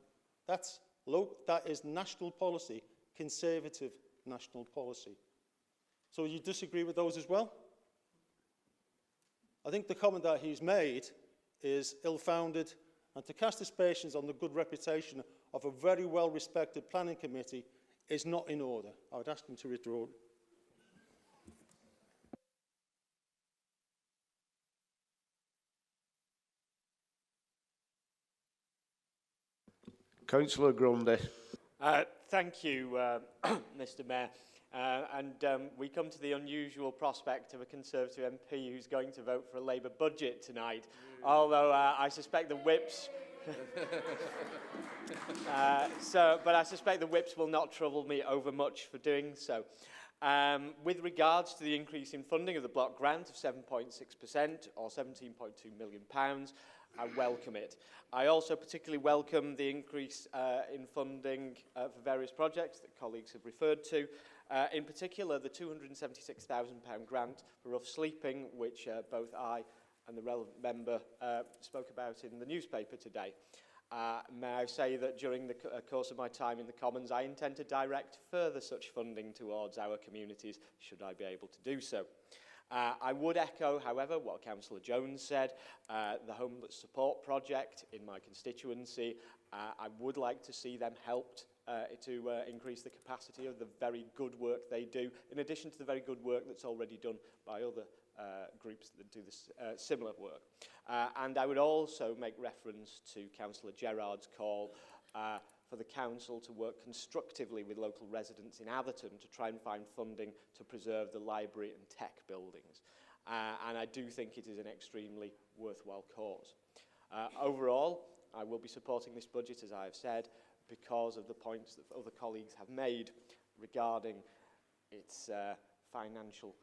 That is national policy, Conservative national policy. So you disagree with those as well? I think the comment that he's made is ill-founded, and to cast aspersions on the good reputation of a very well-respected planning committee is not in order. I would ask him to withdraw. Councillor Grundy. Thank you, Mr Mayor. We come to the unusual prospect of a Conservative MP who's going to vote for a Labour budget tonight, although I suspect the whips... but I suspect the whips will not trouble me over much for doing so. With regards to the increase in funding of the block grant of 7.6% or £17.2 million, I welcome it. I also particularly welcome the increase in funding for various projects that colleagues have referred to. In particular, the £276,000 grant for rough sleeping, which both I and the relevant member spoke about in the newspaper today. May I say that during the course of my time in the Commons, I intend to direct further such funding towards our communities, should I be able to do so. I would echo, however, what Councillor Jones said, the Homeless Support Project in my constituency. I would like to see them helped to increase the capacity of the very good work they do, in addition to the very good work that's already done by other groups that do this similar work. And I would also make reference to Councillor Gerard's call for the council to work constructively with local residents in Atherton to try and find funding to preserve the library and tech buildings. And I do think it is an extremely worthwhile cause. Overall, I will be supporting this budget, as I have said, because of the points that other colleagues have made regarding its financial,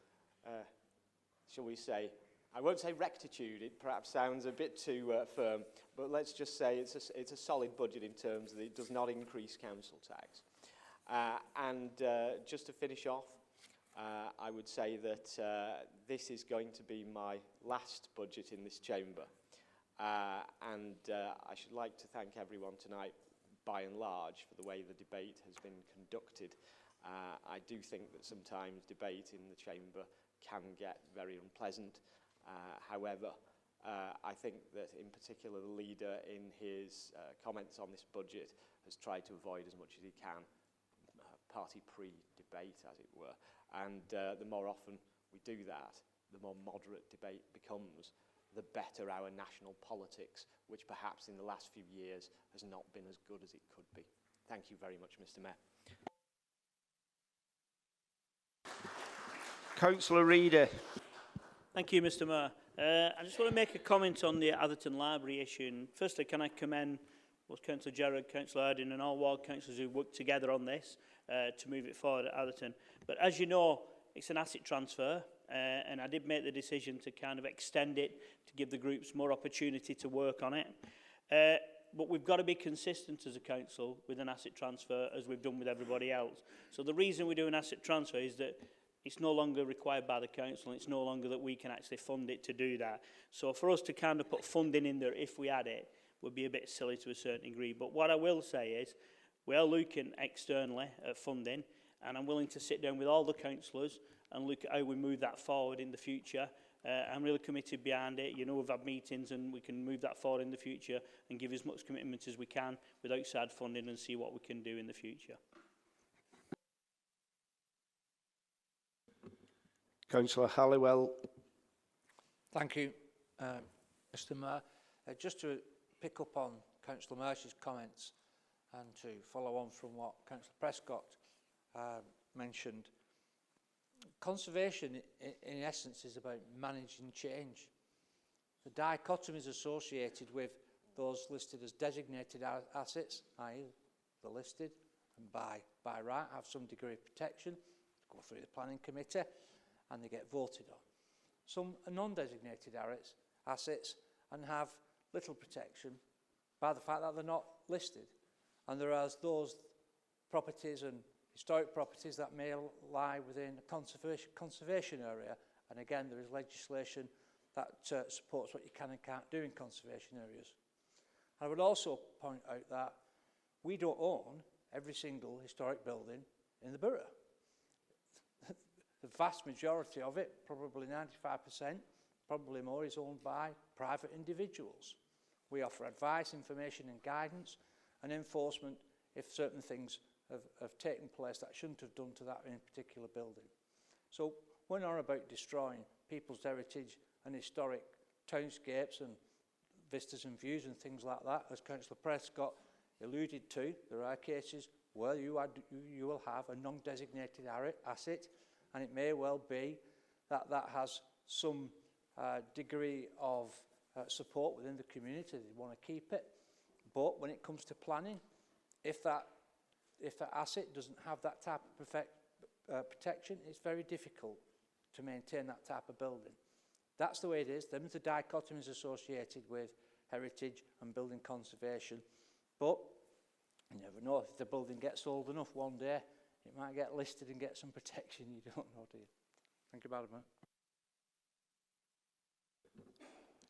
shall we say, I won't say rectitude, it perhaps sounds a bit too firm, but let's just say it's a solid budget in terms that it does not increase council tax. Just to finish off, I would say that this is going to be my last budget in this chamber. I should like to thank everyone tonight, by and large, for the way the debate has been conducted. I do think that sometimes debate in the chamber can get very unpleasant. However, I think that in particular the leader in his comments on this budget has tried to avoid as much as he can party pre-debate, as it were. And the more often we do that, the more moderate debate becomes, the better our national politics, which perhaps in the last few years has not been as good as it could be. Thank you very much, Mr. Mayor. Councillor Reedy. Thank you, Mr. Mayor. I just want to make a comment on the Atherton Library issue. And firstly, can I commend both Councillor Gerard, Councillor Erdin and all ward councillors who worked together on this to move it forward at Atherton. But as you know, it's an asset transfer, and I did make the decision to kind of extend it to give the groups more opportunity to work on it. But we've got to be consistent as a council with an asset transfer as we've done with everybody else. So the reason we do an asset transfer is that it's no longer required by the council, and it's no longer that we can actually fund it to do that. So for us to kind of put funding in there if we had it would be a bit silly to a certain degree. But what I will say is we are looking externally at funding, and I'm willing to sit down with all the councillors and look at how we move that forward in the future. I'm really committed behind it. You know, we've had meetings and we can move that forward in the future and give as much commitment as we can with outside funding and see what we can do in the future. Councillor Halliwell. Thank you, Mr. Mayor. Just to pick up on Councillor Marsh's comments and to follow on from what Councillor Prescott mentioned, conservation in essence is about managing change. The dichotomies associated with those listed as designated assets, i.e. the listed and by right have some degree of protection, go through the planning committee and they get voted on. Some are non-designated assets and have little protection by the fact that they're not listed. And there are those properties and historic properties that may lie within a conservation area. And again, there is legislation that supports what you can and can't do in conservation areas. I would also point out that we don't own every single historic building in the borough. The vast majority of it, probably 95%, probably more, is owned by private individuals. We offer advice, information and guidance and enforcement if certain things have taken place that shouldn't have done to that in a particular building. So we're not about destroying people's heritage and historic townscapes and vistas and views and things like that. As Councillor Prescott alluded to, there are cases where you will have a non-designated asset, and it may well be that that has some degree of support within the community. They want to keep it. But when it comes to planning, if that asset doesn't have that type of protection, it's very difficult to maintain that type of building. That's the way it is. Them are the dichotomies associated with heritage and building conservation. But you never know, if the building gets old enough one day, it might get listed and get some protection. You don't know, do you? Thank you, Madam Mayor.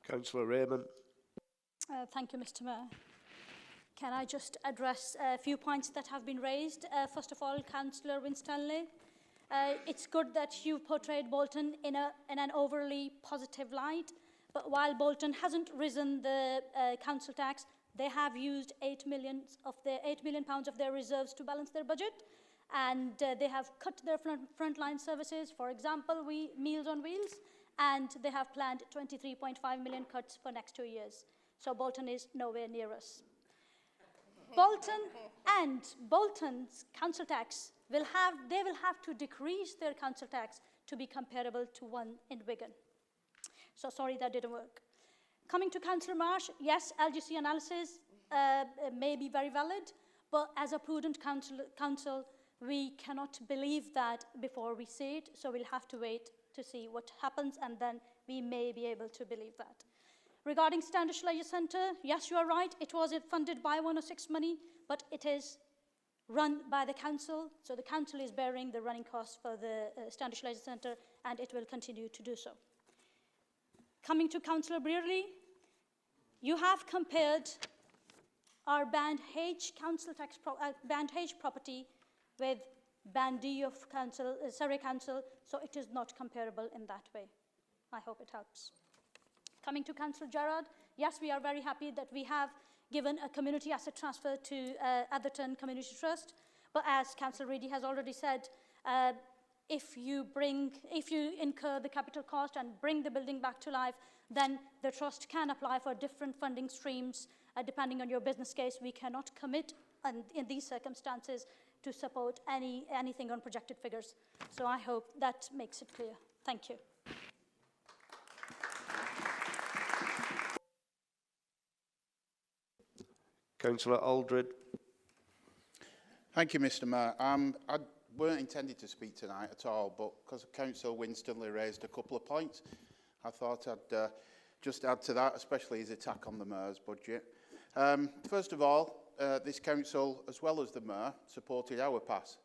Councillor Rehman. Thank you, Mr. Mayor. Can I just address a few points that have been raised? First of all, Councillor Winstanley, it's good that you've portrayed Bolton in an overly positive light, but while Bolton hasn't risen the council tax, they have used £8 million of their reserves to balance their budget, and they have cut their frontline services, for example, Meals on Wheels, and they have planned 23.5 million cuts for next 2 years. So Bolton is nowhere near us. Bolton's council tax they will have to decrease their council tax to be comparable to one in Wigan. So sorry that didn't work. Coming to Councillor Marsh, yes, LGC analysis may be very valid, but as a prudent council, we cannot believe that before we see it, so we'll have to wait to see what happens, and then we may be able to believe that. Regarding Standish Leisure Centre, yes, you are right, it was funded by 106 money, but it is run by the council, so the council is bearing the running costs for the Standish Leisure Centre, and it will continue to do so. Coming to Councillor Brierley, You have compared our Band H council tax Band H property with Band D of council, Surrey Council, so it is not comparable in that way. I hope it helps. Coming to Councillor Gerard, yes, we are very happy that we have given a community asset transfer to Atherton Community Trust, but as Councillor Reedy has already said, if you incur the capital cost and bring the building back to life, then the trust can apply for different funding streams depending on your business case. We cannot commit in these circumstances to support anything on projected figures. So I hope that makes it clear. Thank you. Councillor Aldred. Thank you, Mr. Mayor. I weren't intended to speak tonight at all, but because Councillor Winstanley raised a couple of points, I thought I'd just add to that, especially his attack on the Mayor's budget. First of all, this council, as well as the Mayor, supported our pass,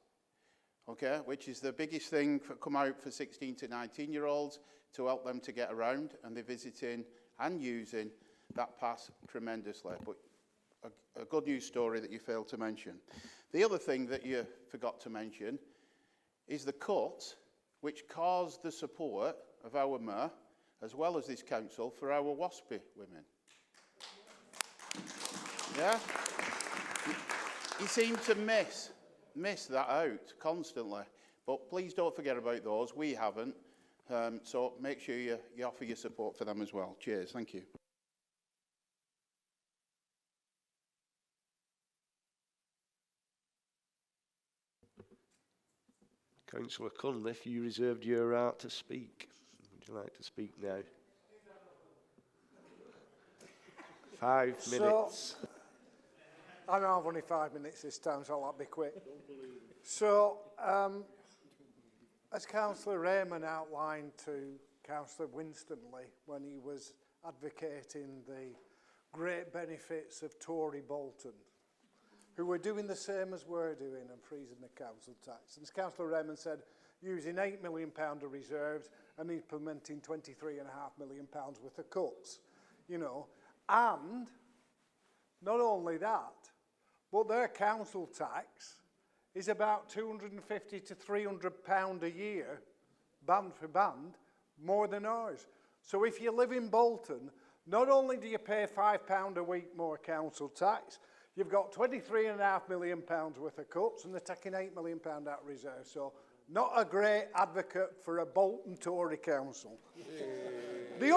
okay, which is the biggest thing come out for 16 to 19-year-olds to help them to get around, and they're visiting and using that pass tremendously. But a good news story that you failed to mention. The other thing that you forgot to mention is the cut which caused the support of our Mayor, as well as this council, for our WASPy women. Yeah? You seem to miss that out constantly. But please don't forget about those. We haven't. So make sure you offer your support for them as well. Cheers. Thank you. Councillor Cunliffe, you reserved your right to speak. Would you like to speak now? 5 minutes. I know I've only 5 minutes this time, so I'll be quick. So, as Councillor Rehman outlined to Councillor Winstanley when he was advocating the great benefits of Tory Bolton, who were doing the same as we're doing and freezing the council tax. And as Councillor Rehman said, using £8 million of reserves and implementing £23.5 million worth of cuts, you know. And not only that, but their council tax is about £250 to £300 a year, band for band, more than ours. So if you live in Bolton, not only do you pay £5 a week more council tax, you've got £23.5 million worth of cuts, and they're taking £8 million out of reserve. So not a great advocate for a Bolton Tory council. The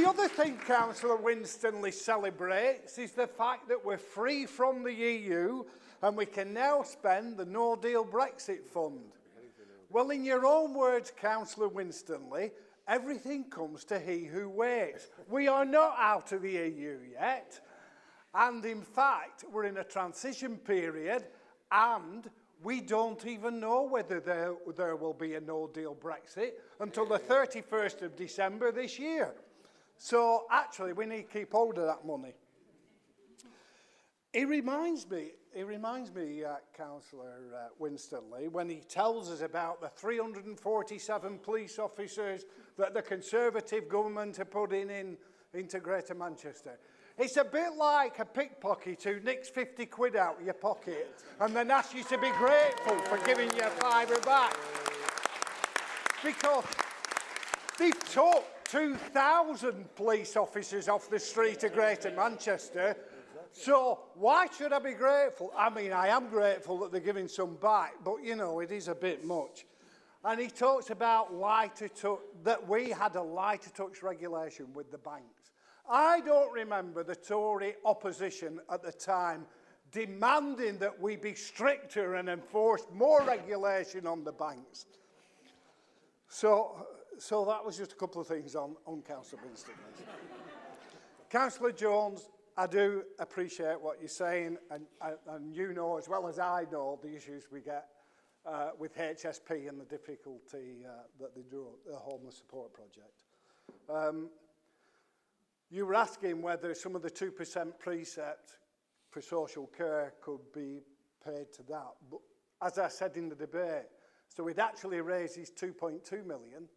other thing Councillor Winstanley celebrates is the fact that we're free from the EU and we can now spend the no-deal Brexit fund. Well, in your own words, Councillor Winstanley, everything comes to he who waits. We are not out of the EU yet. And in fact, we're in a transition period and we don't even know whether there will be a no-deal Brexit until the 31st of December this year. So actually, we need to keep hold of that money. It reminds me, Councillor Winstanley, when he tells us about the 347 police officers that the Conservative government are putting into Greater Manchester. It's a bit like a pickpocket who nicks 50 quid out of your pocket and then asks you to be grateful for giving you a £5 back. Because they took 2,000 police officers off the street of Greater Manchester. So why should I be grateful? I mean, I am grateful that they're giving some back, but, you know, it is a bit much. And he talks about that we had a lighter touch regulation with the banks. I don't remember the Tory opposition at the time demanding that we be stricter and enforce more regulation on the banks. So that was just a couple of things on Councillor Winstanley. Councillor Jones, I do appreciate what you're saying, and you know as well as I know the issues we get with HSP and the difficulty that they do the homeless support project. You were asking whether some of the 2% precept for social care could be paid to that. But as I said in the debate, so it actually raises 2.2 million,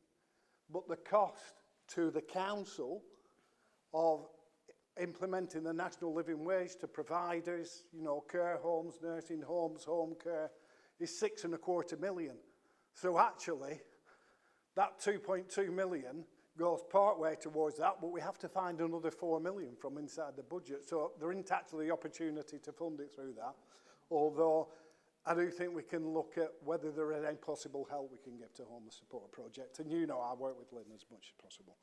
but the cost to the council of implementing the national living wage to providers, you know, care homes, nursing homes, home care, is 6.25 million. So actually, that 2.2 million goes part way towards that, but we have to find another 4 million from inside the budget. So there isn't actually the opportunity to fund it through that, although I do think we can look at whether there is any possible help we can give to homeless support project. And you know I work with Lynn as much as possible.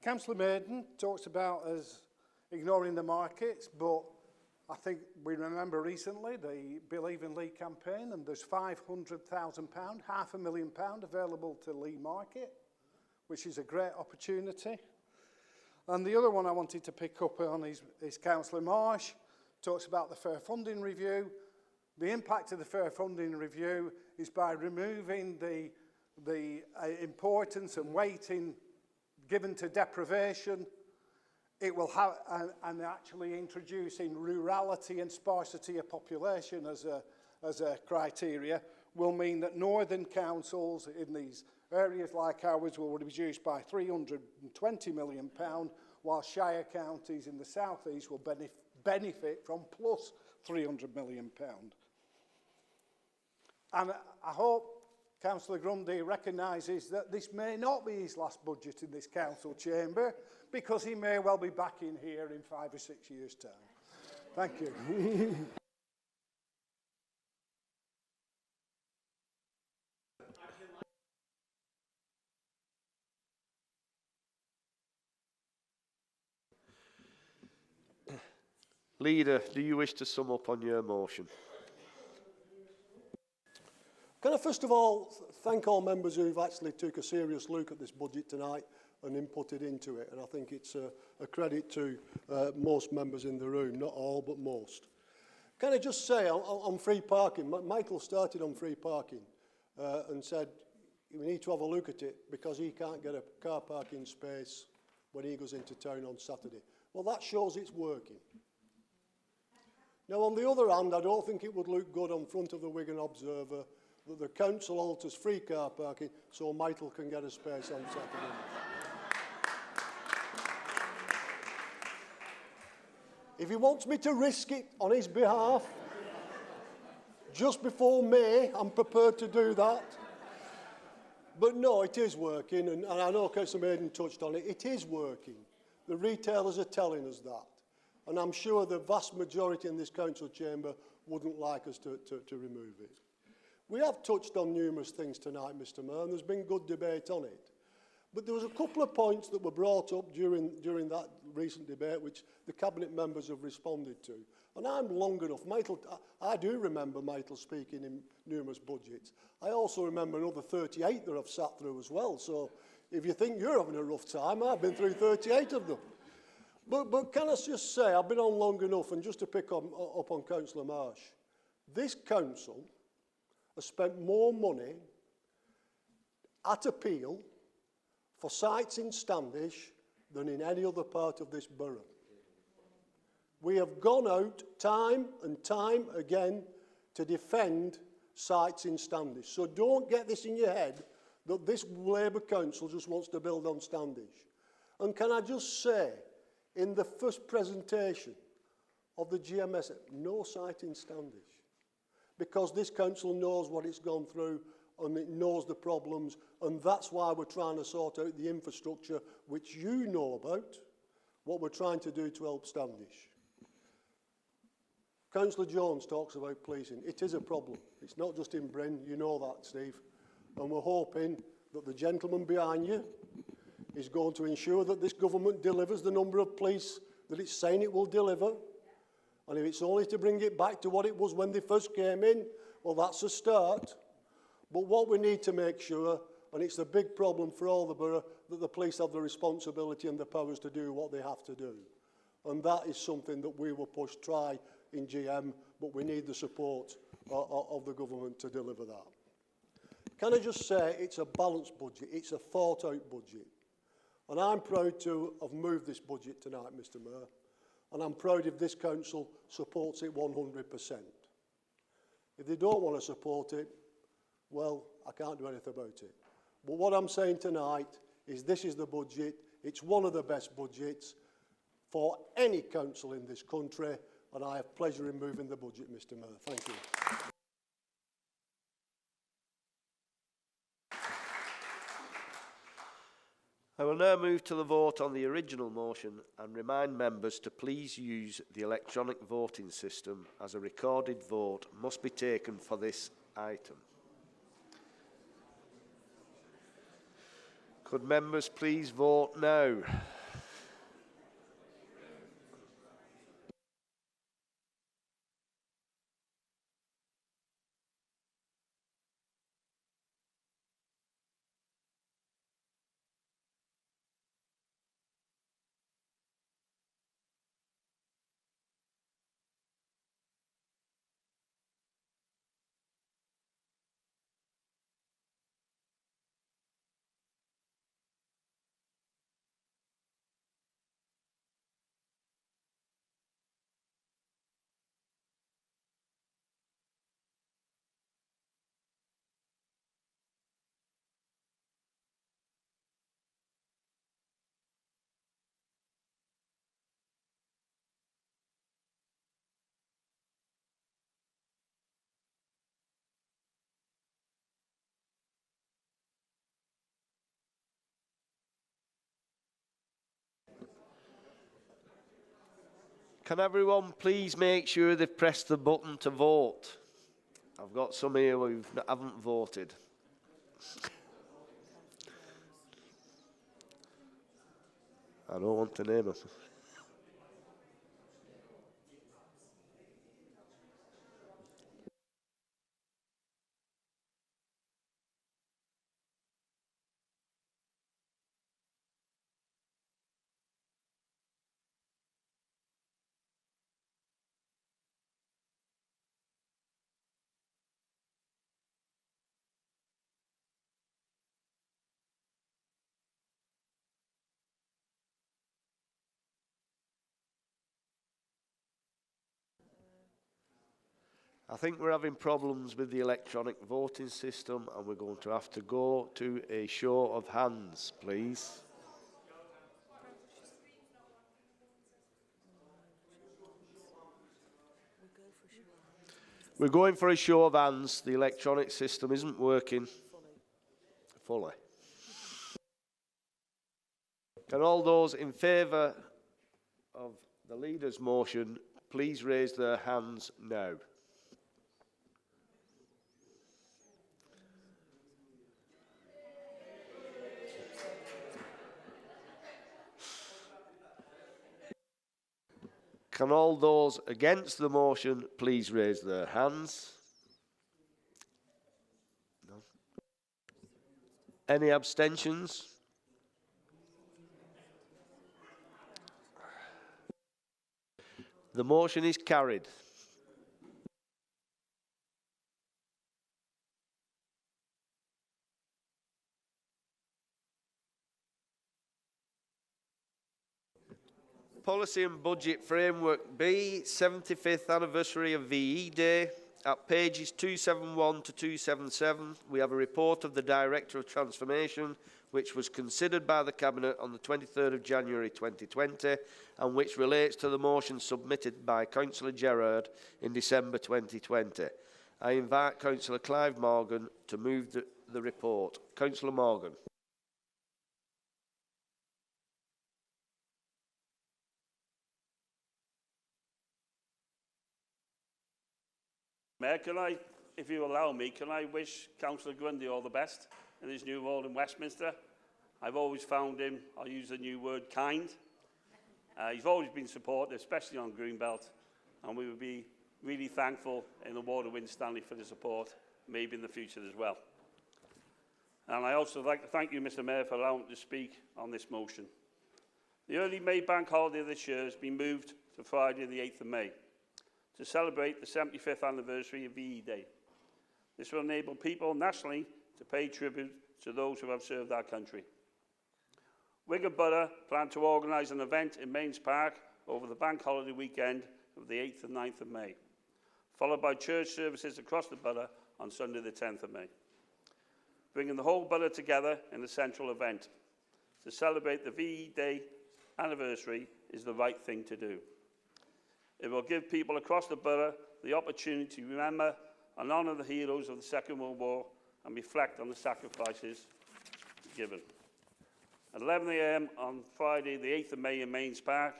Councillor Maiden talks about us ignoring the markets, but I think we remember recently the Believe in Lee campaign, and there's £500,000, £500,000 available to Lee Market, which is a great opportunity. And the other one I wanted to pick up on is Councillor Marsh, talks about the fair funding review. The impact of the fair funding review is by removing the importance and weighting given to deprivation. It will have, and actually introducing rurality and sparsity of population as a criteria will mean that northern councils in these areas like ours will be reduced by £320 million, while shire counties in the southeast will benefit from plus £300 million. And I hope Councillor Grundy recognises that this may not be his last budget in this council chamber, because he may well be back in here in 5 or 6 years' time. Thank you. Leader, do you wish to sum up on your motion? Can I first of all thank all members who've actually took a serious look at this budget tonight and inputted into it, and I think it's a credit to most members in the room, not all but most. Can I just say on free parking, Michael started on free parking and said we need to have a look at it because he can't get a car parking space when he goes into town on Saturday. Well, that shows it's working. Now, on the other hand, I don't think it would look good on front of the Wigan Observer that the council alters free car parking so Michael can get a space on Saturday. If he wants me to risk it on his behalf, just before May, I'm prepared to do that. But no, it is working, and I know Councillor Maiden touched on it. It is working. The retailers are telling us that. And I'm sure the vast majority in this council chamber wouldn't like us to remove it. We have touched on numerous things tonight, Mr Mayor, and there's been good debate on it. But there was a couple of points that were brought up during that recent debate which the Cabinet members have responded to. And I'm long enough. Michael, I do remember Michael speaking in numerous budgets. I also remember another 38 that I've sat through as well. So if you think you're having a rough time, I've been through 38 of them. But can I just say, I've been on long enough, and just to pick up on Councillor Marsh, this council has spent more money at appeal for sites in Standish than in any other part of this borough. We have gone out time and time again to defend sites in Standish. So don't get this in your head that this Labour council just wants to build on Standish. And can I just say, in the first presentation of the GMS, no site in Standish. Because this council knows what it's gone through and it knows the problems, and that's why we're trying to sort out the infrastructure which you know about, what we're trying to do to help Standish. Councillor Jones talks about policing. It is a problem. It's not just in Bryn, you know that, Steve. And we're hoping that the gentleman behind you is going to ensure that this government delivers the number of police that it's saying it will deliver. And if it's only to bring it back to what it was when they first came in, well, that's a start. But what we need to make sure, and it's a big problem for all the borough, that the police have the responsibility and the powers to do what they have to do. And that is something that we will try in GM, but we need the support of the government to deliver that. Can I just say, it's a balanced budget, it's a thought-out budget. And I'm proud to have moved this budget tonight, Mr Mayor. And I'm proud if this council supports it 100%. If they don't want to support it, well, I can't do anything about it. But what I'm saying tonight is this is the budget. It's one of the best budgets for any council in this country, and I have pleasure in moving the budget, Mr. Mayor. Thank you. I will now move to the vote on the original motion and remind members to please use the electronic voting system, as a recorded vote must be taken for this item. Could members please vote now? Can everyone please make sure they've pressed the button to vote? I've got some here who haven't voted. I don't want to name them. I think we're having problems with the electronic voting system, and we're going to have to go to a show of hands, please. We're going for a show of hands. The electronic system isn't working fully. Can all those in favour of the leader's motion please raise their hands now? Can all those against the motion please raise their hands? No. Any abstentions? The motion is carried. Policy and Budget Framework B, 75th anniversary of VE Day. At pages 271 to 277, we have a report of the Director of Transformation, which was considered by the Cabinet on the 23rd of January 2020 and which relates to the motion submitted by Councillor Gerard in December 2020. I invite Councillor Clive Morgan to move the report. Councillor Morgan. Mayor, can I, if you allow me, can I wish Councillor Grundy all the best in his new role in Westminster? I've always found him, I'll use the new word, kind. He's always been supportive, especially on Greenbelt, and we would be really thankful in the ward of Winstanley for the support, maybe in the future as well. And I also like to thank you, Mr. Mayor, for allowing me to speak on this motion. The early May bank holiday this year has been moved to Friday the 8th of May. To celebrate the 75th anniversary of VE Day. This will enable people nationally to pay tribute to those who have served our country. Wigan Borough plan to organise an event in Mains Park over the bank holiday weekend of the 8th and 9th of May, followed by church services across the borough on Sunday the 10th of May. bringing the whole borough together in a central event. To celebrate the VE Day anniversary is the right thing to do. It will give people across the borough the opportunity to remember and honour the heroes of the Second World War and reflect on the sacrifices given. At 11 a.m. on Friday, the 8th of May in Mains Park,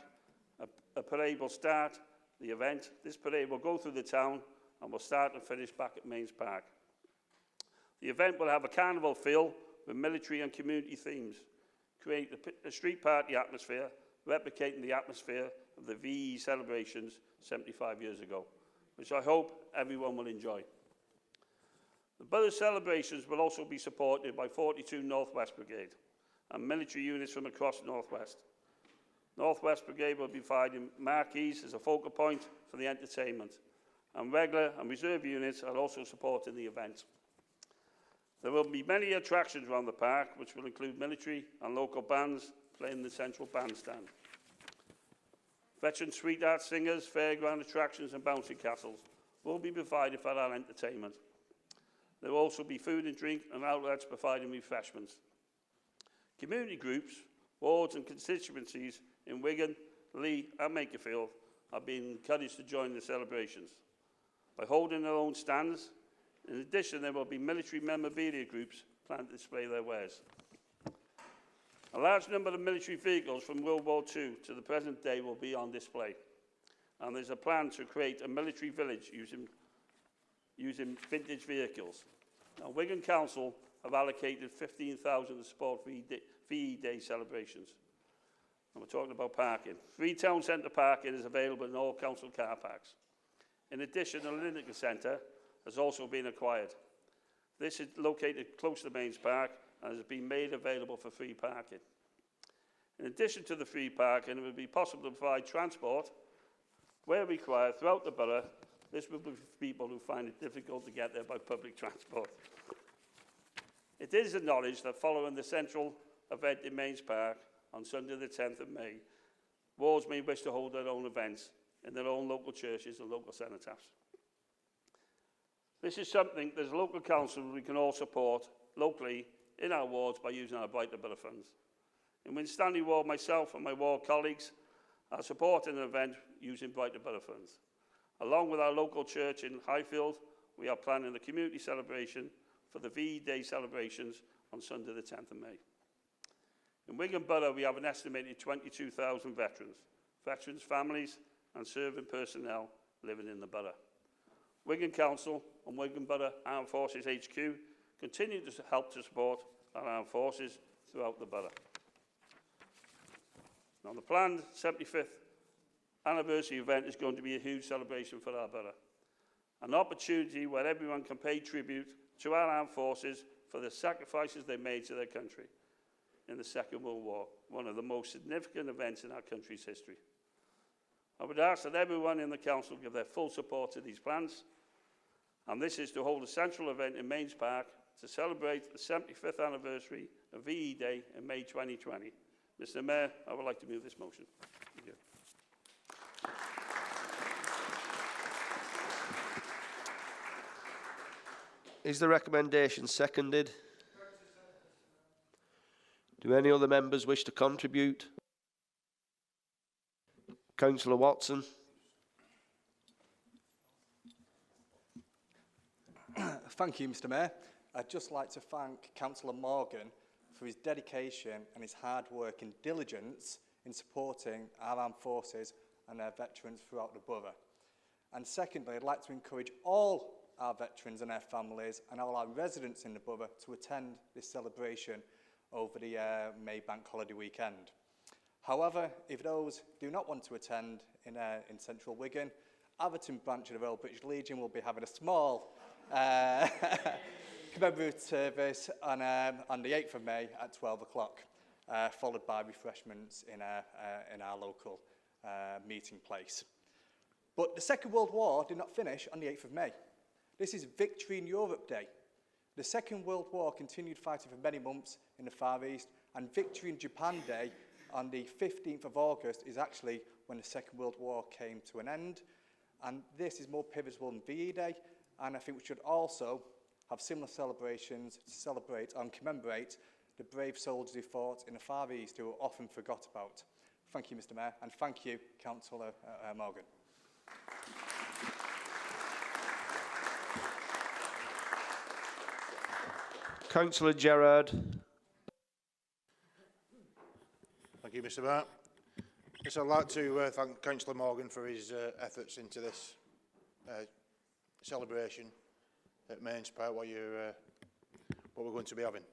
a parade will start the event. This parade will go through the town and will start and finish back at Mains Park. The event will have a carnival feel with military and community themes, create a street party atmosphere, replicating the atmosphere of the VE celebrations 75 years ago, which I hope everyone will enjoy. The Borough's celebrations will also be supported by 42 North West Brigade and military units from across North West. North West Brigade will be providing marquees as a focal point for the entertainment, and regular and reserve units are also supporting the event. There will be many attractions around the park, which will include military and local bands playing in the central bandstand. Veteran sweetheart singers, fairground attractions and bouncy castles will be provided for our entertainment. There will also be food and drink and outlets providing refreshments. Community groups, wards and constituencies in Wigan, Lee and Makerfield are being encouraged to join the celebrations by holding their own stands. In addition, there will be military memorabilia groups planned to display their wares. A large number of military vehicles from World War II to the present day will be on display, and there's a plan to create a military village using vintage vehicles. Now, Wigan Council have allocated 15,000 to support VE Day celebrations. And we're talking about parking. Free town centre parking is available in all council car parks. In addition, the Lineker Centre has also been acquired. This is located close to Mains Park and has been made available for free parking. In addition to the free parking, it will be possible to provide transport where required throughout the borough. This will be for people who find it difficult to get there by public transport. It is acknowledged that following the central event in Mains Park on Sunday the 10th of May, wards may wish to hold their own events in their own local churches and local cenotaphs. This is something that as a local council we can all support locally in our wards by using our Brighter Borough funds. In Winstanley Ward, myself and my ward colleagues are supporting an event using Brighter Borough funds. Along with our local church in Highfield, we are planning a community celebration for the VE Day celebrations on Sunday the 10th of May. In Wigan Borough, we have an estimated 22,000 veterans, families and serving personnel living in the borough. Wigan Council and Wigan Borough Armed Forces HQ continue to help to support our armed forces throughout the borough. Now, the planned 75th anniversary event is going to be a huge celebration for our borough, an opportunity where everyone can pay tribute to our armed forces for the sacrifices they made to their country in the Second World War, one of the most significant events in our country's history. I would ask that everyone in the council give their full support to these plans, and this is to hold a central event in Mains Park to celebrate the 75th anniversary of VE Day in May 2020. Mr. Mayor, I would like to move this motion. Thank you. Is the recommendation seconded? Do any other members wish to contribute? Councillor Watson. Thank you, Mr. Mayor. I'd just like to thank Councillor Morgan for his dedication and his hard work and diligence in supporting our armed forces and their veterans throughout the borough. And secondly, I'd like to encourage all our veterans and their families and all our residents in the borough to attend this celebration over the May Bank Holiday weekend. However, if those do not want to attend in central Wigan, Atherton branch of the Royal British Legion will be having a small commemorative service on the 8th of May at 12 o'clock, followed by refreshments in our local meeting place. But the Second World War did not finish on the 8th of May. This is Victory in Europe Day. The Second World War continued fighting for many months in the Far East, and Victory in Japan Day on the 15th of August is actually when the Second World War came to an end. And this is more pivotal than VE Day, and I think we should also have similar celebrations to celebrate and commemorate the brave soldiers who fought in the Far East who are often forgot about. Thank you, Mr Mayor, and thank you, Councillor Morgan. Councillor Gerard. Thank you, Mr Mayor. Yes, I'd like to thank Councillor Morgan for his efforts into this celebration at Mains Park, what we're going to be having.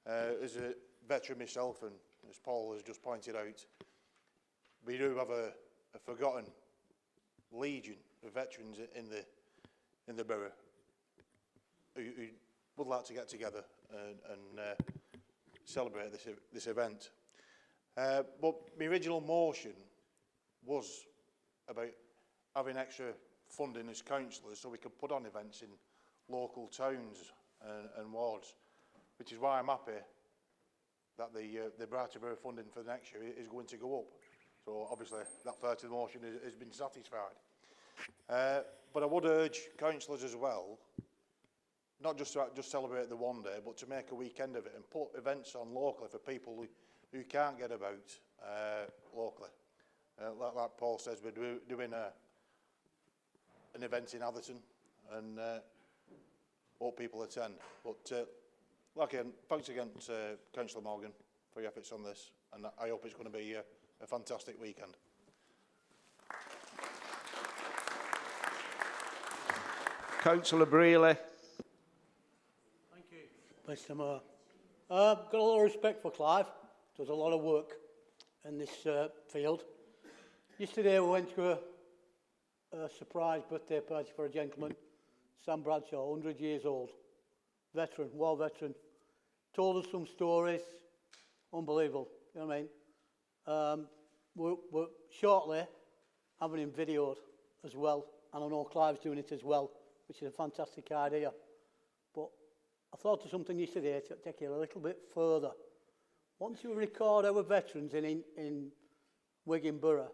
As a veteran myself, and as Paul has just pointed out, we do have a forgotten legion of veterans in the borough who would like to get together and celebrate this event. But my original motion was about having extra funding as councillors so we could put on events in local towns and wards, which is why I'm happy that the Brighton Borough funding for the next year is going to go up. So obviously that part of the motion has been satisfied. But I would urge councillors as well, not just to just celebrate the one day, but to make a weekend of it and put events on locally for people who can't get about locally. Like Paul says, we're doing an event in Atherton, and hope people attend. But thanks again to Councillor Morgan for your efforts on this, and I hope it's going to be a fantastic weekend. Councillor Brierley. Thank you, Mr Mayor. Got a lot of respect for Clive. Does a lot of work in this field. Yesterday we went to a surprise birthday party for a gentleman, Sam Bradshaw, 100 years old, veteran, war veteran. Told us some stories, unbelievable. You know what I mean? We're shortly having him videoed as well, and I know Clive's doing it as well, which is a fantastic idea. But I thought of something yesterday to take it a little bit further. Once you record our veterans in Wigan Borough,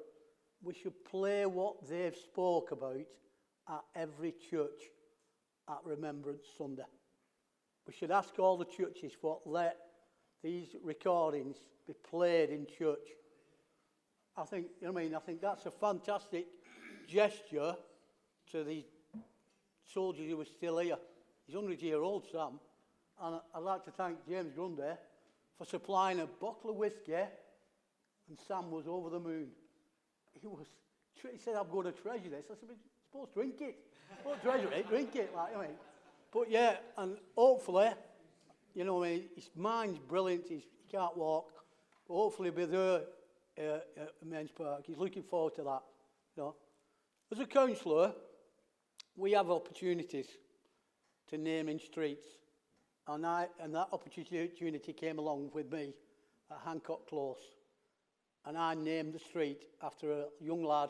we should play what they've spoke about at every church at Remembrance Sunday. We should ask all the churches to let these recordings be played in church. I think, you know what I mean? I think that's a fantastic gesture to the soldiers who are still here. He's 100-year-old, Sam, and I'd like to thank James Grundy for supplying a bottle of whiskey, and Sam was over the moon. He said, I'm going to treasure this. I said, you're supposed to drink it. You're supposed to treasure it, drink it, like, you know. But yeah, and hopefully, you know, his mind's brilliant, he can't walk, but hopefully he'll be there at Mains Park. He's looking forward to that, you know. As a councillor, we have opportunities to name in streets, and that opportunity came along with me at Hancock Close, and I named the street after a young lad,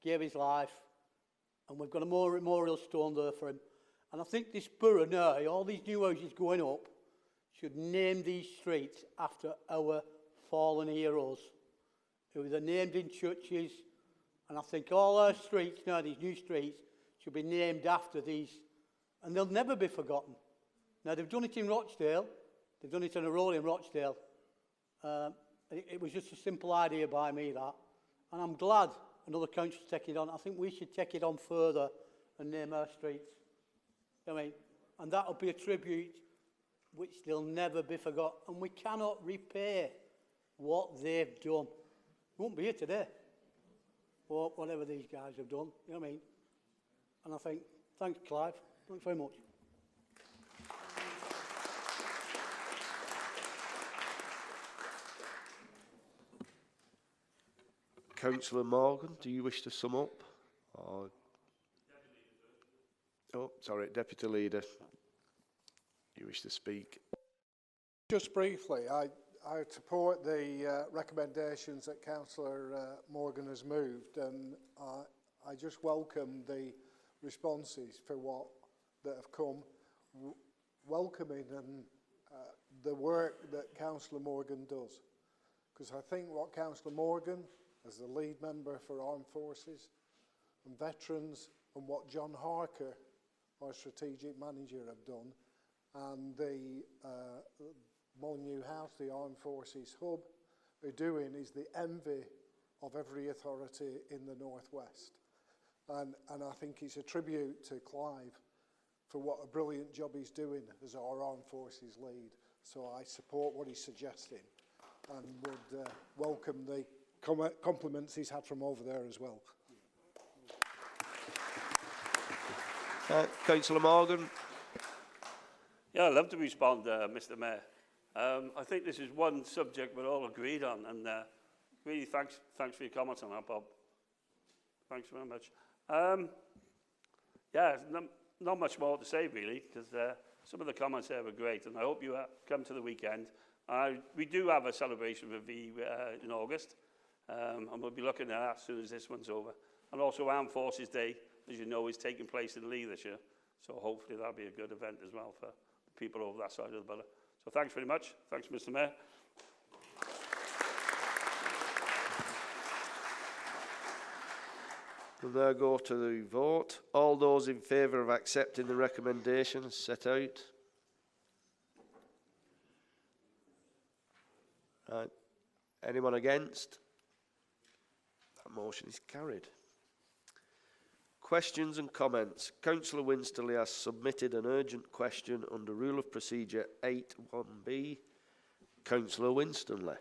gave his life, and we've got a memorial stone there for him. And I think this borough now, all these new houses going up, should name these streets after our fallen heroes, who are named in churches. And I think all our streets now, these new streets, should be named after these, and they'll never be forgotten. Now, they've done it in Rochdale. They've done it on a road in Rochdale. It was just a simple idea by me, that. And I'm glad another council's taking it on. I think we should take it on further and name our streets. I mean, and that'll be a tribute which they'll never be forgotten. And we cannot repay what they've done. We won't be here today for whatever these guys have done. You know what I mean? And I think, thanks, Clive. Thanks very much. Councillor Morgan, do you wish to sum up? Or... Oh, sorry, Deputy Leader. You wish to speak? Just briefly, I support the recommendations that Councillor Morgan has moved, and I just welcome the responses for what that have come, welcoming and the work that Councillor Morgan does. Because I think what Councillor Morgan, as the lead member for Armed Forces and Veterans, and what John Harker our strategic manager, have done. And the Molyneux House, the Armed Forces Hub, are doing is the envy of every authority in the Northwest. And I think it's a tribute to Clive for what a brilliant job he's doing as our Armed Forces lead. So I support what he's suggesting and would welcome the compliments he's had from over there as well. Councillor Morgan. Yeah, I'd love to respond, Mr Mayor. I think this is one subject we're all agreed on, and really thanks for your comments on that, Bob. Thanks very much. Yeah, not much more to say, really, because some of the comments there were great, and I hope you come to the weekend. We do have a celebration with V in August, and we'll be looking at that as soon as this one's over. And also Armed Forces Day, as you know, is taking place in Lee this year, so hopefully that'll be a good event as well for the people over that side of the borough. So thanks very much. Thanks, Mr Mayor. We'll now go to the vote. All those in favour of accepting the recommendations set out? Right. Anyone against? That motion is carried. Questions and comments. Councillor Winsterley has submitted an urgent question under Rule of Procedure 8.1b. Councillor Winsterley.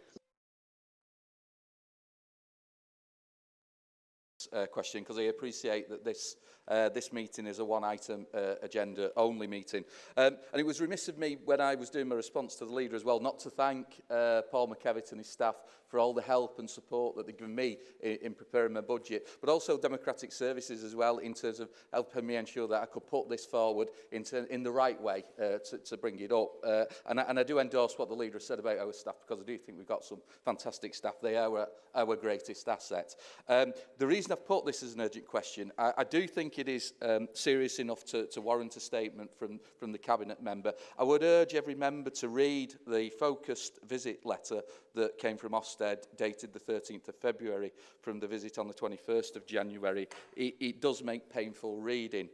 Question, because I appreciate that this meeting is a one-item agenda-only meeting. And it was remiss of me, when I was doing my response to the leader as well, not to thank Paul McKevitt and his staff for all the help and support that they've given me in preparing my budget, but also Democratic Services as well, in terms of helping me ensure that I could put this forward in the right way to bring it up. And I do endorse what the leader has said about our staff, because I do think we've got some fantastic staff. They are our greatest asset. The reason I've put this as an urgent question, I do think it is serious enough to warrant a statement from the Cabinet member. I would urge every member to read the focused visit letter that came from Ofsted, dated the 13th of February, from the visit on the 21st of January. It does make painful reading.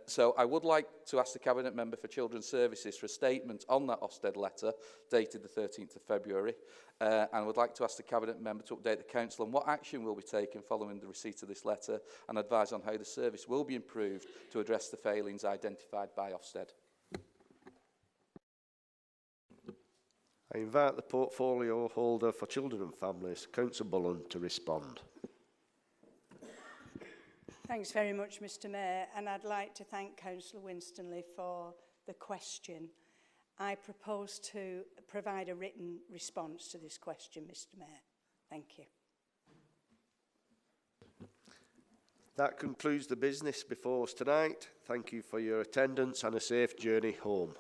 So I would like to ask the Cabinet Member for Children's Services for a statement on that Ofsted letter, dated the 13th of February. And I would like to ask the Cabinet Member to update the Council on what action will be taken following the receipt of this letter, and advise on how the service will be improved to address the failings identified by Ofsted. I invite the portfolio holder for Children and Families, Councillor Bullen, to respond. Thanks very much, Mr Mayor, and I'd like to thank Councillor Winsterley for the question. I propose to provide a written response to this question, Mr Mayor. Thank you. That concludes the business before us tonight. Thank you for your attendance and a safe journey home.